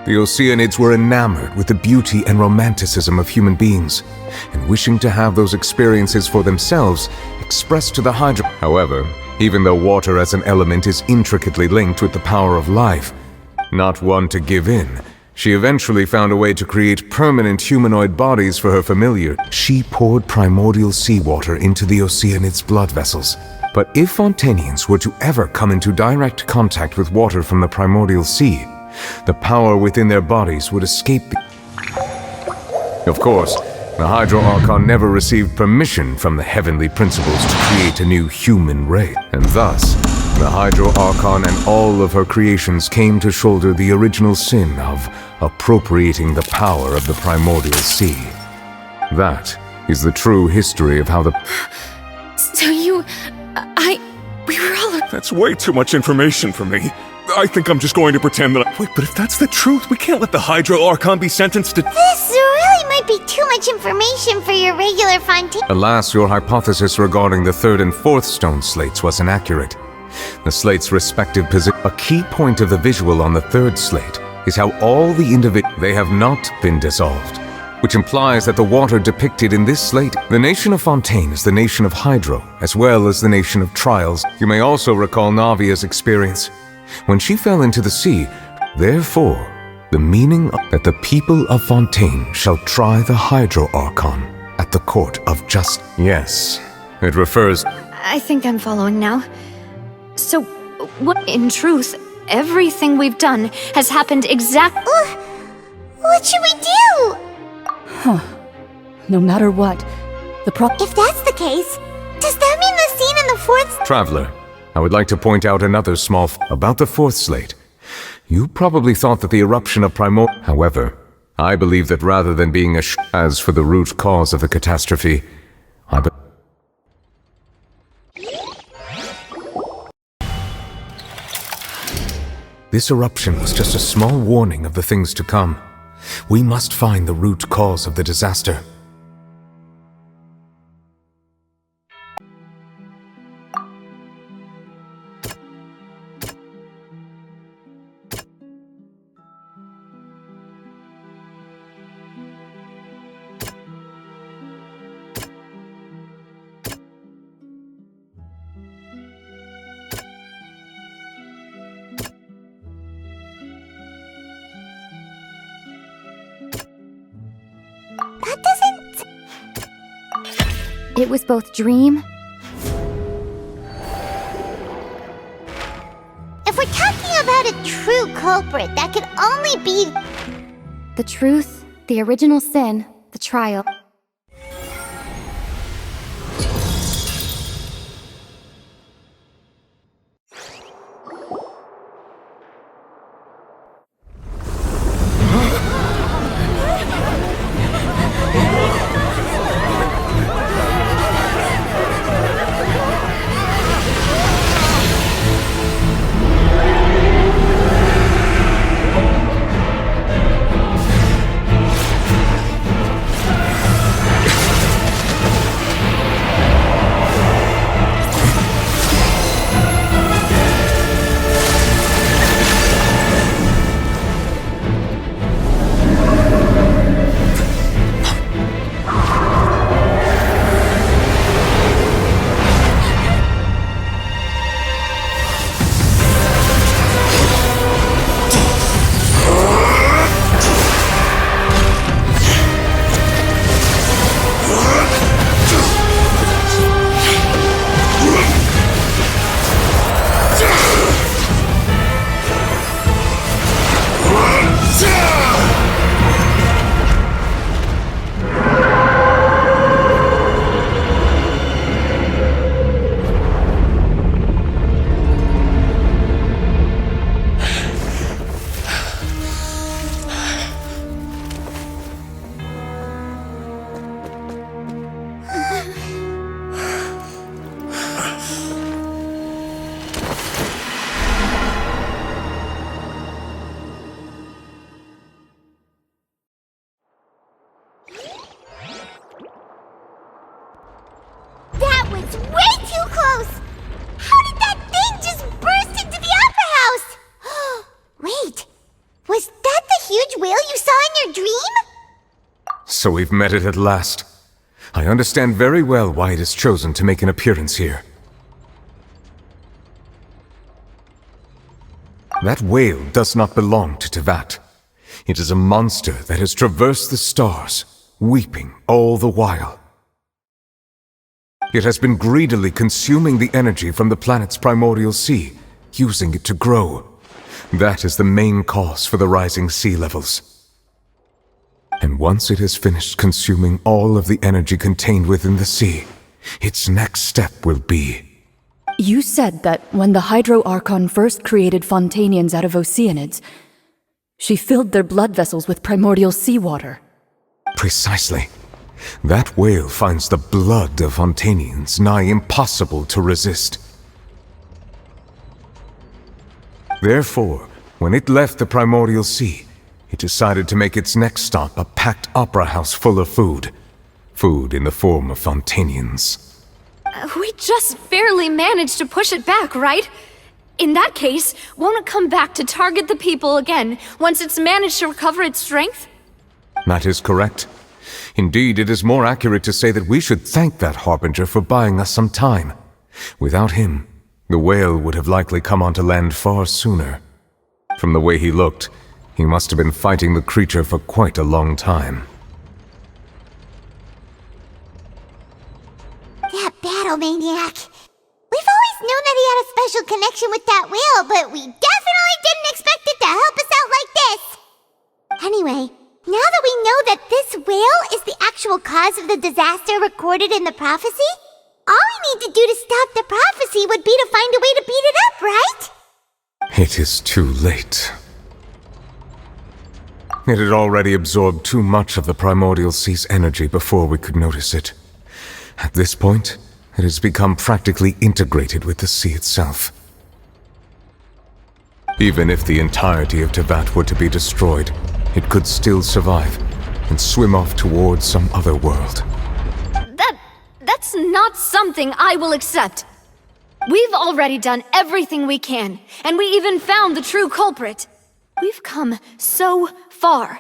The Oceanids were enamored with the beauty and romanticism of human beings, and wishing to have those experiences for themselves, expressed to the Hydro. However, even though water as an element is intricately linked with the power of life, not one to give in, she eventually found a way to create permanent humanoid bodies for her familiar. She poured primordial seawater into the Oceanids' blood vessels. But if Fontanians were to ever come into direct contact with water from the primordial sea, the power within their bodies would escape the... Of course, the Hydro Archon never received permission from the heavenly principles to create a new human race, and thus, the Hydro Archon and all of her creations came to shoulder the original sin of appropriating the power of the primordial sea. That is the true history of how the... So we were all... That's way too much information for me. I think I'm just going to pretend that Wait, but if that's the truth, we can't let the Hydro Archon be sentenced to... This really might be too much information for your regular Fontaine. Alas, your hypothesis regarding the third and fourth stone slates was inaccurate. The slates' respective position... A key point of the visual on the third slate is how all the individuals... They have not been dissolved, which implies that the water depicted in this slate... The nation of Fontaine is the nation of Hydro, as well as the nation of Trials. You may also recall Navia's experience. When she fell into the sea, therefore, the meaning that the people of Fontaine shall try the Hydro Archon at the court of justice. Yes, it refers... I think I'm following now. So, what in truth, everything we've done has happened exactly... What should we do? Huh. No matter what, If that's the case, does that mean the scene in the fourth... Traveler, I would like to point out another small about the fourth slate. You probably thought that the eruption of However, I believe that rather than being as for the root cause of the catastrophe, This eruption was just a small warning of the things to come. We must find the root cause of the disaster. It was both dream... If we're talking about a true culprit, that could only be... The truth, the original sin, the trial. That was way too close! How did that thing just burst into the Opera House? Wait, was that the huge whale you saw in your dream? So we've met it at last. I understand very well why it has chosen to make an appearance here. That whale does not belong to Tevat. It is a monster that has traversed the stars, weeping all the while. It has been greedily consuming the energy from the planet's primordial sea, using it to grow. That is the main cause for the rising sea levels. And once it has finished consuming all of the energy contained within the sea, its next step will be... You said that when the Hydro Archon first created Fontanians out of Oceanids, she filled their blood vessels with primordial seawater. Precisely. That whale finds the blood of Fontanians nigh impossible to resist. Therefore, when it left the primordial sea, it decided to make its next stop a packed opera house full of food. Food in the form of Fontanians. We just barely managed to push it back, right? In that case, won't it come back to target the people again once it's managed to recover its strength? That is correct. Indeed, it is more accurate to say that we should thank that Harbinger for buying us some time. Without him, the whale would have likely come onto land far sooner. From the way he looked, he must have been fighting the creature for quite a long time. That battle maniac. We've always known that he had a special connection with that whale, but we definitely didn't expect it to help us out like this. Anyway, now that we know that this whale is the actual cause of the disaster recorded in the prophecy, all we need to do to stop the prophecy would be to find a way to beat it up, right? It is too late. It had already absorbed too much of the primordial sea's energy before we could notice it. At this point, it has become practically integrated with the sea itself. Even if the entirety of Tevat were to be destroyed, it could still survive and swim off towards some other world. That's not something I will accept. We've already done everything we can, and we even found the true culprit. We've come so far.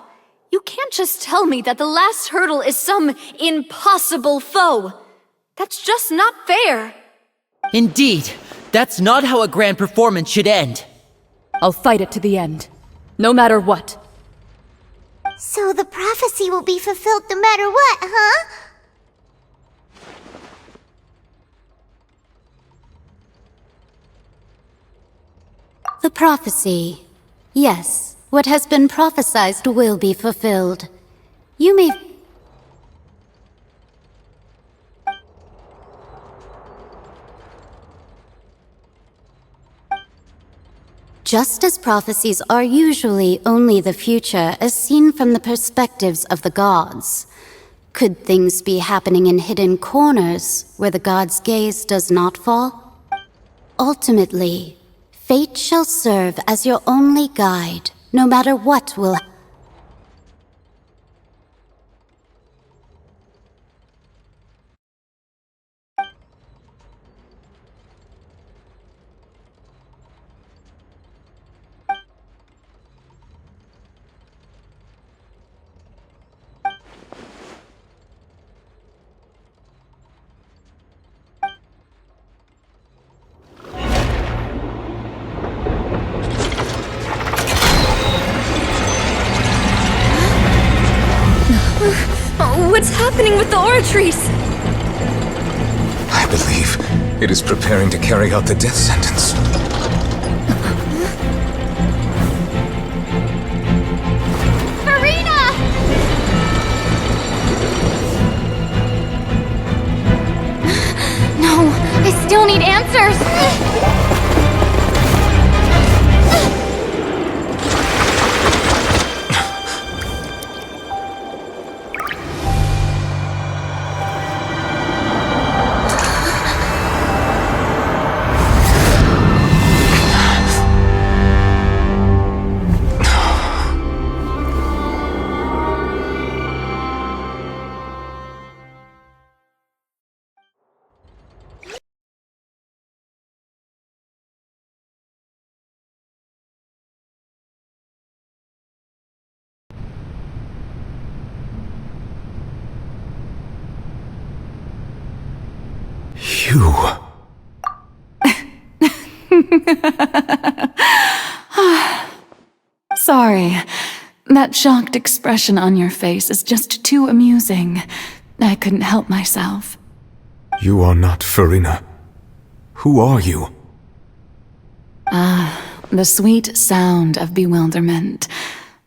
You can't just tell me that the last hurdle is some impossible foe. That's just not fair. Indeed, that's not how a grand performance should end. I'll fight it to the end, no matter what. So the prophecy will be fulfilled no matter what, huh? The prophecy. Yes, what has been prophesied will be fulfilled. You may... Just as prophecies are usually only the future as seen from the perspectives of the gods, could things be happening in hidden corners where the gods' gaze does not fall? Ultimately, fate shall serve as your only guide, no matter what will happen. What's happening with the oratories? I believe it is preparing to carry out the death sentence. Farina! No, I still need answers. You... Sorry. That shocked expression on your face is just too amusing. I couldn't help myself. You are not Farina. Who are you? The sweet sound of bewilderment.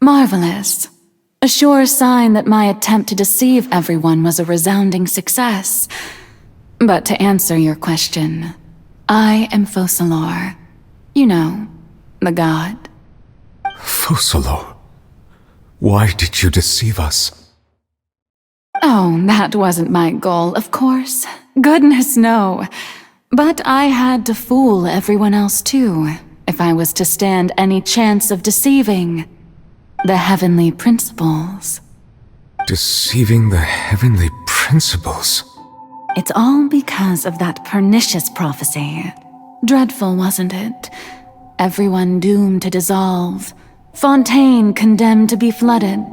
Marvelous. A sure sign that my attempt to deceive everyone was a resounding success. But to answer your question, I am Focalor. You know, the god. Focalor? Why did you deceive us? Oh, that wasn't my goal, of course. Goodness, no. But I had to fool everyone else too, if I was to stand any chance of deceiving the heavenly principles. Deceiving the heavenly principles? It's all because of that pernicious prophecy. Dreadful, wasn't it? Everyone doomed to dissolve. Fontaine condemned to be flooded.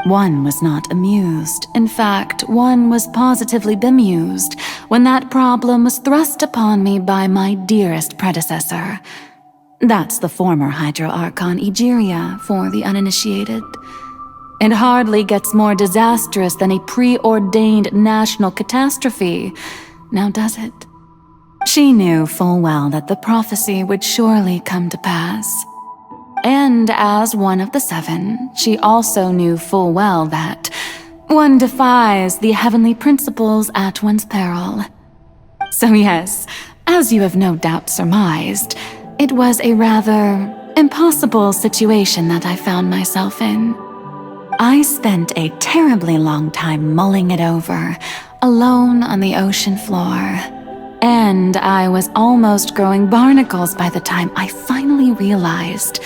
One was not amused. In fact, one was positively bemused when that problem was thrust upon me by my dearest predecessor. That's the former Hydro Archon Egeria, for the uninitiated. It hardly gets more disastrous than a preordained national catastrophe, now does it? She knew full well that the prophecy would surely come to pass. And as one of the seven, she also knew full well that one defies the heavenly principles at one's peril. So yes, as you have no doubt surmised, it was a rather impossible situation that I found myself in. I spent a terribly long time mulling it over, alone on the ocean floor. And I was almost growing barnacles by the time I finally realized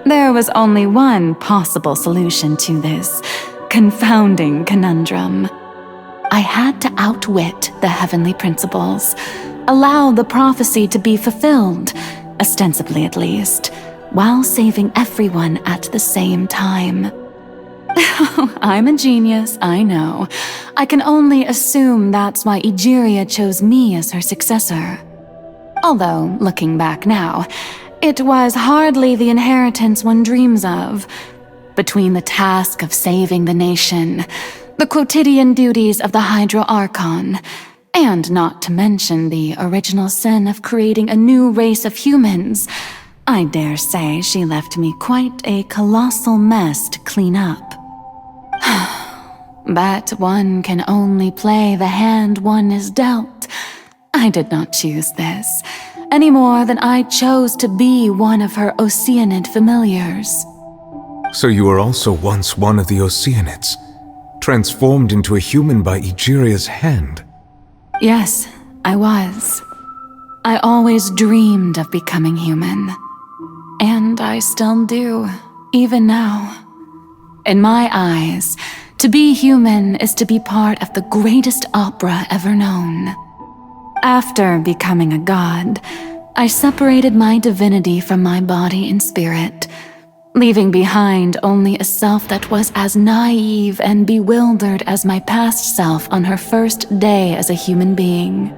there was only one possible solution to this confounding conundrum. I had to outwit the heavenly principles, allow the prophecy to be fulfilled, ostensibly at least, while saving everyone at the same time. I'm a genius, I know. I can only assume that's why Egeria chose me as her successor. Although, looking back now, it was hardly the inheritance one dreams of. Between the task of saving the nation, the quotidian duties of the Hydro Archon, and not to mention the original sin of creating a new race of humans, I dare say she left me quite a colossal mess to clean up. But one can only play the hand one is dealt. I did not choose this, any more than I chose to be one of her Oceanid familiars. So you were also once one of the Oceanids, transformed into a human by Egeria's hand? Yes, I was. I always dreamed of becoming human. And I still do, even now. In my eyes, to be human is to be part of the greatest opera ever known. After becoming a god, I separated my divinity from my body and spirit, leaving behind only a self that was as naive and bewildered as my past self on her first day as a human being.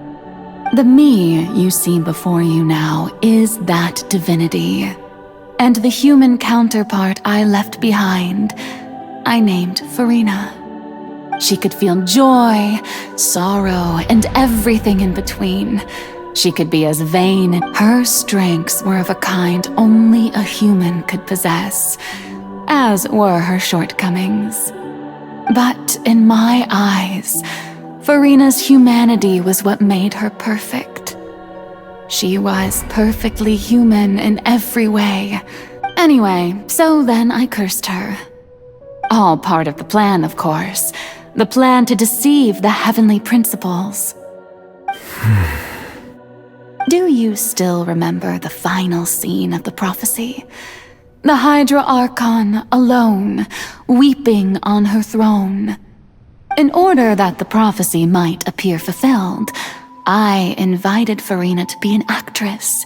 The me you see before you now is that divinity, and the human counterpart I left behind, I named Farina. She could feel joy, sorrow, and everything in between. She could be as vain, and her strengths were of a kind only a human could possess, as were her shortcomings. But in my eyes, Farina's humanity was what made her perfect. She was perfectly human in every way. Anyway, so then I cursed her. All part of the plan, of course. The plan to deceive the heavenly principles. Do you still remember the final scene of the prophecy? The Hydra Archon alone, weeping on her throne. In order that the prophecy might appear fulfilled, I invited Farina to be an actress,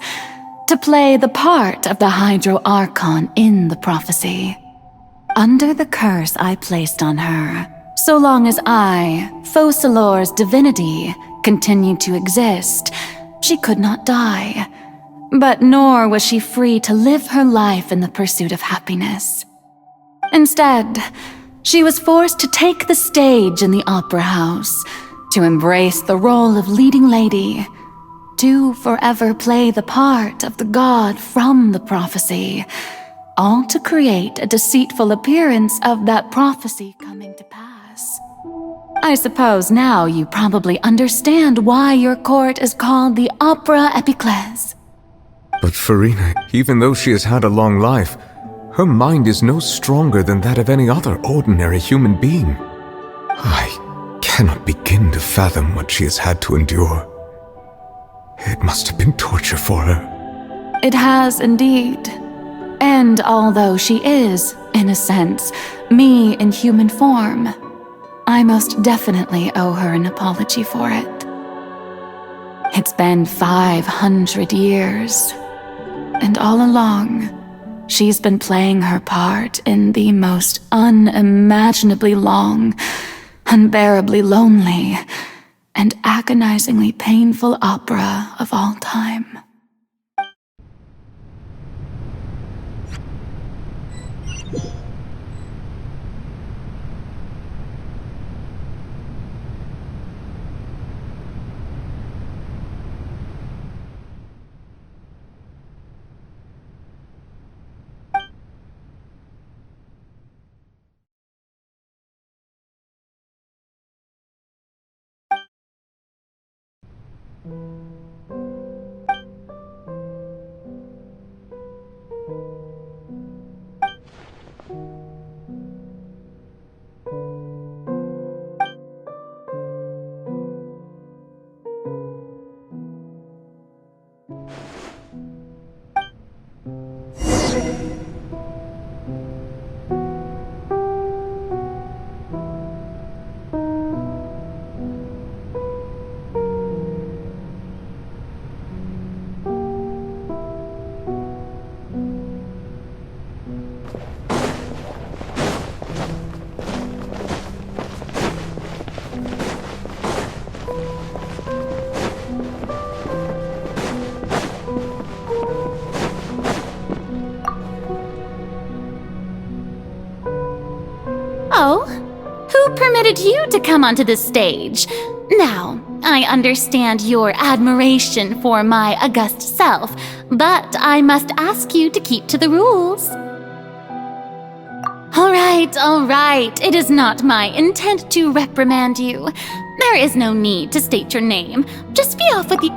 to play the part of the Hydro Archon in the prophecy. Under the curse I placed on her, so long as I, Focalor's divinity, continued to exist, she could not die. But nor was she free to live her life in the pursuit of happiness. Instead, she was forced to take the stage in the opera house, to embrace the role of leading lady, to forever play the part of the god from the prophecy, all to create a deceitful appearance of that prophecy coming to pass. I suppose now you probably understand why your court is called the Opera Epiclese. But Farina, even though she has had a long life, her mind is no stronger than that of any other ordinary human being. I cannot begin to fathom what she has had to endure. It must have been torture for her. It has indeed. And although she is, in a sense, me in human form, I most definitely owe her an apology for it. It's been 500 years, and all along, she's been playing her part in the most unimaginably long, unbearably lonely, and agonizingly painful opera of all time. Oh, who permitted you to come onto the stage? Now, I understand your admiration for my august self, but I must ask you to keep to the rules. All right. It is not my intent to reprimand you. There is no need to state your name. Just be off with you.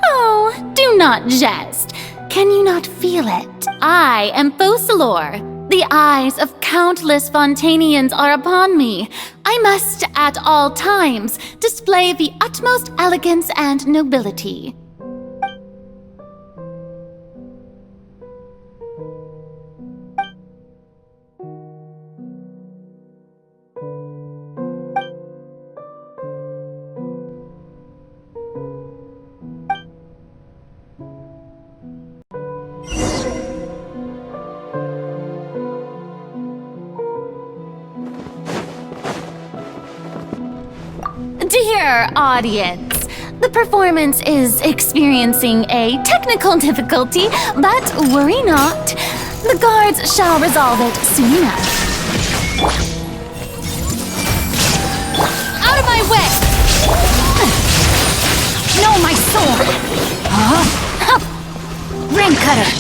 Oh, do not jest. Can you not feel it? I am Focalor. The eyes of countless Fontanians are upon me. I must, at all times, display the utmost elegance and nobility. Dear audience, the performance is experiencing a technical difficulty, but worry not. The guards shall resolve it soon enough. Out of my way! No, my sword! Ring cutter!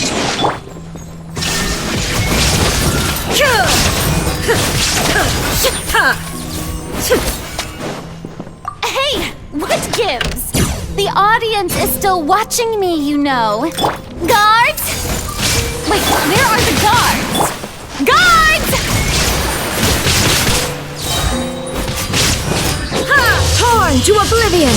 Hey, what gives? The audience is still watching me, you know. Guards? Wait, where are the guards? Guards! Ha! Torn to oblivion!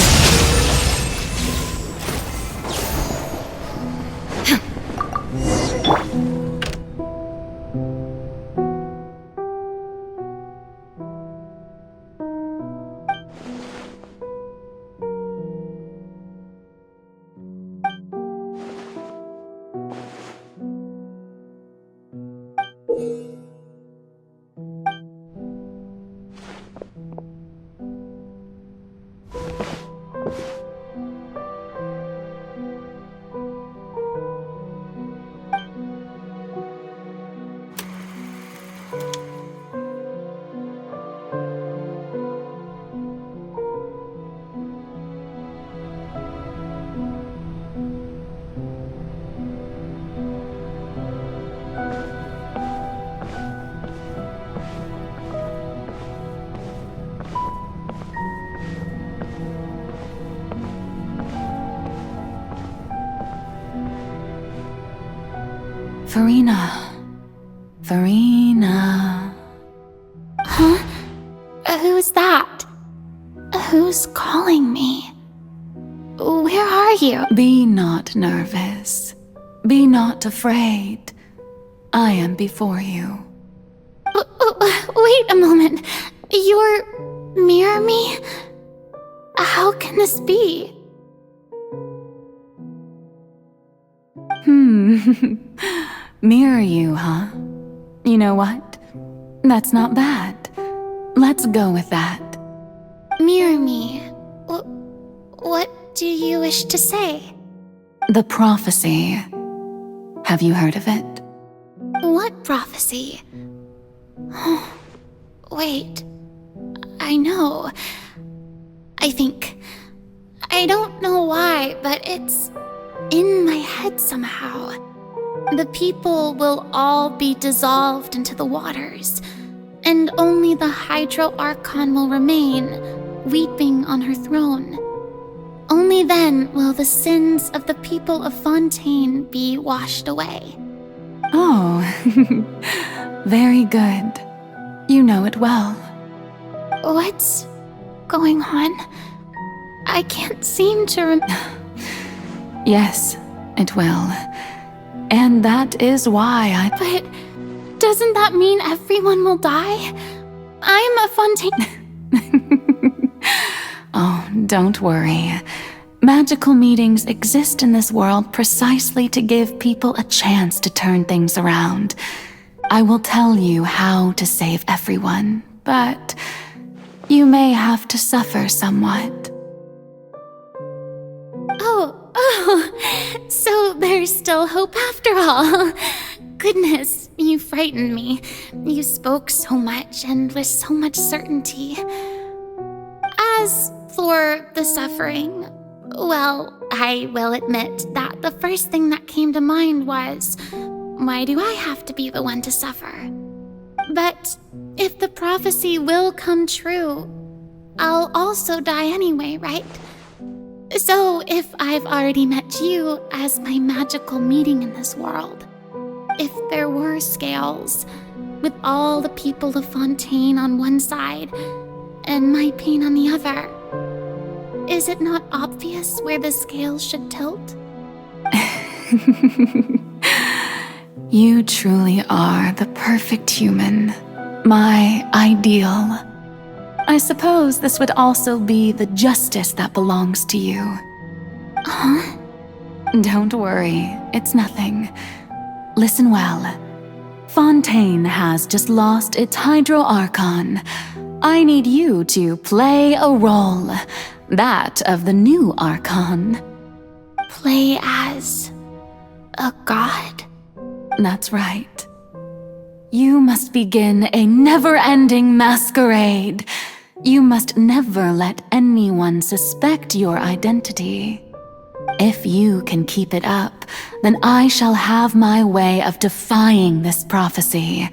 Farina. Huh? Who's that? Who's calling me? Where are you? Be not nervous. Be not afraid. I am before you. Wait a moment. You're near me? How can this be? Mirror you, huh? You know what? That's not bad. Let's go with that. Mirror me? What do you wish to say? The prophecy. Have you heard of it? What prophecy? Wait. I know. I think. I don't know why, but it's in my head somehow. The people will all be dissolved into the waters, and only the Hydro Archon will remain, weeping on her throne. Only then will the sins of the people of Fontaine be washed away. Oh, very good. You know it well. What's going on? I can't seem to Yes, it will. And that is why But doesn't that mean everyone will die? I'm a Fontaine. Oh, don't worry. Magical meetings exist in this world precisely to give people a chance to turn things around. I will tell you how to save everyone, but you may have to suffer somewhat. Oh, so there's still hope after all. Goodness, you frightened me. You spoke so much and with so much certainty. As for the suffering, well, I will admit that the first thing that came to mind was, why do I have to be the one to suffer? But if the prophecy will come true, I'll also die anyway, right? So if I've already met you as my magical meeting in this world, if there were scales, with all the people of Fontaine on one side and my pain on the other, is it not obvious where the scales should tilt? You truly are the perfect human, my ideal. I suppose this would also be the justice that belongs to you. Huh? Don't worry, it's nothing. Listen well. Fontaine has just lost its Hydro Archon. I need you to play a role, that of the new Archon. Play as a god? That's right. You must begin a never-ending masquerade. You must never let anyone suspect your identity. If you can keep it up, then I shall have my way of defying this prophecy.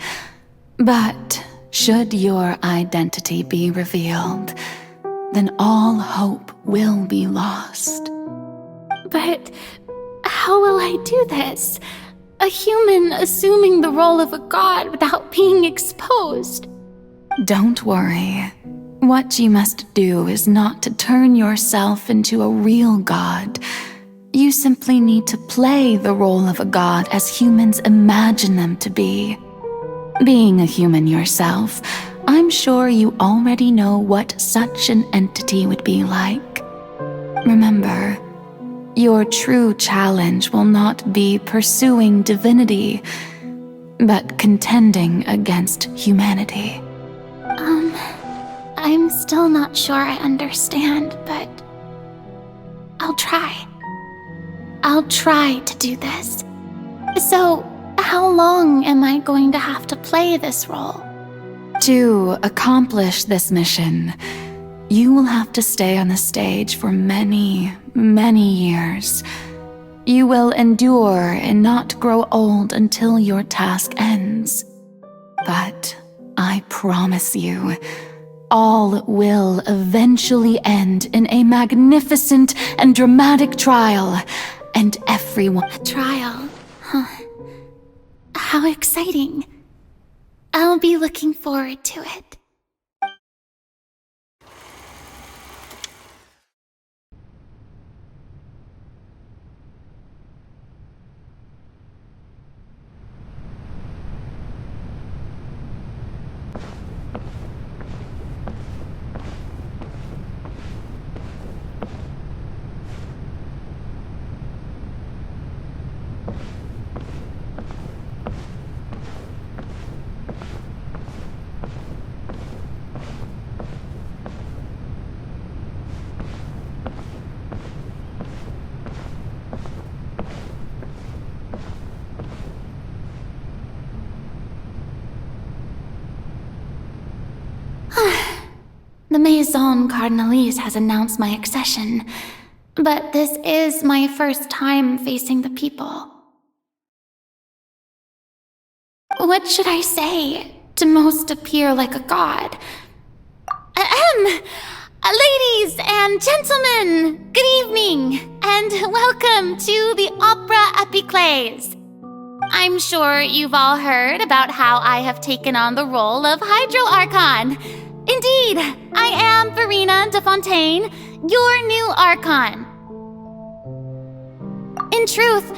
But should your identity be revealed, then all hope will be lost. But how will I do this? A human assuming the role of a god without being exposed. Don't worry. What you must do is not to turn yourself into a real god. You simply need to play the role of a god as humans imagine them to be. Being a human yourself, I'm sure you already know what such an entity would be like. Remember, your true challenge will not be pursuing divinity, but contending against humanity. I'm still not sure I understand, but I'll try. I'll try to do this. So, how long am I going to have to play this role? To accomplish this mission, you will have to stay on the stage for many, many years. You will endure and not grow old until your task ends. But I promise you, all will eventually end in a magnificent and dramatic trial, and everyone— A trial? Huh. How exciting. I'll be looking forward to it. The Maison Cardinalise has announced my accession, but this is my first time facing the people. What should I say to most appear like a god? Ladies and gentlemen, good evening, and welcome to the Opera Epiclese. I'm sure you've all heard about how I have taken on the role of Hydro Archon. Indeed, I am Verena de Fontaine, your new Archon. In truth,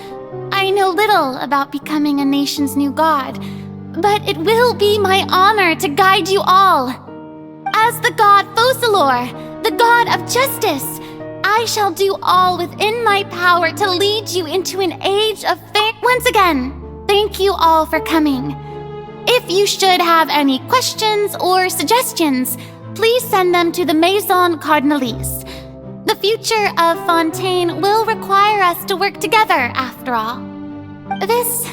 I know little about becoming a nation's new god, but it will be my honor to guide you all. As the god Focalor, the god of justice, I shall do all within my power to lead you into an age of faith. Once again, thank you all for coming. If you should have any questions or suggestions, please send them to the Maison Cardinalise. The future of Fontaine will require us to work together, after all. This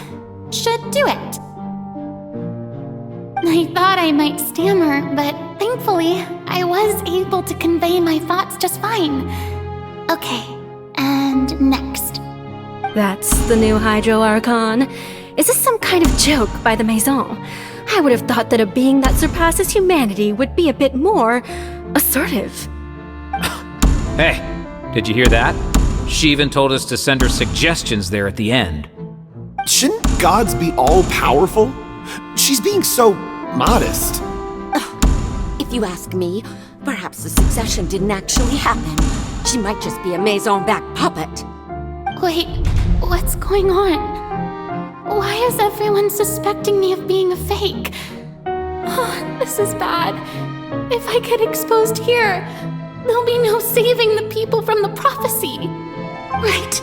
should do it. I thought I might stammer, but thankfully, I was able to convey my thoughts just fine. Okay, and next. That's the new Hydro Archon. Is this some kind of joke by the Maison? I would have thought that a being that surpasses humanity would be a bit more assertive. Hey, did you hear that? She even told us to send her suggestions there at the end. Shouldn't gods be all-powerful? She's being so modest. If you ask me, perhaps the succession didn't actually happen. She might just be a Maison-backed puppet. Wait, what's going on? Why is everyone suspecting me of being a fake? Oh, this is bad. If I get exposed here, there'll be no saving the people from the prophecy. Right.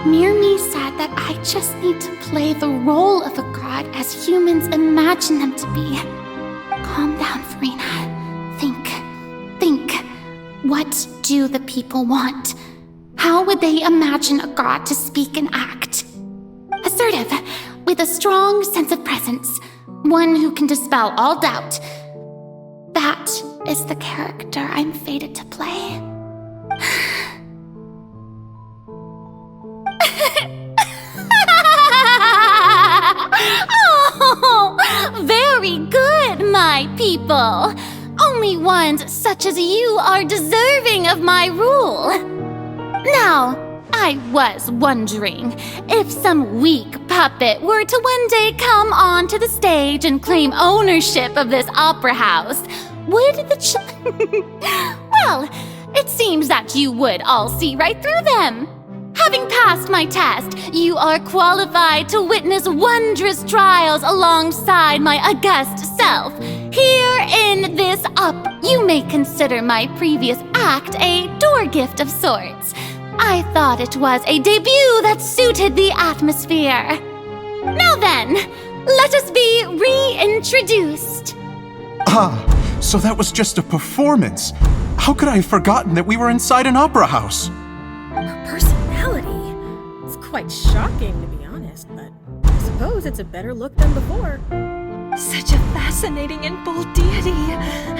Mirmi said that I just need to play the role of a god as humans imagine them to be. Calm down, Verena. Think. What do the people want? How would they imagine a god to speak and act? Assertive, with a strong sense of presence. One who can dispel all doubt. That is the character I'm fated to play. Oh, very good, my people. Only ones such as you are deserving of my rule. Now, I was wondering if some weak puppet were to one day come onto the stage and claim ownership of this opera house, would the Well, it seems that you would all see right through them. Having passed my test, you are qualified to witness wondrous trials alongside my august self. Here in this you may consider my previous act a door gift of sorts. I thought it was a debut that suited the atmosphere. Now then, let us be reintroduced. Ah, so that was just a performance. How could I have forgotten that we were inside an opera house? Her personality? It's quite shocking, to be honest, but I suppose it's a better look than before. Such a fascinating and bold deity.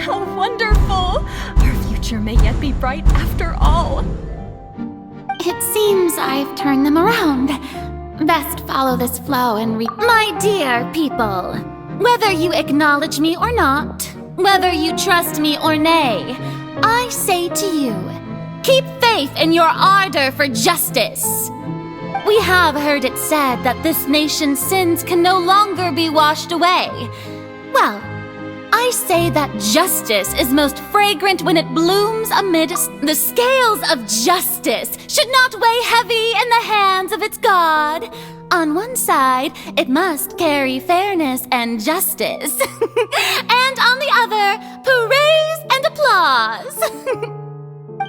How wonderful! Our future may yet be bright after all. It seems I've turned them around. Best follow this flow and My dear people, whether you acknowledge me or not, whether you trust me or nay, I say to you, keep faith in your ardor for justice. We have heard it said that this nation's sins can no longer be washed away. Well, I say that justice is most fragrant when it blooms amidst the scales of justice should not weigh heavy in the hands of its God. On one side, it must carry fairness and justice. And on the other, praise and applause.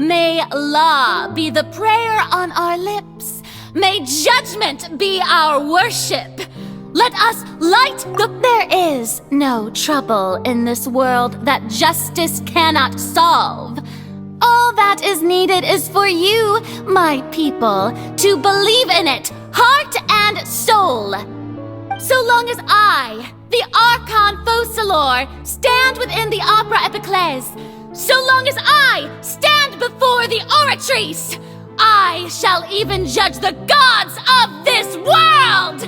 May law be the prayer on our lips. May judgment be our worship. Let us light the... There is no trouble in this world that justice cannot solve. All that is needed is for you, my people, to believe in it, heart and soul. So long as I, the Archon Focalor, stand within the Opera Epiclese, so long as I stand before the Oratrice, I shall even judge the gods of this world!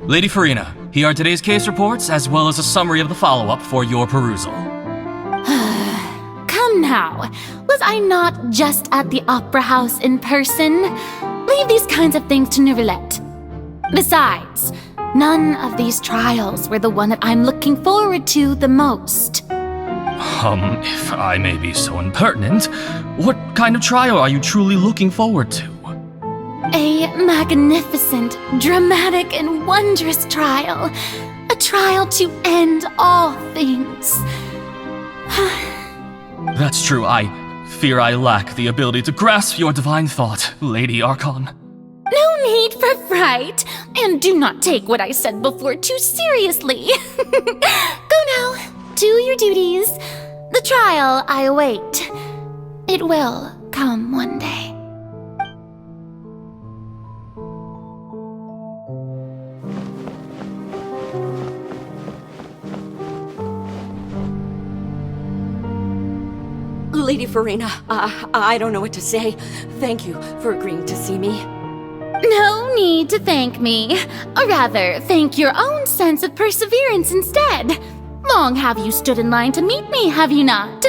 Lady Farina, here are today's case reports, as well as a summary of the follow-up for your perusal. Come now, was I not just at the Opera House in person? Leave these kinds of things to Neuvillette. Besides, none of these trials were the one that I'm looking forward to the most. If I may be so impertinent, what kind of trial are you truly looking forward to? A magnificent, dramatic, and wondrous trial. A trial to end all things. That's true. I fear I lack the ability to grasp your divine thought, Lady Archon. No need for fright, and do not take what I said before too seriously. Go now, do your duties. The trial I await. It will come one day. Lady Farina, I don't know what to say. Thank you for agreeing to see me. No need to thank me. Or rather, thank your own sense of perseverance instead. Long have you stood in line to meet me, have you not?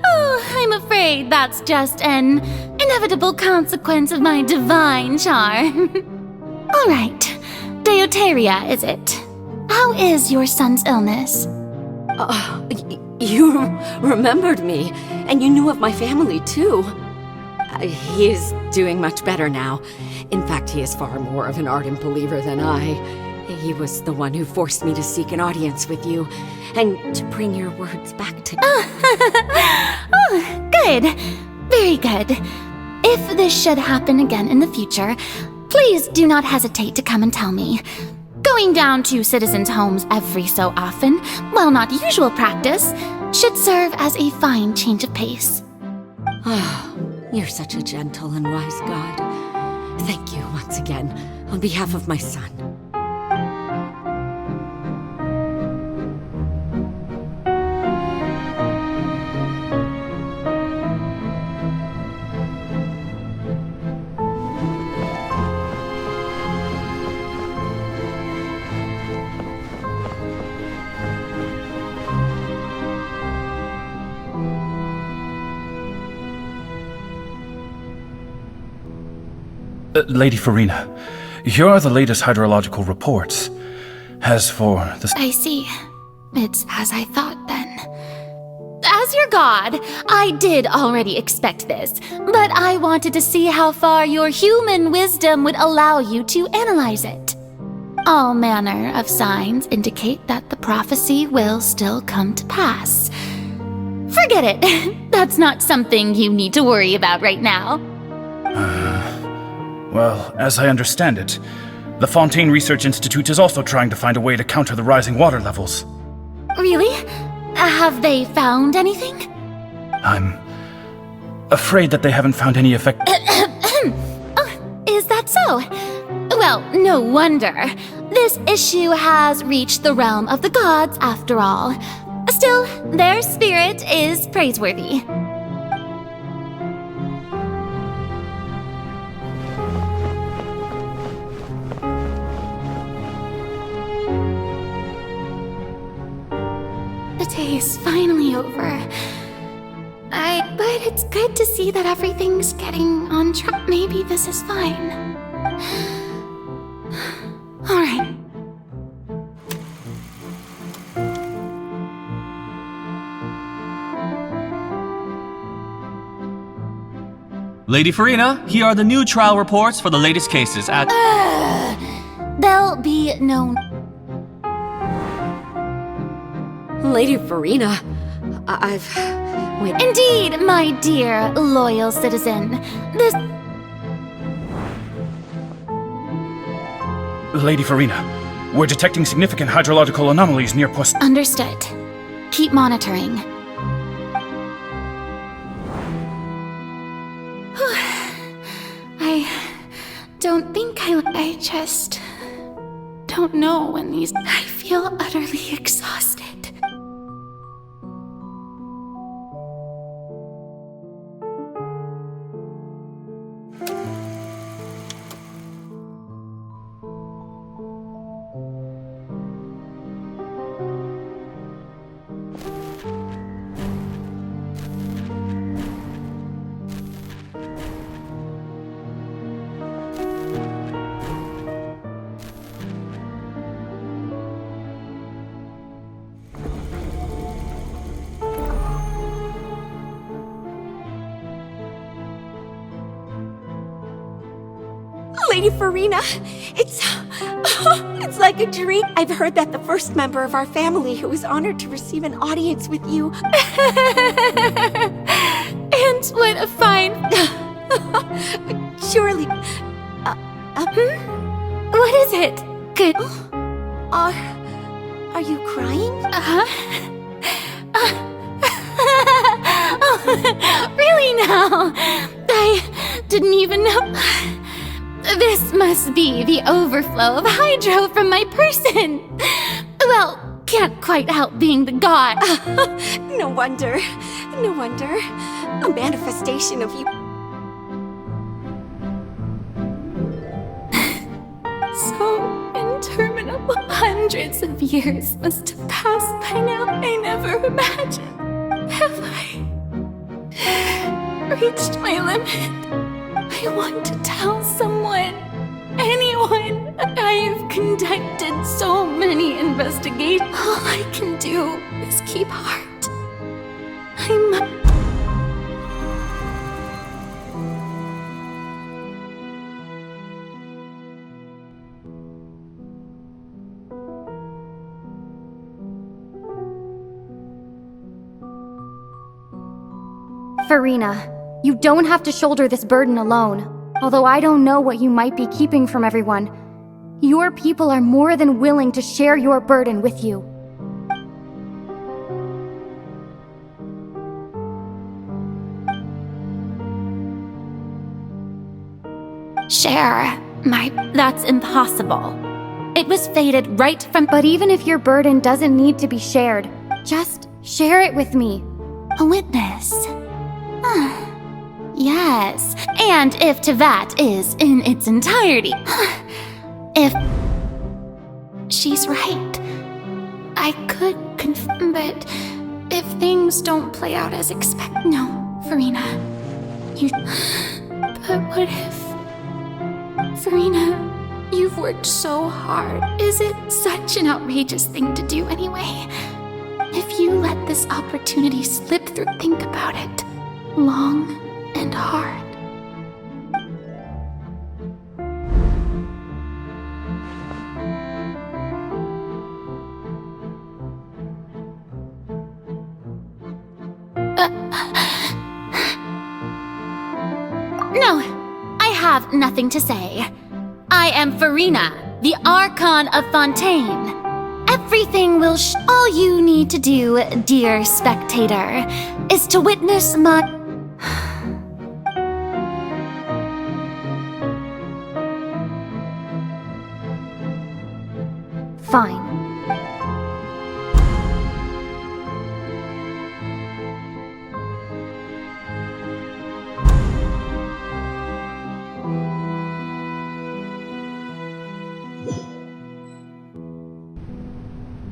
Oh, I'm afraid that's just an inevitable consequence of my divine charm. All right, Deoteria, is it? How is your son's illness? You remembered me, and you knew of my family, too. He is doing much better now. In fact, he is far more of an ardent believer than I. He was the one who forced me to seek an audience with you, and to bring your words back to me. Oh, good. Very good. If this should happen again in the future, please do not hesitate to come and tell me. Going down to citizens' homes every so often, while not usual practice, should serve as a fine change of pace. You're such a gentle and wise god. Thank you once again, on behalf of my son. Lady Farina, here are the latest hydrological reports. As for the... I see. It's as I thought, then. as your god, I did already expect this, but I wanted to see how far your human wisdom would allow you to analyze it. All manner of signs indicate that the prophecy will still come to pass. Forget it. That's not something you need to worry about right now. Well, as I understand it, the Fontaine Research Institute is also trying to find a way to counter the rising water levels. Really? Have they found anything? I'm afraid that they haven't found any effect. Oh, is that so? Well, no wonder. This issue has reached the realm of the gods, after all. Still, their spirit is praiseworthy. The day is finally over. But it's good to see that everything's getting on track. Maybe this is fine. All right. Lady Farina, here are the new trial reports for the latest cases at... There'll be no... Lady Farina, Wait. Indeed, my dear, loyal citizen. This... Lady Farina, we're detecting significant hydrological anomalies near Post... Understood. Keep monitoring. I don't think I just don't know when these... I feel utterly exhausted. Lady Farina, it's like a dream. I've heard that the first member of our family who was honored to receive an audience with you. And what a fine... Surely... What is it? Good... Are you crying? Oh, really now? I didn't even know... This must be the overflow of hydro from my person. Well, can't quite help being the god. No wonder. No wonder. A manifestation of you. So interminable. Hundreds of years must have passed by now. I never imagined. Have I reached my limit? I want to tell someone, anyone. I've conducted so many investigations. All I can do is keep heart. Farina, you don't have to shoulder this burden alone. Although I don't know what you might be keeping from everyone, your people are more than willing to share your burden with you. Share that's impossible. It was fated right from... But even if your burden doesn't need to be shared, just share it with me. A witness. Yes, and if to that is in its entirety. If she's right, I could confirm, but if things don't play out as expected... No, Farina, you... But what if... Farina, you've worked so hard. Is it such an outrageous thing to do anyway? If you let this opportunity slip through, think about it. Long and hard. No, I have nothing to say. I am Farina, the Archon of Fontaine. Everything will all you need to do, dear spectator, is to witness my... Fine.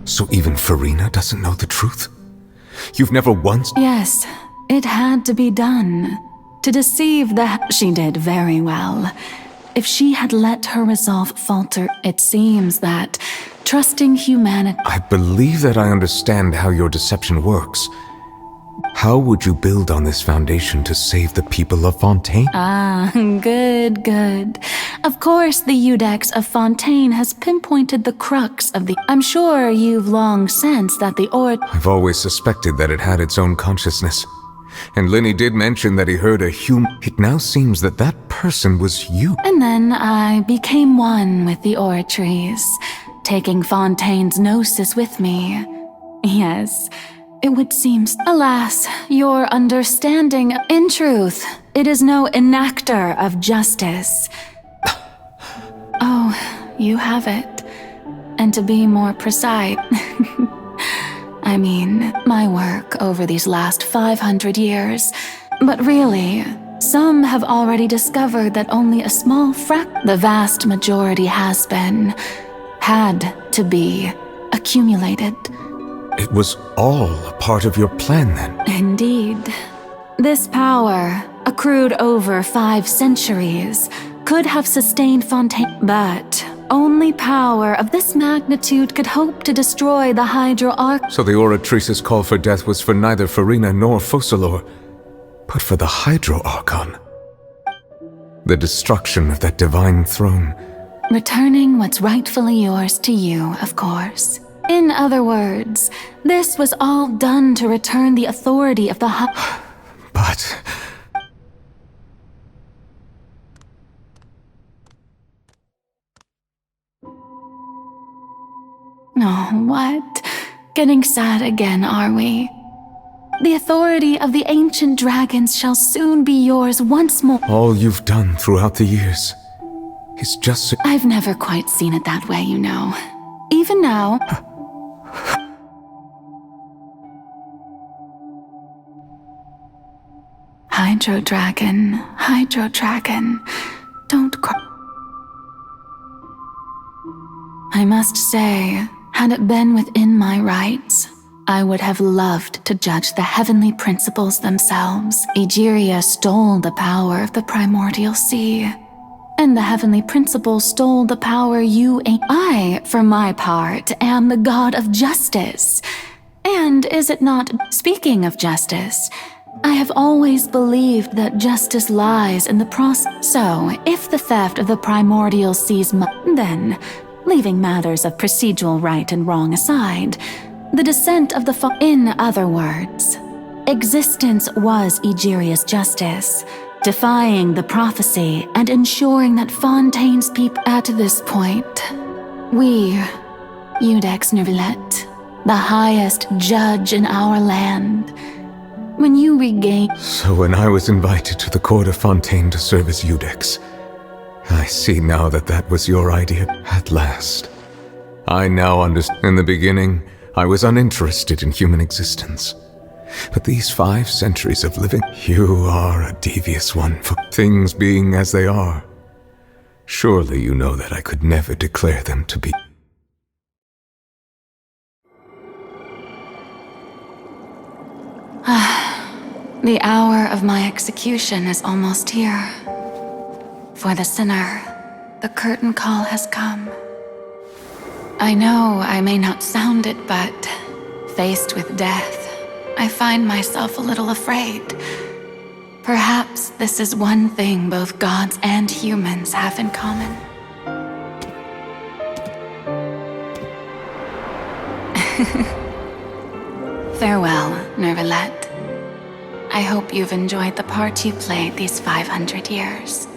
So even Farina doesn't know the truth? You've never once... Yes, it had to be done. To deceive she did very well. If she had let her resolve falter, it seems that trusting humanity... I believe that I understand how your deception works. How would you build on this foundation to save the people of Fontaine? Ah, good, good. Of course, the Iudex of Fontaine has pinpointed the crux of the... I'm sure you've long sensed that the I've always suspected that it had its own consciousness. And Linny did mention that he heard a human... It now seems that that person was you. And then I became one with the oratories, taking Fontaine's gnosis with me. Yes, it would seem... Alas, your understanding... In truth, it is no enactor of justice. Oh, you have it. And to be more precise... I mean, my work over these last 500 years. But really, some have already discovered that only a small the vast majority had to be, accumulated. It was all a part of your plan then? Indeed. This power, accrued over 5 centuries, could have sustained Fontaine, but only power of this magnitude could hope to destroy the Hydro Arc. So the Oratrice's call for death was for neither Farina nor Focalor, but for the Hydro Archon. The destruction of that divine throne. Returning what's rightfully yours to you, of course. In other words, this was all done to return the authority of the But... Oh, what? Getting sad again, are we? The authority of the ancient dragons shall soon be yours once more. All you've done throughout the years is just... I've never quite seen it that way, you know. Even now... Hydro Dragon, don't cry. I must say, had it been within my rights, I would have loved to judge the heavenly principles themselves. Egeria stole the power of the primordial sea, and the heavenly principles stole the power I, for my part, am the god of justice. And is it not, speaking of justice, I have always believed that justice lies in the process. So, if the theft of the primordial sea's then, leaving matters of procedural right and wrong aside, the descent of the in other words, existence was Egeria's justice, defying the prophecy and ensuring that Fontaine's people... At this point, we, Iudex Nervillet, the highest judge in our land, when you regain... So when I was invited to the court of Fontaine to serve as Iudex, I see now that that was your idea at last. I now understand. In the beginning, I was uninterested in human existence. But these 5 centuries of living, you are a devious one for things being as they are. Surely you know that I could never declare them to be. The hour of my execution is almost here. For the sinner, the curtain call has come. I know I may not sound it, but faced with death, I find myself a little afraid. Perhaps this is one thing both gods and humans have in common. Farewell, Nervalette. I hope you've enjoyed the part you played these 500 years.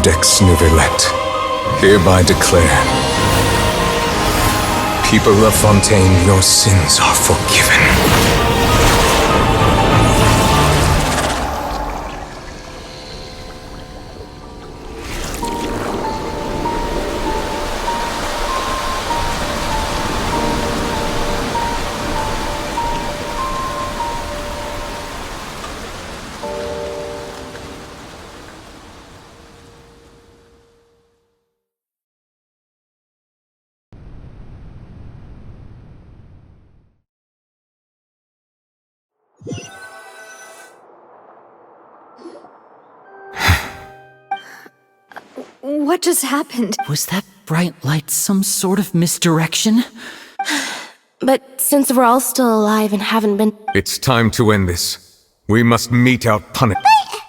Ex Nouvellette, hereby declare, people of Fontaine, your sins are forgiven. What just happened? Was that bright light some sort of misdirection? But since we're all still alive and haven't been... It's time to end this. We must mete out punishment. Wait!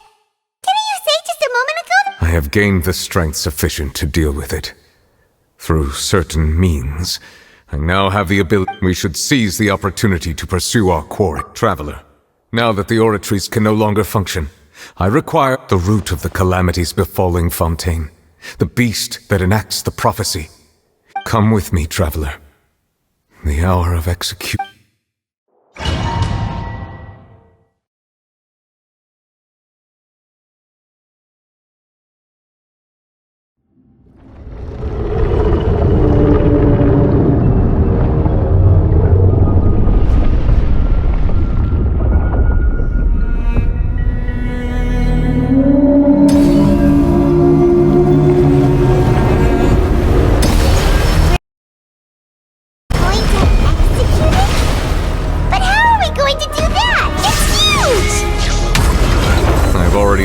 Didn't you say just a moment ago? I have gained the strength sufficient to deal with it. Through certain means, I now have the ability. We should seize the opportunity to pursue our quarry. Traveler, now that the oratories can no longer function, I require the root of the calamities befalling Fontaine, the beast that enacts the prophecy. Come with me, traveler. The hour of execution.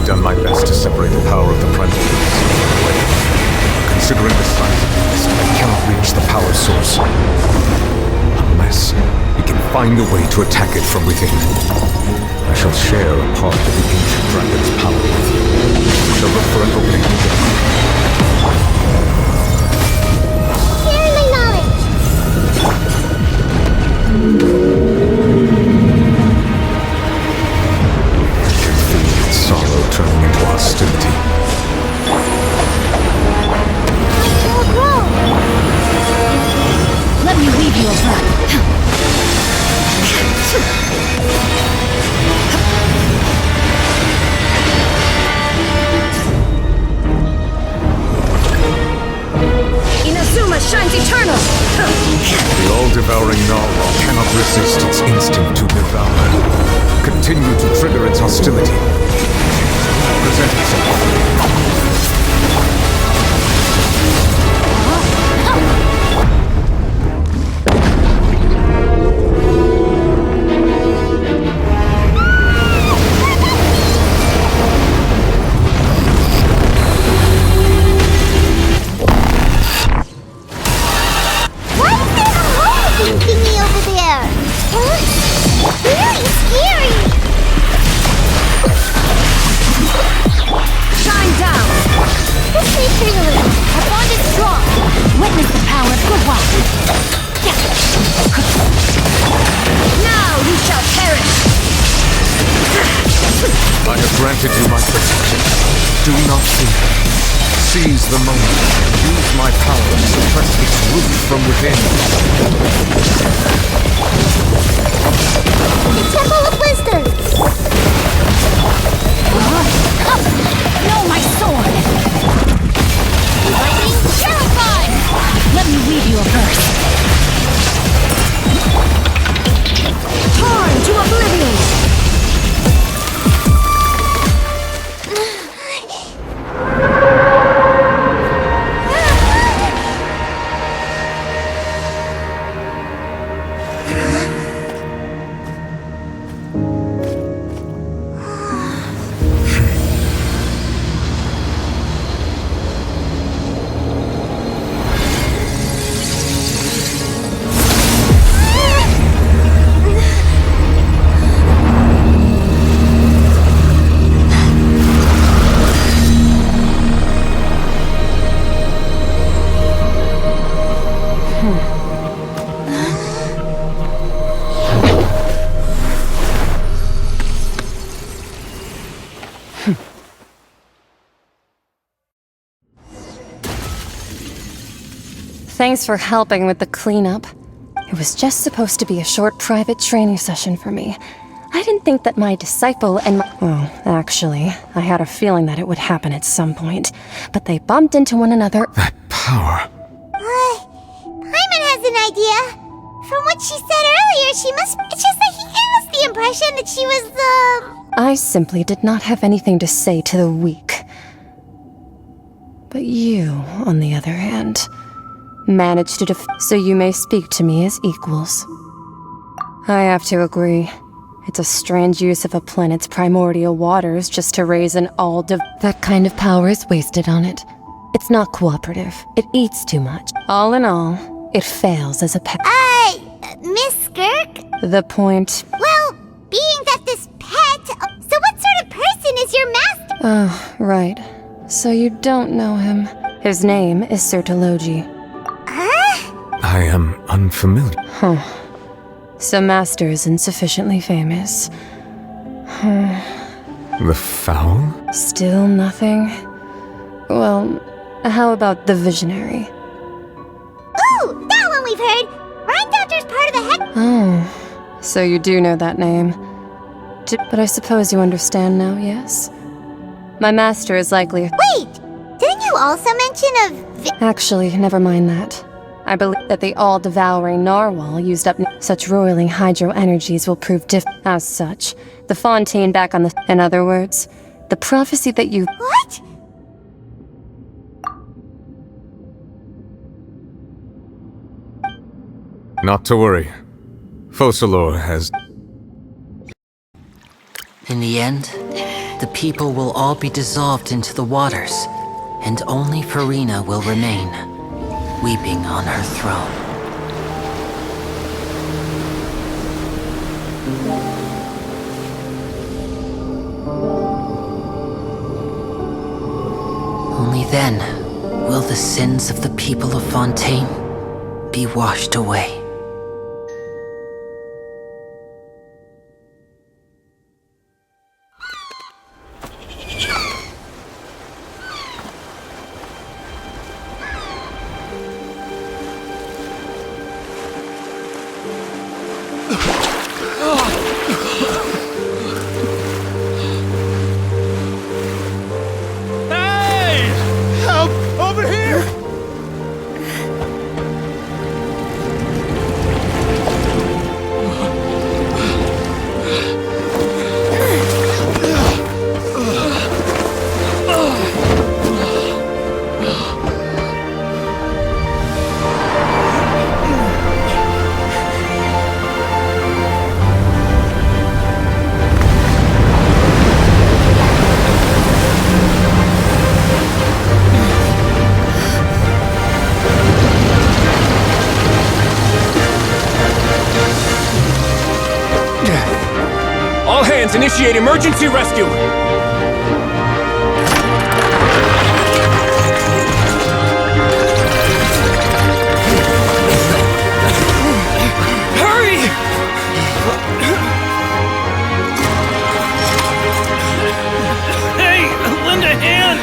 Done my best to separate the power of the primordial away. Considering the size of the beast, I cannot reach the power source. Unless we can find a way to attack it from within. I shall share a part of the ancient dragon's power with you. I shall look for an opening. Sharing my knowledge! Sorrow turning into hostility. Let me weave you a web. Inazuma shines eternal! resist its instinct to devour. Continue to trigger its hostility. Present itself. Thingy over there! Huh? Really scary! Shine down! Push me through a little. Our bond is strong. Witness the power of Goodwill. Now you shall perish! I have granted you my protection. Do not fear. Seize the moment and use my power to suppress its root from within. Temple of Wisdom! No, my sword! Lightning terrified! Let me weave you a verse. Torn to oblivion! Thanks for helping with the cleanup. It was just supposed to be a short private training session for me. I didn't think that my disciple and my... Well, actually, I had a feeling that it would happen at some point. But they bumped into one another... That power... Hyman has an idea. From what she said earlier, she must... It's just that he gave us the impression that she was, I simply did not have anything to say to the weak. But you, on the other hand... managed to so you may speak to me as equals. I have to agree. It's a strange use of a planet's primordial waters just to raise an that kind of power is wasted on it. It's not cooperative. It eats too much. All in all, it fails as a pet. Miss Skirk? The point... Well, being that this pet... So what sort of person is your master? Oh, right. So you don't know him. His name is Sir Tologi. I am unfamiliar. Huh. So Master isn't sufficiently famous. The foul? Still nothing? Well, how about the Visionary? Ooh, that one we've heard! Rhyme Doctor's part of the heck... Oh, so you do know that name. But I suppose you understand now, yes? My master is likely... Wait! Didn't you also mention Actually, never mind that. I believe that the all-devouring narwhal used up such roiling hydro energies will prove as such. The Fontaine back on the... In other words, the prophecy that you... What? Not to worry. Focalor has... In the end, the people will all be dissolved into the waters, and only Farina will remain, weeping on her throne. Only then will the sins of the people of Fontaine be washed away. Scans initiate emergency rescue! Hurry! Hey, lend a hand!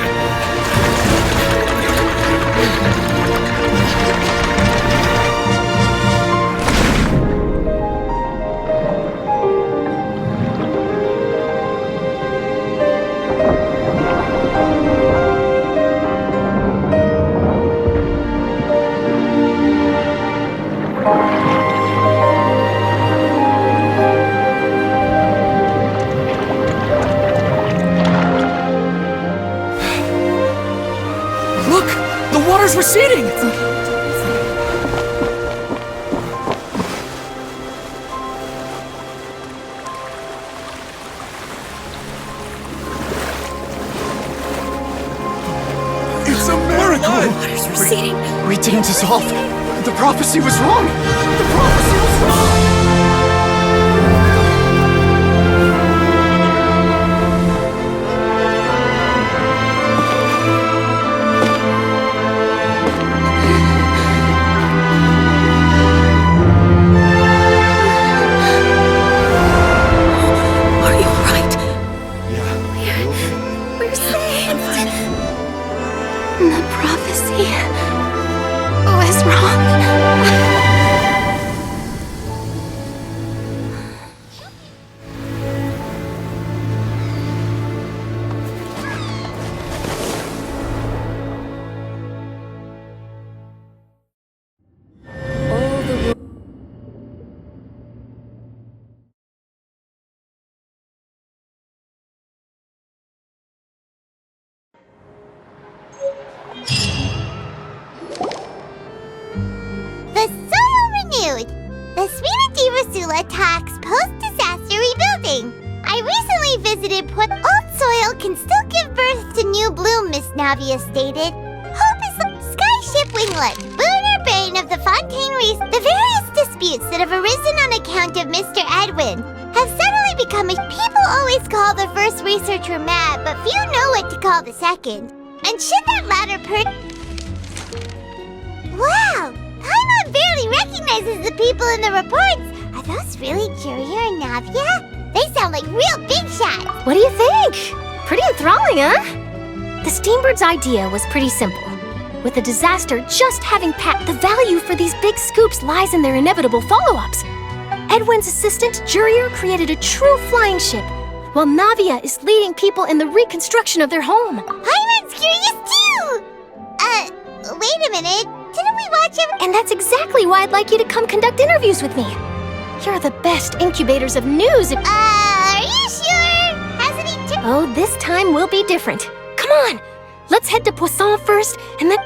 Look! The water's receding! It's a miracle! Water's receding. We didn't dissolve. The prophecy was wrong. The prophecy was wrong. Are you right? Yeah. We're saved. The prophecy was wrong. The soil renewed. The Suite of Rasula talks post-disaster rebuilding. I recently visited Port. Old soil can still give birth to new bloom, Miss Navia stated. Hope is the skyship winglet, lunar bane of the Fontaine Reef. The various disputes that have arisen on account of Mr. Edwin have suddenly become a... People always call the first researcher mad, but few know what to call the second. And should that latter Wow! Paimon barely recognizes the people in the reports. Are those really Jurier and Navia? They sound like real big shots. What do you think? Pretty enthralling, huh? The Steambird's idea was pretty simple. With the disaster just having passed, the value for these big scoops lies in their inevitable follow-ups. Edwin's assistant, Jurier, created a true flying ship, while Navia is leading people in the reconstruction of their home. Paimon's curious too! Wait a minute. Didn't we watch him? And that's exactly why I'd like you to come conduct interviews with me. You're the best incubators of news. Are you sure? Hasn't he Oh, this time will be different. Come on! Let's head to Poisson first, and then...